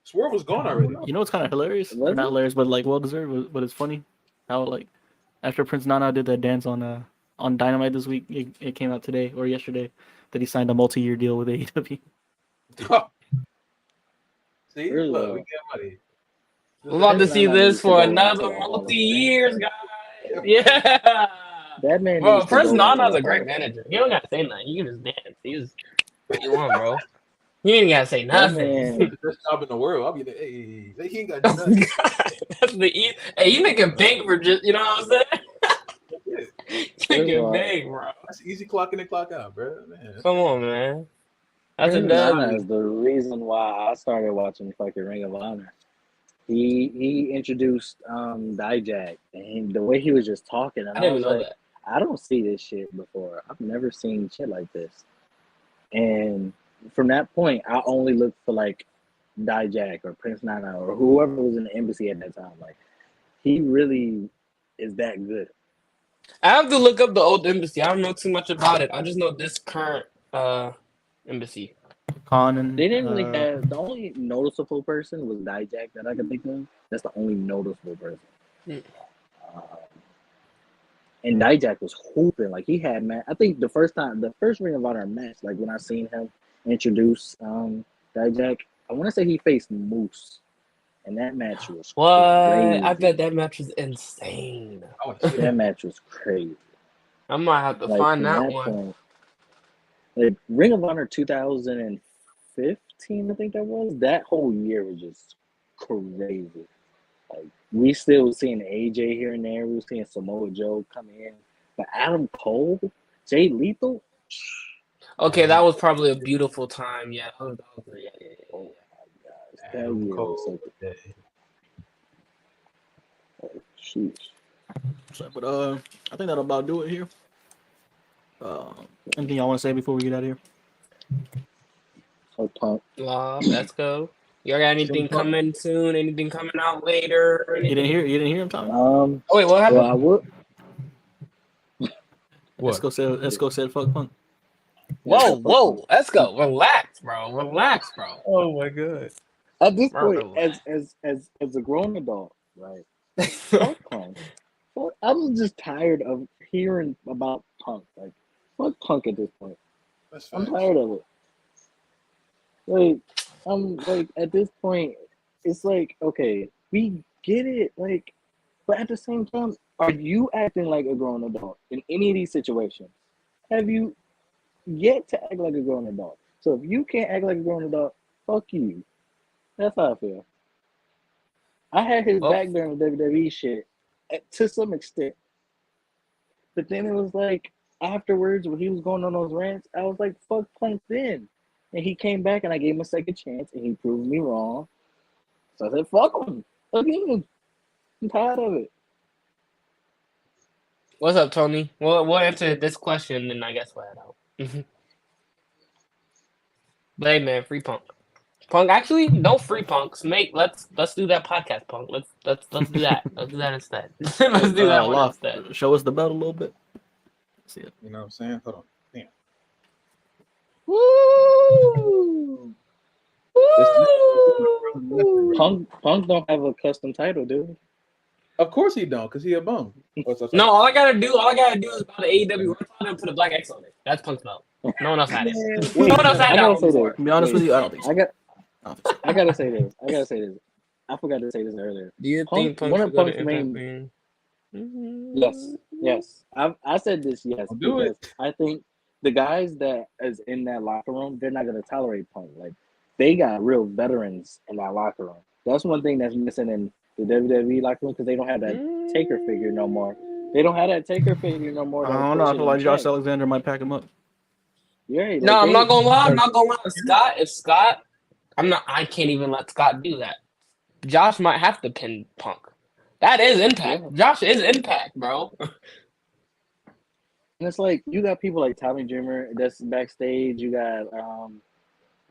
Swerve was gone already. You know what's kind of hilarious? Or not hilarious, but like well deserved. But it's funny how like after Prince Nana did that dance on Dynamite this week, it came out today or yesterday that he signed a multi-year deal with AEW. See, Really? look, we get money. We're about to see this for another multi-years, guys. Yeah. That man. Bro, needs to Prince go Nana's into a great manager. He don't gotta say nothing. He can just dance. He won, bro. He ain't gotta say That nothing. man, The best job in the world. I'll be like, hey, he ain't got to do nothing. That's the hey, you making bank for just you know what I'm saying? Making bank, bro. That's easy clock in and clock out, bro. Man. Come on, man. That's a Prince Nana W. is the reason why I started watching fucking Ring of Honor. He introduced Dijak, and the way he was just talking, and I didn't was know like, that. I don't see this shit before. I've never seen shit like this. And from that point, I only looked for like Dijak or Prince Nana or whoever was in the embassy at that time. Like, he really is that good. I have to look up the old embassy. I don't know too much about it. I just know this current embassy. Khan and They didn't really have the only noticeable person was Dijak that I could think of. That's the only noticeable person. And Dijak was hooping like he had man. I think the first Ring of Honor match, like when I seen him introduce Dijak, I want to say he faced Moose, and that match was What? crazy. I bet that match was insane. I want to see That that. match was crazy. I might have to Like find from that that one. point, like Ring of Honor 2015, I think that was. That whole year was just crazy. Like we still was seeing AJ here and there. We were seeing Samoa Joe come in, but Adam Cole, Jay Lethal. Okay, that was probably a beautiful time. Yeah, yeah. Oh my gosh, that Adam year was so Cole. good. Sheesh. So, but I think that'll about do it here. Anything y'all want to say before we get out of here? So Punk. Let's go. Y'all got anything CM Punk. coming soon? Anything coming out later? Or You anything? didn't hear him talking? Oh wait, what happened? Well, I would. Let's go say fuck Punk. Whoa, let's go. Relax, bro. Oh my god. At this Bro, point, relax. as a grown adult, right? Fuck Punk. I'm just tired of hearing about Punk. Like, fuck Punk at this point. That's I'm facts. tired of it. Like, I'm like at this point, it's like, okay, we get it. Like, but at the same time, are you acting like a grown adult in any of these situations? Have you yet to act like a grown adult? So if you can't act like a grown adult, fuck you. That's how I feel. I had his Well- back during the WWE shit to some extent. But then it was like afterwards when he was going on those rants, I was like, fuck Punk then. And he came back and I gave him a second chance and he proved me wrong. So I said, fuck him. Again. I'm tired of it. What's up, Tony? We'll answer this question and I guess we'll head out. But hey, man, free Punk. Punk, actually, no free Punks. Let's do that podcast, Punk. Let's do that. Let's do that instead. Let's do that one Loft, instead. show us the belt a little bit. See it. You know what I'm saying? Hold on. Damn. Woo! Woo! Punk don't have a custom title, dude. Of course he don't, because he a bum. No, all I gotta do is about the AEW. And put a black X on it. That's Punk's belt. No one else had it. Wait, No one else had I that gotta one say before. this. To be honest with Wait, you, I don't think so. I gotta say this. I forgot to say this earlier. Do you Punk- think Punk one should of go to Punk's main- Impact? Yes. I said this yes I'll do because I think the guys that is in that locker room, they're not gonna tolerate Punk. Like they got real veterans in that locker room. That's one thing that's missing in the WWE locker room because they don't have that Taker figure no more. They don't have that Taker figure no more. I don't know. I feel like Josh Alexander might pack him up. Yeah, No, I'm not gonna lie. I'm not gonna lie. If Scott, I can't even let Scott do that. Josh might have to pin Punk. That is Impact. Yeah. Josh is Impact, bro. And it's like you got people like Tommy Dreamer that's backstage. You got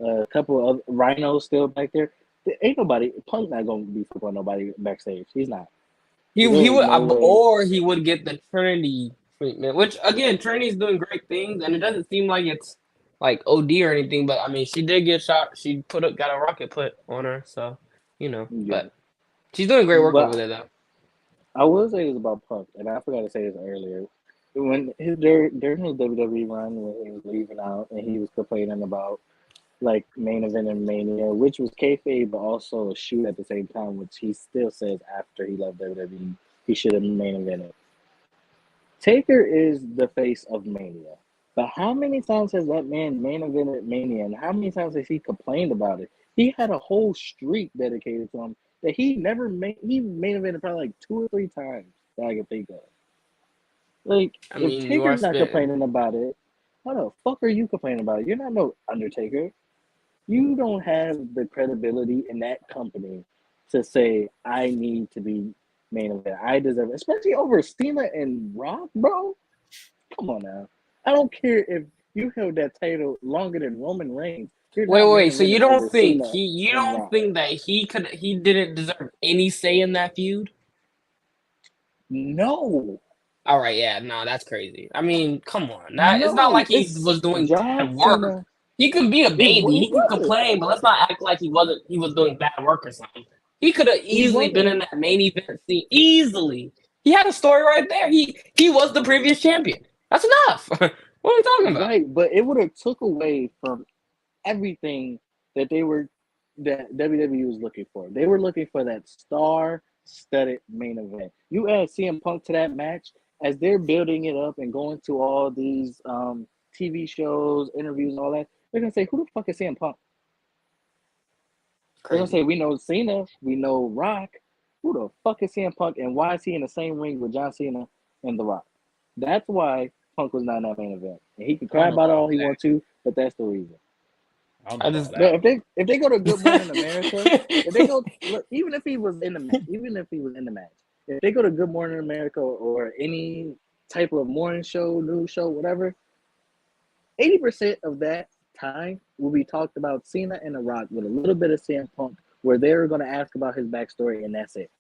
a couple of Rhinos still back there. Ain't nobody Punk not gonna be fucking nobody backstage. He's not. He There's would, no way. or he would get the Trinity treatment, which again, Trinity's doing great things, and it doesn't seem like it's like OD or anything. But I mean, she did get shot. She got a rocket put on her, so you know. Yeah. But she's doing great work But- over there, though. I will say this about Punk, and I forgot to say this earlier. When during his WWE run, when he was leaving out and he was complaining about like main event and Mania, which was kayfabe, but also a shoot at the same time, which he still says after he left WWE, he should have main evented. Taker is the face of Mania, but how many times has that man main evented Mania, and how many times has he complained about it? He had a whole streak dedicated to him that he never made. He main evented probably like 2 or 3 times that I can think of. Like, I mean, if you are Taker's not spitting. complaining about it, how the fuck are you complaining about it? You're not no Undertaker. You don't have the credibility in that company to say, I need to be main event. I deserve it. Especially over Cena and Rock, bro. Come on now. I don't care if you held that title longer than Roman Reigns. You're not main Wait. So you eventing don't over think Cena you and don't Rock. think that he didn't deserve any say in that feud? No. All right, yeah, no, that's crazy. I mean, come on, it's not No, like he it's was doing John bad work. Cena. He can be a baby. He He can wasn't. complain, but let's not act like he was doing bad work or something. He could have easily been in that main event scene. Easily. He had a story right there. He was the previous champion. That's enough. What are we talking about? Right, but it would have took away from everything that they were that WWE was looking for. They were looking for that star-studded main event. You add CM Punk to that match as they're building it up and going to all these TV shows, interviews, and all that. They're gonna say, "Who the fuck is CM Punk?" They're gonna Crazy. say, "We know Cena, we know Rock. Who the fuck is CM Punk, and why is he in the same ring with John Cena and The Rock?" That's why Punk was not in that main event. And he can I cry don't know about it about all he that. wants to, but that's the reason. I don't I know just- about that. But if they go to Good Morning America, if they go look, even if he was in the match, if they go to Good Morning America or any type of morning show, news show, whatever, 80% of that time will be talked about Cena and The Rock with a little bit of CM Punk, where they're going to ask about his backstory, and that's it.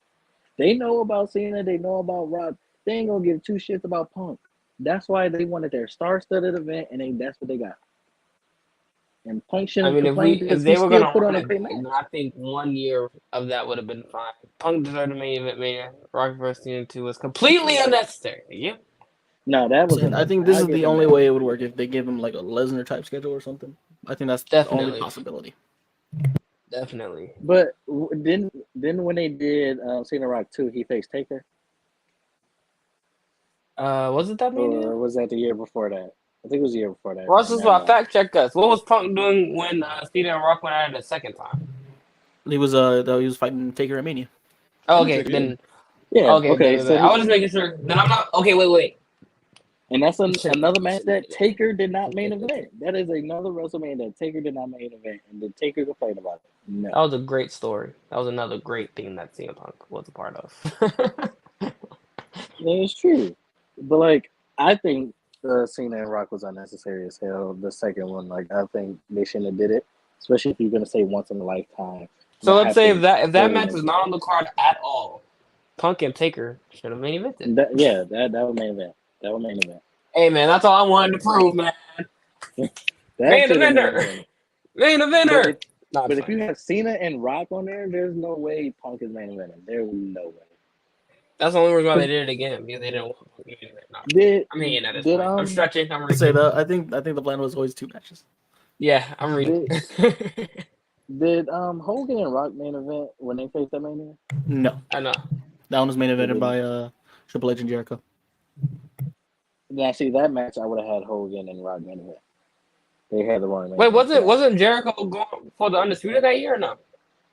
They know about Cena, they know about Rock. They ain't gonna give two shits about Punk. That's why they wanted their star-studded event, and that's what they got. And Punk I shouldn't mean, complain if because they he were still gonna put run on a it, great match. then I think 1 year of that would have been fine. Punk deserved the main event. Man, Rock vs. Cena 2 was completely unnecessary. Yeah. No, that was. I think this is the only way it would work if they give him like a Lesnar type schedule or something. I think that's the only Definitely. possibility. Definitely. But then when they did Cena Rock 2, he faced Taker, Was it that mania? or was that the year before that? I think it was the year before that. Russ is Never mind. fact check us. What was Punk doing when Cena and Rock went at it the second time? He was fighting Taker at Mania. Oh, okay, Taker, then. Yeah. Okay, Okay. then, So I was just making sure. Then I'm not. Okay, wait. and that's Should've another been- match should've that been. Taker did not main event. That is another WrestleMania that Taker did not main event, and the Taker complained about it. No. That was a great story. That was another great thing that CM Punk was a part of. That is true. But like, I think Cena and Rock was unnecessary as hell. The second one, like, I think they shouldn't have did it, especially if you're gonna say once in a lifetime. So You let's have say to if that build match it is into not on the card at all, Punk and Taker should have main evented. that was main event. That was main event. Hey man, that's all I wanted to prove, man. That Main should've been eventer. event. Main eventer. But if you have Cena and Rock on there, there's no way Punk is main event. There's no way. That's the only reason why they did it again, because they didn't want Punk to main event. No. Did I'm hating at this did point. I'm stretching. I'm I say reaching. that I think the plan was always 2 matches. Yeah, I'm reading. did Hogan and Rock main event when they faced that Mania? No, I know. that one was main evented by Triple H and Jericho. Now, see that match, I would have had Hogan and Rock main event. They had the wrong main Wait, event. wasn't Jericho going for the Undisputed that year or no?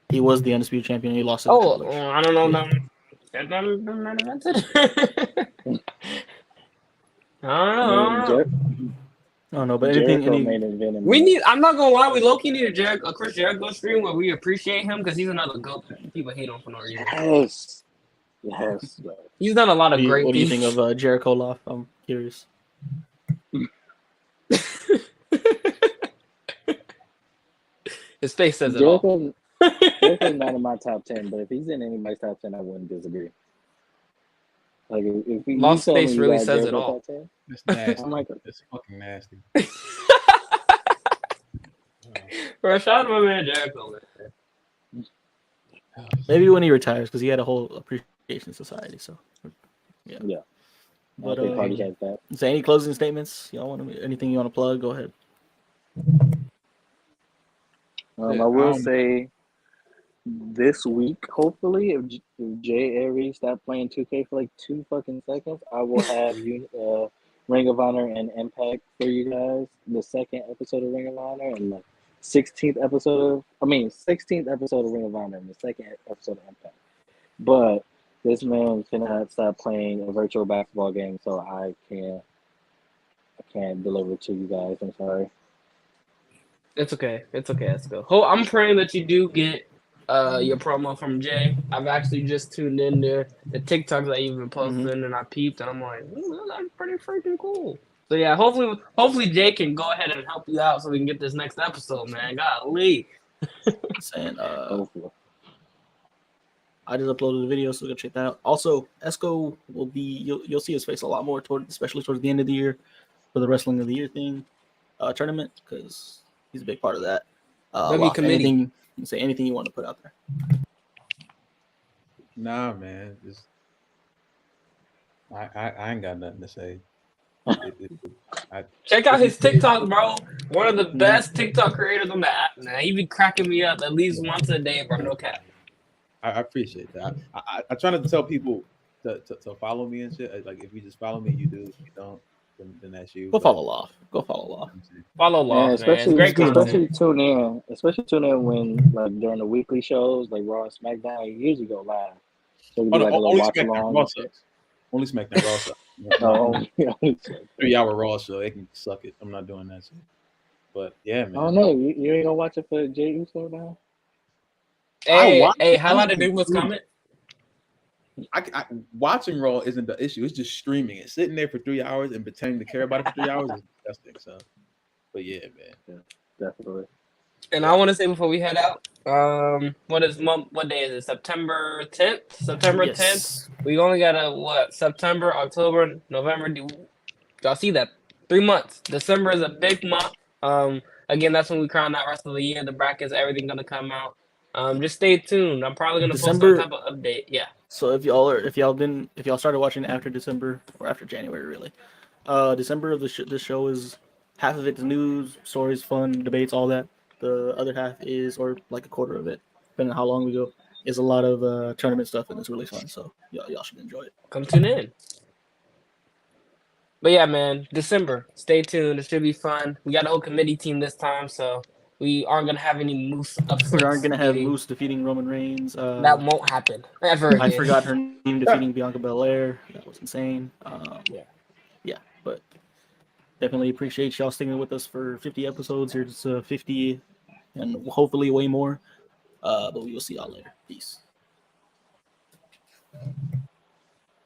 He was the undisputed champion. He lost to Oh, Triple H. I don't know. That done main evented? I don't know. I don't know, but Jericho main event. We need. I'm not gonna lie. We low key need a Chris Jericho stream where we appreciate him because he's another goat that people hate on for no reason. Yes. He's done a lot of great What do you things. think of Jericho Love? I'm curious. His face says it all. Jericho's not in my top 10, but if he's in anybody's top 10, I wouldn't disagree. Like if you Lost tell me Space you really got says it Jericho all. top 10, It's nasty. I'm like, It's fucking nasty. Bro, shout out to my man Jericho, man. Maybe when he retires, because he had a whole appreciation society. So, yeah. Yeah. But I think Hardy has that. is there any closing statements? Y'all want anything you want to plug? Go ahead. I will say this week, hopefully, if Jay Aries stop playing 2K for like 2 fucking seconds, I will have Ring of Honor and Impact for you guys. The second episode of Ring of Honor and the 16th episode of Ring of Honor and the second episode of Impact. But this man cannot stop playing a virtual basketball game, so I can't deliver to you guys. I'm sorry. It's okay. It's okay. Let's go. Oh, I'm praying that you do get your promo from Jay. I've actually just tuned in there. The TikToks that you've been posting, and I peeped, and I'm like, that's pretty freaking cool. So yeah, hopefully Jay can go ahead and help you out so we can get this next episode, man. Golly. Saying, Hopefully. I just uploaded the video, so go check that out. Also, Esco will be you'll see his face a lot more especially towards the end of the year for the Wrestling of the Year thing tournament, because he's a big part of that. Committee. Anything you want to put out there. Nah, man. I ain't got nothing to say. Check out his TikTok, bro. One of the best TikTok creators on the app, man. He be cracking me up at least once a day, bro. No cap. I appreciate that. I try not to tell people to follow me and shit. Like if you just follow me, you do. If you don't, then that's you. Go But- follow Loft. Go follow Loft. Follow Yeah, Loft, man. It's especially great content. especially tune in when like during the weekly shows like Raw and SmackDown. He usually go live, so it'll be like a little only watch SmackDown along. Raw and shit. sucks. Only SmackDown Raw sucks. Oh, only 3-hour Raw show, they can suck it. I'm not doing that shit. But yeah, man. I don't know. You ain't gonna watch it for Jey Uso now? Hey, highlight the dude was coming. I watching Raw isn't the issue. It's just streaming it. Sitting there for 3 hours and pretending to care about it for 3 hours is disgusting. So, but yeah, man. Definitely. And I want to say before we head out, what day is it? September 10th. September 10th. Yes. We only got September, October, November. Y'all see that? 3 months. December is a big month. Again, that's when we crown that rest of the year. The brackets, everything gonna come out. Just stay tuned. I'm probably gonna December- post some type of update. Yeah. So if y'all started watching after December or after January, really, December of this show is half of it is news, stories, fun, debates, all that. The other half is, or like a quarter of it, depending on how long we go, is a lot of tournament stuff, and it's really fun. So y'all should enjoy it. Come tune in. But yeah, man, December. Stay tuned. It should be fun. We got a whole committee team this time, so we aren't gonna have any Moose upsets. We aren't gonna have Moose defeating Roman Reigns. That won't happen ever again. I forgot her name defeating Bianca Belair. That was insane. Yeah, but definitely appreciate y'all sticking with us for 50 episodes. Here's 50, and hopefully way more. But we will see y'all later. Peace.